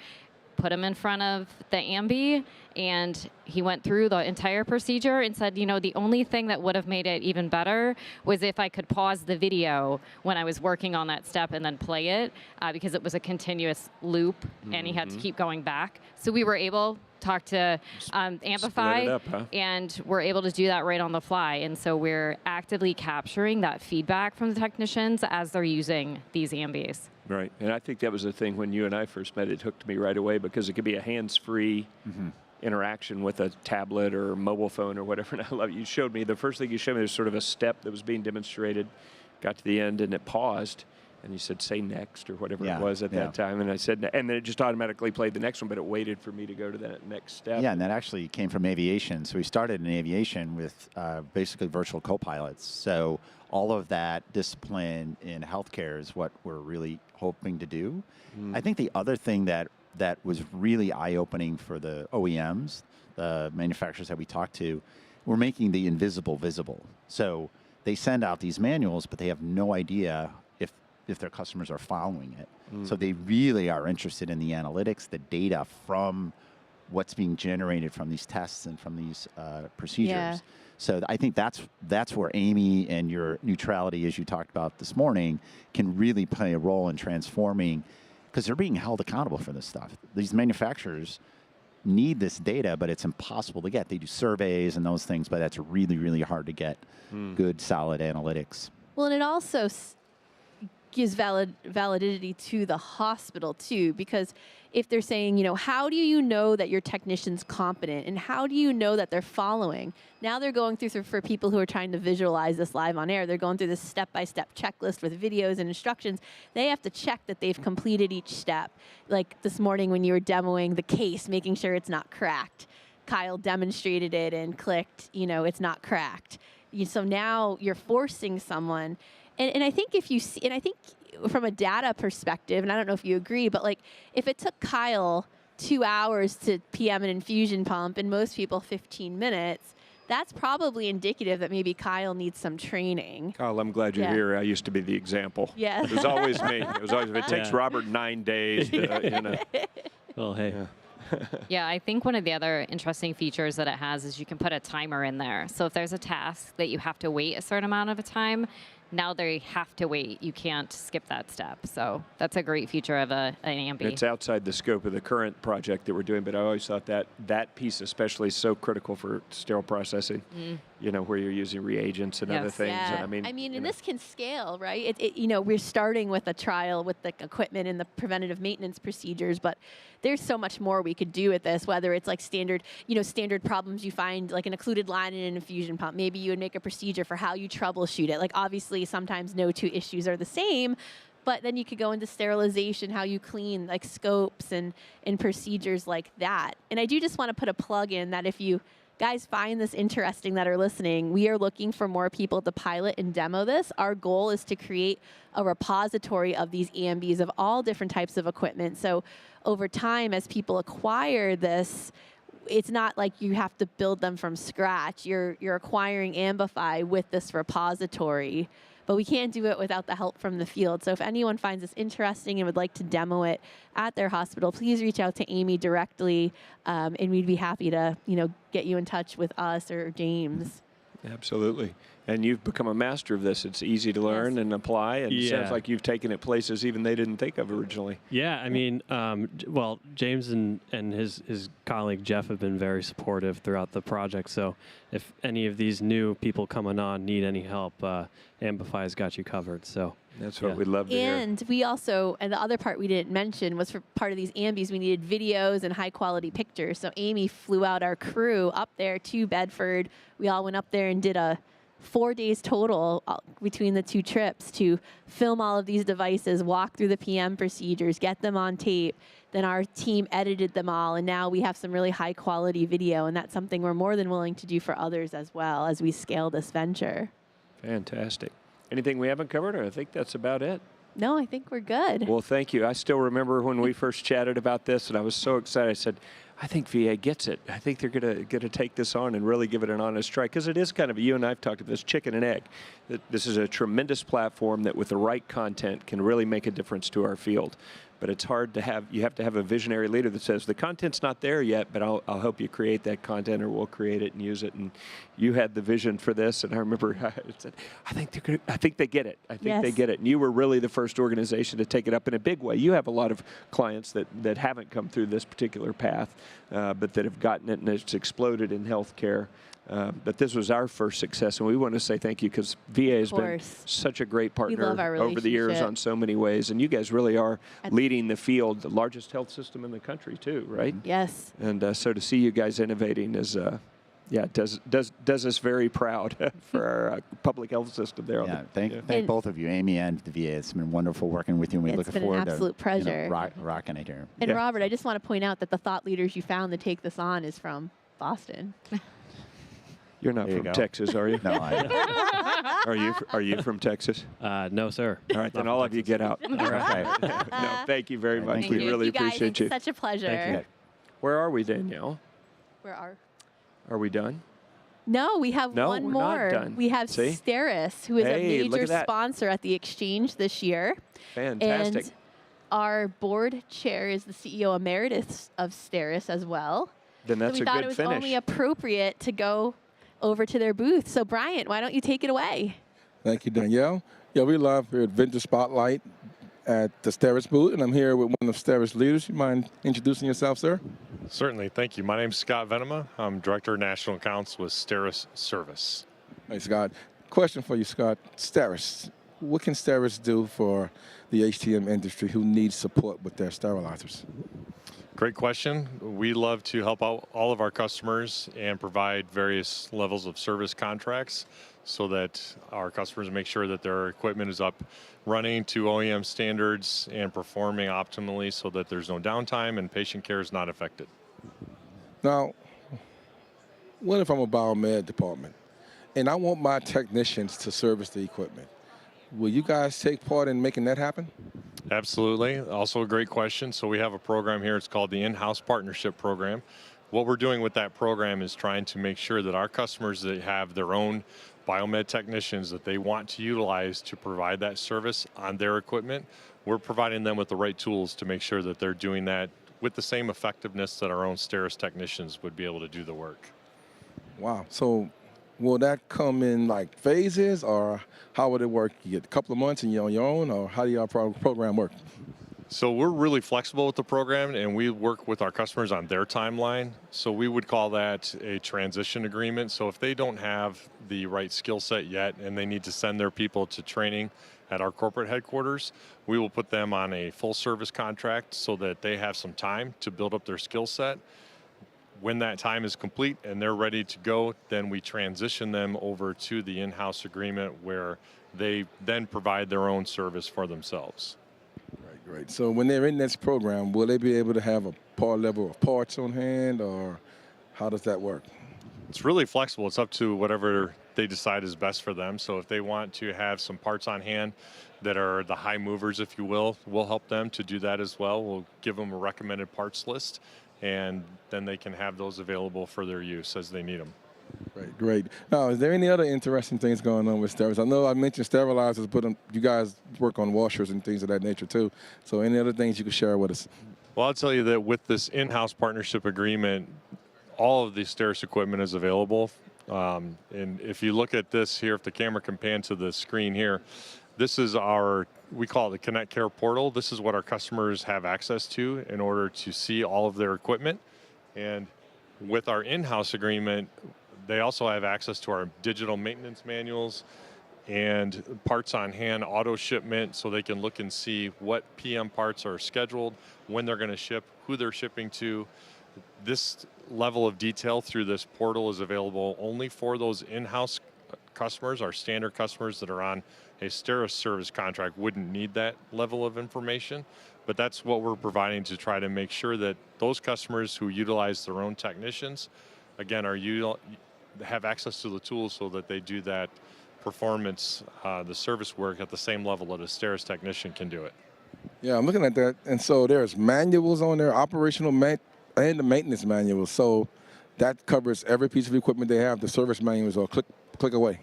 Speaker 18: put him in front of the AMB, and he went through the entire procedure and said, the only thing that would have made it even better was if I could pause the video when I was working on that step and then play it, because it was a continuous loop, and he had to keep going back. So we were able talk to Amplify, and we're able to do that right on the fly. And so we're actively capturing that feedback from the technicians as they're using these AMBs.
Speaker 1: Right, and I think that was the thing when you and I first met. It hooked me right away because it could be a hands-free interaction with a tablet or mobile phone or whatever. And I love it. You showed me, the first thing you showed me was sort of a step that was being demonstrated, got to the end, and it paused. And you said, say next, or whatever it was at that time. And I said, and then it just automatically played the next one, but it waited for me to go to that next step.
Speaker 17: Yeah, and that actually came from aviation. So we started in aviation with basically virtual co-pilots. So all of that discipline in healthcare is what we're really hoping to do. I think the other thing that was really eye-opening for the OEMs, the manufacturers that we talked to, we're making the invisible visible. So they send out these manuals, but they have no idea if their customers are following it. So they really are interested in the analytics, the data from what's being generated from these tests and from these procedures. Yeah. So I think that's where AAMI and your neutrality, as you talked about this morning, can really play a role in transforming, because they're being held accountable for this stuff. These manufacturers need this data, but it's impossible to get. They do surveys and those things, but that's really, really hard to get good, solid analytics.
Speaker 2: Well, and it also gives validity to the hospital too, because if they're saying, how do you know that your technician's competent, and how do you know that they're following? Now they're going through, for people who are trying to visualize this live on air, they're going through this step-by-step checklist with videos and instructions. They have to check that they've completed each step. Like this morning when you were demoing the case, making sure it's not cracked. Kyle demonstrated it and clicked, it's not cracked. So now you're forcing someone. And I think if you see, and I think from a data perspective, and I don't know if you agree, but like if it took Kyle 2 hours to PM an infusion pump and most people 15 minutes, that's probably indicative that maybe Kyle needs some training.
Speaker 1: Kyle, I'm glad you're here. I used to be the example.
Speaker 2: Yeah.
Speaker 1: It was always me. It was always, if it takes Robert 9 days to,
Speaker 19: Well, hey.
Speaker 18: Yeah, I think one of the other interesting features that it has is you can put a timer in there. So if there's a task that you have to wait a certain amount of a time, now they have to wait. You can't skip that step. So that's a great feature of an AMB.
Speaker 1: It's outside the scope of the current project that we're doing, but I always thought that piece especially is so critical for sterile processing, where you're using reagents and other things.
Speaker 2: Yeah.
Speaker 1: And
Speaker 2: and this can scale, right? We're starting with a trial with the equipment and the preventative maintenance procedures, but there's so much more we could do with this, whether it's like standard problems you find, like an occluded line in an infusion pump. Maybe you would make a procedure for how you troubleshoot it. Like obviously sometimes no two issues are the same, but then you could go into sterilization, how you clean, like scopes and procedures like that. And I do just want to put a plug in that if you guys find this interesting that are listening, we are looking for more people to pilot and demo this. Our goal is to create a repository of these AMBs of all different types of equipment. So over time, as people acquire this, it's not like you have to build them from scratch. You're acquiring Amplify with this repository but we can't do it without the help from the field. So if anyone finds this interesting and would like to demo it at their hospital, please reach out to Amy directly, and we'd be happy to, get you in touch with us or James.
Speaker 1: Absolutely. And you've become a master of this. It's easy to learn and apply, and it sounds like you've taken it places even they didn't think of originally.
Speaker 19: Yeah, I mean, well, James and his colleague Jeff have been very supportive throughout the project. So if any of these new people coming on need any help, Amplify's got you covered. So
Speaker 1: that's what we'd love to hear.
Speaker 2: And we also, and the other part we didn't mention was for part of these ambies, we needed videos and high quality pictures. So Amy flew out our crew up there to Bedford. We all went up there and did 4 days total between the 2 trips to film all of these devices, walk through the PM procedures, get them on tape. Then our team edited them all, and now we have some really high quality video, and that's something we're more than willing to do for others as well as we scale this venture.
Speaker 1: Fantastic. Anything we haven't covered? I think that's about it.
Speaker 2: No, I think we're good.
Speaker 1: Well, thank you. I still remember when we first chatted about this, and I was so excited. I said, I think VA gets it. I think they're going to take this on and really give it an honest try, because it is kind of, you and I have talked about this chicken and egg. This is a tremendous platform that with the right content can really make a difference to our field. But it's hard to have, you have to have a visionary leader that says, the content's not there yet, but I'll help you create that content, or we'll create it and use it. And you had the vision for this, and I remember I said, I think they get it. I think they get it. And you were really the first organization to take it up in a big way. You have a lot of clients that haven't come through this particular path, but that have gotten it, and it's exploded in healthcare. But this was our first success, and we want to say thank you, because VA has been such a great partner over the years on so many ways, and you guys really are leading the field, the largest health system in the country too, right?
Speaker 2: Yes.
Speaker 1: And so to see you guys innovating is, does us very proud for our public health system there.
Speaker 17: Yeah, thank both of you, Amy and the VA. It's been wonderful working with you, and we look forward to
Speaker 2: an absolute pleasure.
Speaker 17: Rocking it here.
Speaker 2: And Robert, I just want to point out that the thought leaders you found to take this on is from Boston.
Speaker 1: You're not from Texas, are you?
Speaker 17: No, I am.
Speaker 1: Are you from Texas?
Speaker 19: No, sir.
Speaker 1: All right, then all of you get out. All right. No, thank you very much. We really appreciate you.
Speaker 2: Such a pleasure.
Speaker 1: Thank you. Where are we, Danielle? Are we done?
Speaker 2: No, we have one more.
Speaker 1: Not done.
Speaker 2: We have Steris, who is a major
Speaker 1: at
Speaker 2: sponsor at the eXchange this year.
Speaker 1: Fantastic.
Speaker 2: And our board chair is the CEO Emeritus of Steris as well.
Speaker 1: Then that's
Speaker 2: so we thought it was only appropriate to go over to their booth. So Bryant, why don't you take it away?
Speaker 4: Thank you, Danielle. Yeah, we're live here at Venture Spotlight at the Steris booth, and I'm here with one of Steris leaders. You mind introducing yourself, sir?
Speaker 20: Certainly, thank you. My name's Scott Venema. I'm Director of National Accounts with Steris Service.
Speaker 4: Hey, Scott. Question for you, Scott. Steris, what can Steris do for the HTM industry who needs support with their sterilizers?
Speaker 20: Great question. We love to help out all of our customers and provide various levels of service contracts so that our customers make sure that their equipment is up running to OEM standards and performing optimally so that there's no downtime and patient care is not affected.
Speaker 4: Now, what if I'm a biomed department and I want my technicians to service the equipment? Will you guys take part in making that happen?
Speaker 20: Absolutely. Also a great question. So we have a program here. It's called the In-House Partnership Program. What we're doing with that program is trying to make sure that our customers that have their own biomed technicians that they want to utilize to provide that service on their equipment, we're providing them with the right tools to make sure that they're doing that with the same effectiveness that our own Steris technicians would be able to do the work.
Speaker 4: Wow. So will that come in like phases, or how would it work? You get a couple of months and you're on your own, or how do your program work?
Speaker 20: So we're really flexible with the program, and we work with our customers on their timeline. So we would call that a transition agreement. So if they don't have the right skill set yet and they need to send their people to training at our corporate headquarters, we will put them on a full service contract so that they have some time to build up their skill set. When that time is complete and they're ready to go, then we transition them over to the in-house agreement where they then provide their own service for themselves.
Speaker 4: Great. So when they're in this program, will they be able to have a par level of parts on hand, or how does that work?
Speaker 20: It's really flexible. It's up to whatever they decide is best for them. So if they want to have some parts on hand that are the high movers, if you will, we'll help them to do that as well. We'll give them a recommended parts list, and then they can have those available for their use as they need them.
Speaker 4: Great, great. Now, is there any other interesting things going on with sterilizers? I know I mentioned sterilizers, but you guys work on washers and things of that nature too. So any other things you could share with us?
Speaker 20: Well, I'll tell you that with this in-house partnership agreement, all of the STERIS equipment is available. And if you look at this here, if the camera can pan to the screen here, this is we call it the Connect Care portal. This is what our customers have access to in order to see all of their equipment. And with our in-house agreement, they also have access to our digital maintenance manuals and parts on hand auto shipment, so they can look and see what PM parts are scheduled, when they're going to ship, who they're shipping to. This level of detail through this portal is available only for those in-house customers. Our standard customers that are on a STERIS service contract wouldn't need that level of information, but that's what we're providing to try to make sure that those customers who utilize their own technicians, again, have access to the tools so that they do that performance, the service work at the same level that a STERIS technician can do it.
Speaker 4: Yeah, I'm looking at that. And so there's manuals on there, operational and the maintenance manuals. So that covers every piece of equipment they have. The service manuals are click away.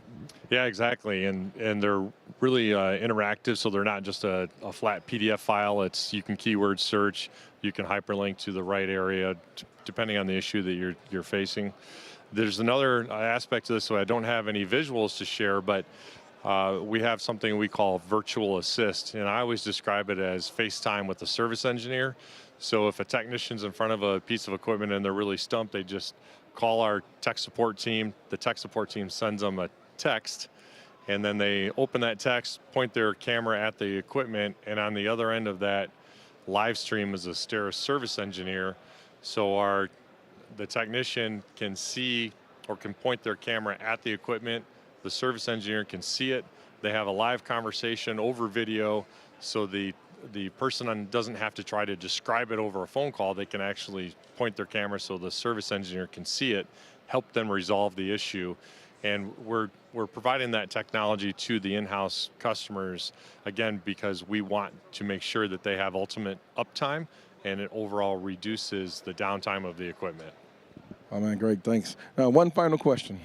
Speaker 20: Yeah, exactly. And they're really interactive, so they're not just a flat PDF file. You can keyword search, you can hyperlink to the right area, depending on the issue that you're facing. There's another aspect to this, so I don't have any visuals to share, but we have something we call virtual assist, and I always describe it as FaceTime with the service engineer. So if a technician's in front of a piece of equipment and they're really stumped, they just call our tech support team. The tech support team sends them a text, and then they open that text, point their camera at the equipment, and on the other end of that live stream is a STERIS service engineer. So the technician can see or can point their camera at the equipment. The service engineer can see it. They have a live conversation over video, so the person doesn't have to try to describe it over a phone call. They can actually point their camera so the service engineer can see it, help them resolve the issue. And we're providing that technology to the in-house customers, again, because we want to make sure that they have ultimate uptime, and it overall reduces the downtime of the equipment.
Speaker 4: Oh, man, great, thanks. Now, one final question.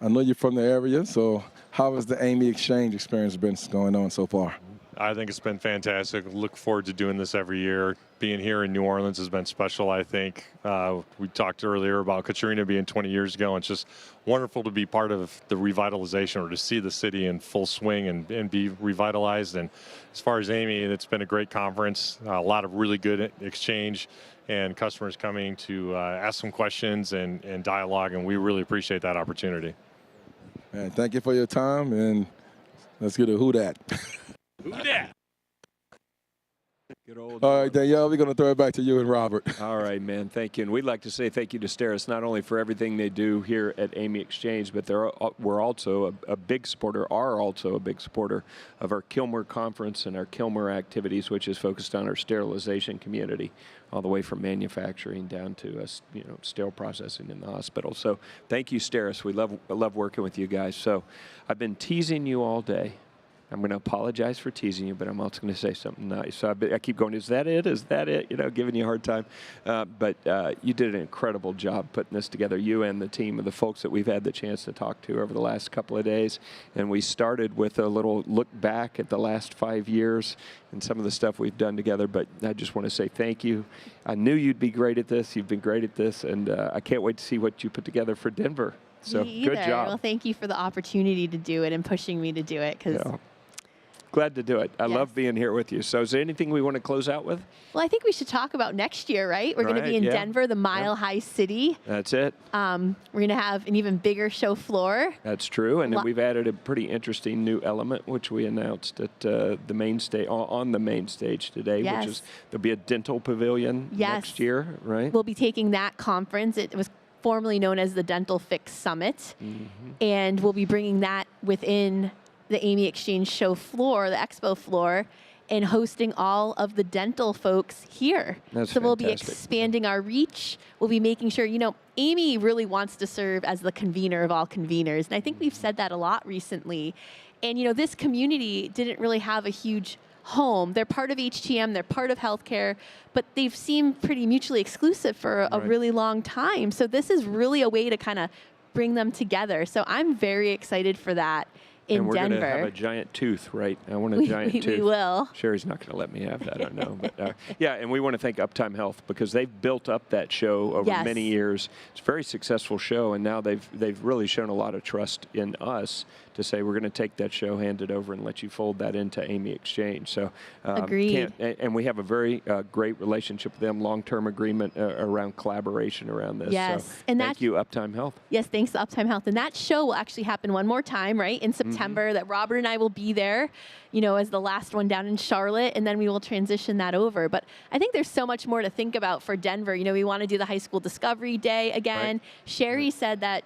Speaker 4: I know you're from the area, so how has the AAMI eXchange experience been going on so far?
Speaker 20: I think it's been fantastic. Look forward to doing this every year. Being here in New Orleans has been special, I think. We talked earlier about Katrina being 20 years ago. It's just wonderful to be part of the revitalization, or to see the city in full swing and be revitalized. And as far as AAMI, it's been a great conference, a lot of really good exchange, and customers coming to ask some questions and dialogue, and we really appreciate that opportunity.
Speaker 4: Man, thank you for your time, and let's get a who dat.
Speaker 1: Who dat? Good old.
Speaker 4: All right, Danielle, we're going to throw it back to you and Robert.
Speaker 1: All right, man. Thank you. And we'd like to say thank you to STERIS, not only for everything they do here at AAMI eXchange, but we're also a big supporter of our Kilmer Conference and our Kilmer activities, which is focused on our sterilization community, all the way from manufacturing down to sterile processing in the hospital. So thank you, STERIS. We love working with you guys. So I've been teasing you all day. I'm going to apologize for teasing you, but I'm also going to say something nice. So I keep going, is that it? Is that it? Giving you a hard time. But you did an incredible job putting this together, you and the team of the folks that we've had the chance to talk to over the last couple of days. And we started with a little look back at the last 5 years and some of the stuff we've done together. But I just want to say thank you. I knew you'd be great at this. You've been great at this. And I can't wait to see what you put together for Denver. So good job.
Speaker 2: Well, thank you for the opportunity to do it and pushing me to do it.
Speaker 1: Glad to do it. I love being here with you. So is there anything we want to close out with?
Speaker 2: Well, I think we should talk about next year, right? We're going to be in Denver, the Mile High City.
Speaker 1: That's it.
Speaker 2: We're going to have an even bigger show floor.
Speaker 1: That's true. And then we've added a pretty interesting new element, which we announced at the main stage, on the main stage today, which is there'll be a dental pavilion next year, right?
Speaker 2: We'll be taking that conference. It was formerly known as the Dental Fix Summit. And we'll be bringing that within the AAMI eXchange show floor, the expo floor, and hosting all of the dental folks here.
Speaker 1: That's
Speaker 2: so we'll be
Speaker 1: fantastic.
Speaker 2: expanding our reach. We'll be making sure, AAMI really wants to serve as the convener of all conveners. And I think we've said that a lot recently. And, this community didn't really have a huge home. They're part of HTM, they're part of healthcare, but they've seemed pretty mutually exclusive for a really long time. So this is really a way to kind of bring them together. So I'm very excited for that in
Speaker 1: and we're
Speaker 2: Denver.
Speaker 1: going to have a giant tooth, right? I want a giant tooth.
Speaker 2: We will.
Speaker 1: Sherry's not going to let me have that, I don't know. But yeah, and we want to thank Uptime Health because they've built up that show over many years. It's a very successful show, and now they've really shown a lot of trust in us to say we're going to take that show, hand it over, and let you fold that into AAMI eXchange. So,
Speaker 2: agreed.
Speaker 1: And we have a very great relationship with them, long-term agreement around collaboration around this.
Speaker 2: Yes,
Speaker 1: so
Speaker 2: and
Speaker 1: thank you, Uptime Health.
Speaker 2: Yes, thanks to Uptime Health. And that show will actually happen one more time, right, in September. That Robert and I will be there, as the last one down in Charlotte, and then we will transition that over. But I think there's so much more to think about for Denver. We want to do the High School Discovery Day again. Right. Sherry said that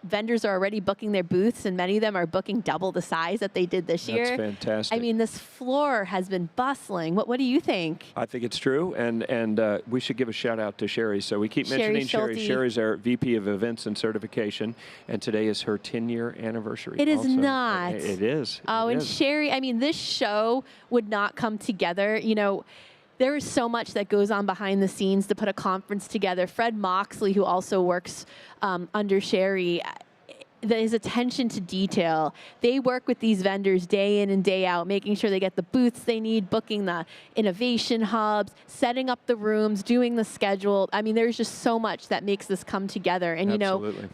Speaker 2: vendors are already booking their booths, and many of them are booking double the size that they did this year.
Speaker 1: That's fantastic.
Speaker 2: I mean, this floor has been bustling. What do you think?
Speaker 1: I think it's true, and we should give a shout out to Sherry. So we keep mentioning Sherry. Sherry's our VP of Events and Certification, and today is her 10-year anniversary.
Speaker 2: It is not.
Speaker 1: It is.
Speaker 2: Oh, and Sherry, I mean, this show would not come together. There is so much that goes on behind the scenes to put a conference together. Fred Moxley, who also works under Sherry, his attention to detail. They work with these vendors day in and day out, making sure they get the booths they need, booking the innovation hubs, setting up the rooms, doing the schedule. I mean, there's just so much that makes this come together. And,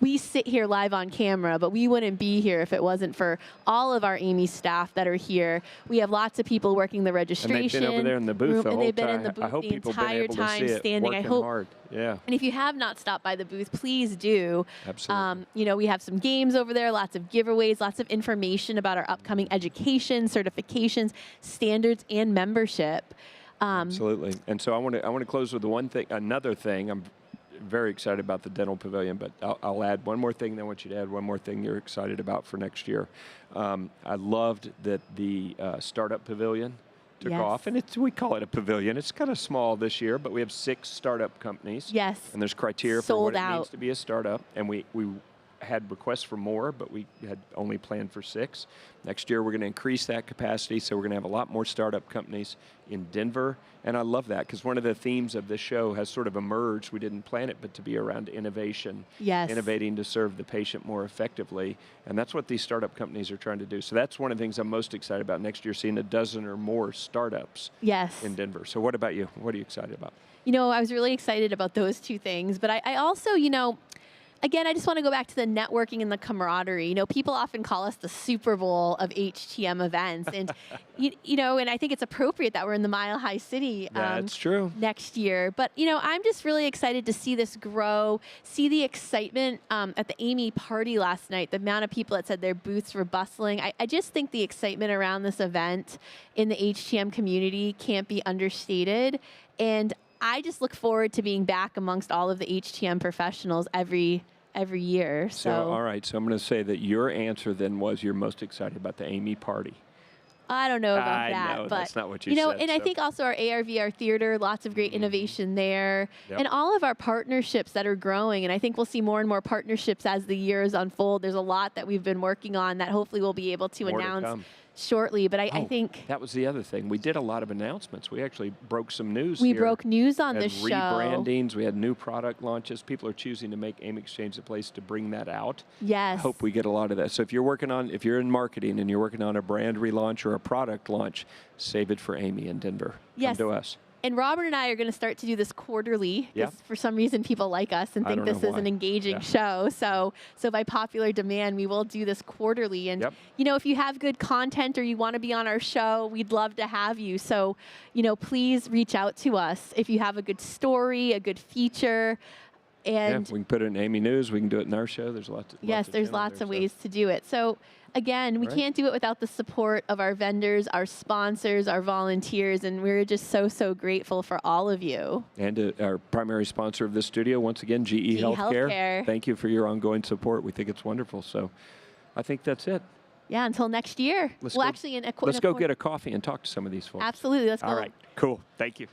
Speaker 2: we sit here live on camera, but we wouldn't be here if it wasn't for all of our AAMI staff that are here. We have lots of people working the registration.
Speaker 1: And they've been over there in the booth the whole time.
Speaker 2: And they've been in the booth the entire time, standing.
Speaker 1: I hope. Hard. Yeah.
Speaker 2: And if you have not stopped by the booth, please do.
Speaker 1: Absolutely.
Speaker 2: We have some games over there, lots of giveaways, lots of information about our upcoming education, certifications, standards, and membership.
Speaker 1: Absolutely. And so I want to close with another thing. I'm very excited about the dental pavilion, but I'll add one more thing. Then I want you to add one more thing you're excited about for next year. I loved that the startup pavilion took off, and we call it a pavilion. It's kind of small this year, but we have 6 startup companies.
Speaker 2: Yes.
Speaker 1: And there's criteria for what it means to be a startup, and we had requests for more, but we had only planned for 6. Next year, we're going to increase that capacity, so we're going to have a lot more startup companies in Denver, and I love that because one of the themes of this show has sort of emerged. We didn't plan it, but to be around innovation, innovating to serve the patient more effectively, and that's what these startup companies are trying to do. So that's one of the things I'm most excited about next year, seeing a dozen or more startups in Denver. So what about you? What are you excited about?
Speaker 2: I was really excited about those 2 things, but I also, again, I just want to go back to the networking and the camaraderie. People often call us the Super Bowl of HTM events, and and I think it's appropriate that we're in the Mile High City.
Speaker 1: That's true.
Speaker 2: Next year, but I'm just really excited to see this grow. See the excitement at the AAMI party last night. The amount of people that said their booths were bustling. I just think the excitement around this event in the HTM community can't be understated, and I just look forward to being back amongst all of the HTM professionals every year. So
Speaker 1: all right. So I'm going to say that your answer then was you're most excited about the AAMI party.
Speaker 2: I don't know about that,
Speaker 1: but
Speaker 2: that's
Speaker 1: not what you said.
Speaker 2: And I think also our AR/VR theater, lots of great innovation there, and all of our partnerships that are growing. And I think we'll see more and more partnerships as the years unfold. There's a lot that we've been working on that hopefully we'll be able to announce shortly, but I think
Speaker 1: that was the other thing. We did a lot of announcements. We actually broke some news.
Speaker 2: We broke news on this show.
Speaker 1: Rebrandings. We had new product launches. People are choosing to make AAMI eXchange a place to bring that out.
Speaker 2: Yes.
Speaker 1: I hope we get a lot of that. So if you're in marketing and you're working on a brand relaunch or a product launch, save it for AAMI in Denver.
Speaker 2: Yes.
Speaker 1: Come to us.
Speaker 2: And Robert and I are going to start to do this quarterly. Yeah. For some reason, people like us and think this is an engaging show. So by popular demand, we will do this quarterly. And, if you have good content or you want to be on our show, we'd love to have you. So, please reach out to us if you have a good story, a good feature. And
Speaker 1: we can put it in AAMI News. We can do it in our show. There's lots
Speaker 2: of ways to do it. So again, we can't do it without the support of our vendors, our sponsors, our volunteers, and we're just so grateful for all of you.
Speaker 1: And our primary sponsor of this studio, once again, GE HealthCare. Thank you for your ongoing support. We think it's wonderful. So I think that's it.
Speaker 2: Yeah, until next year.
Speaker 1: Let's go get a coffee and talk to some of these folks.
Speaker 2: Absolutely. Let's go.
Speaker 1: All right. Cool. Thank you.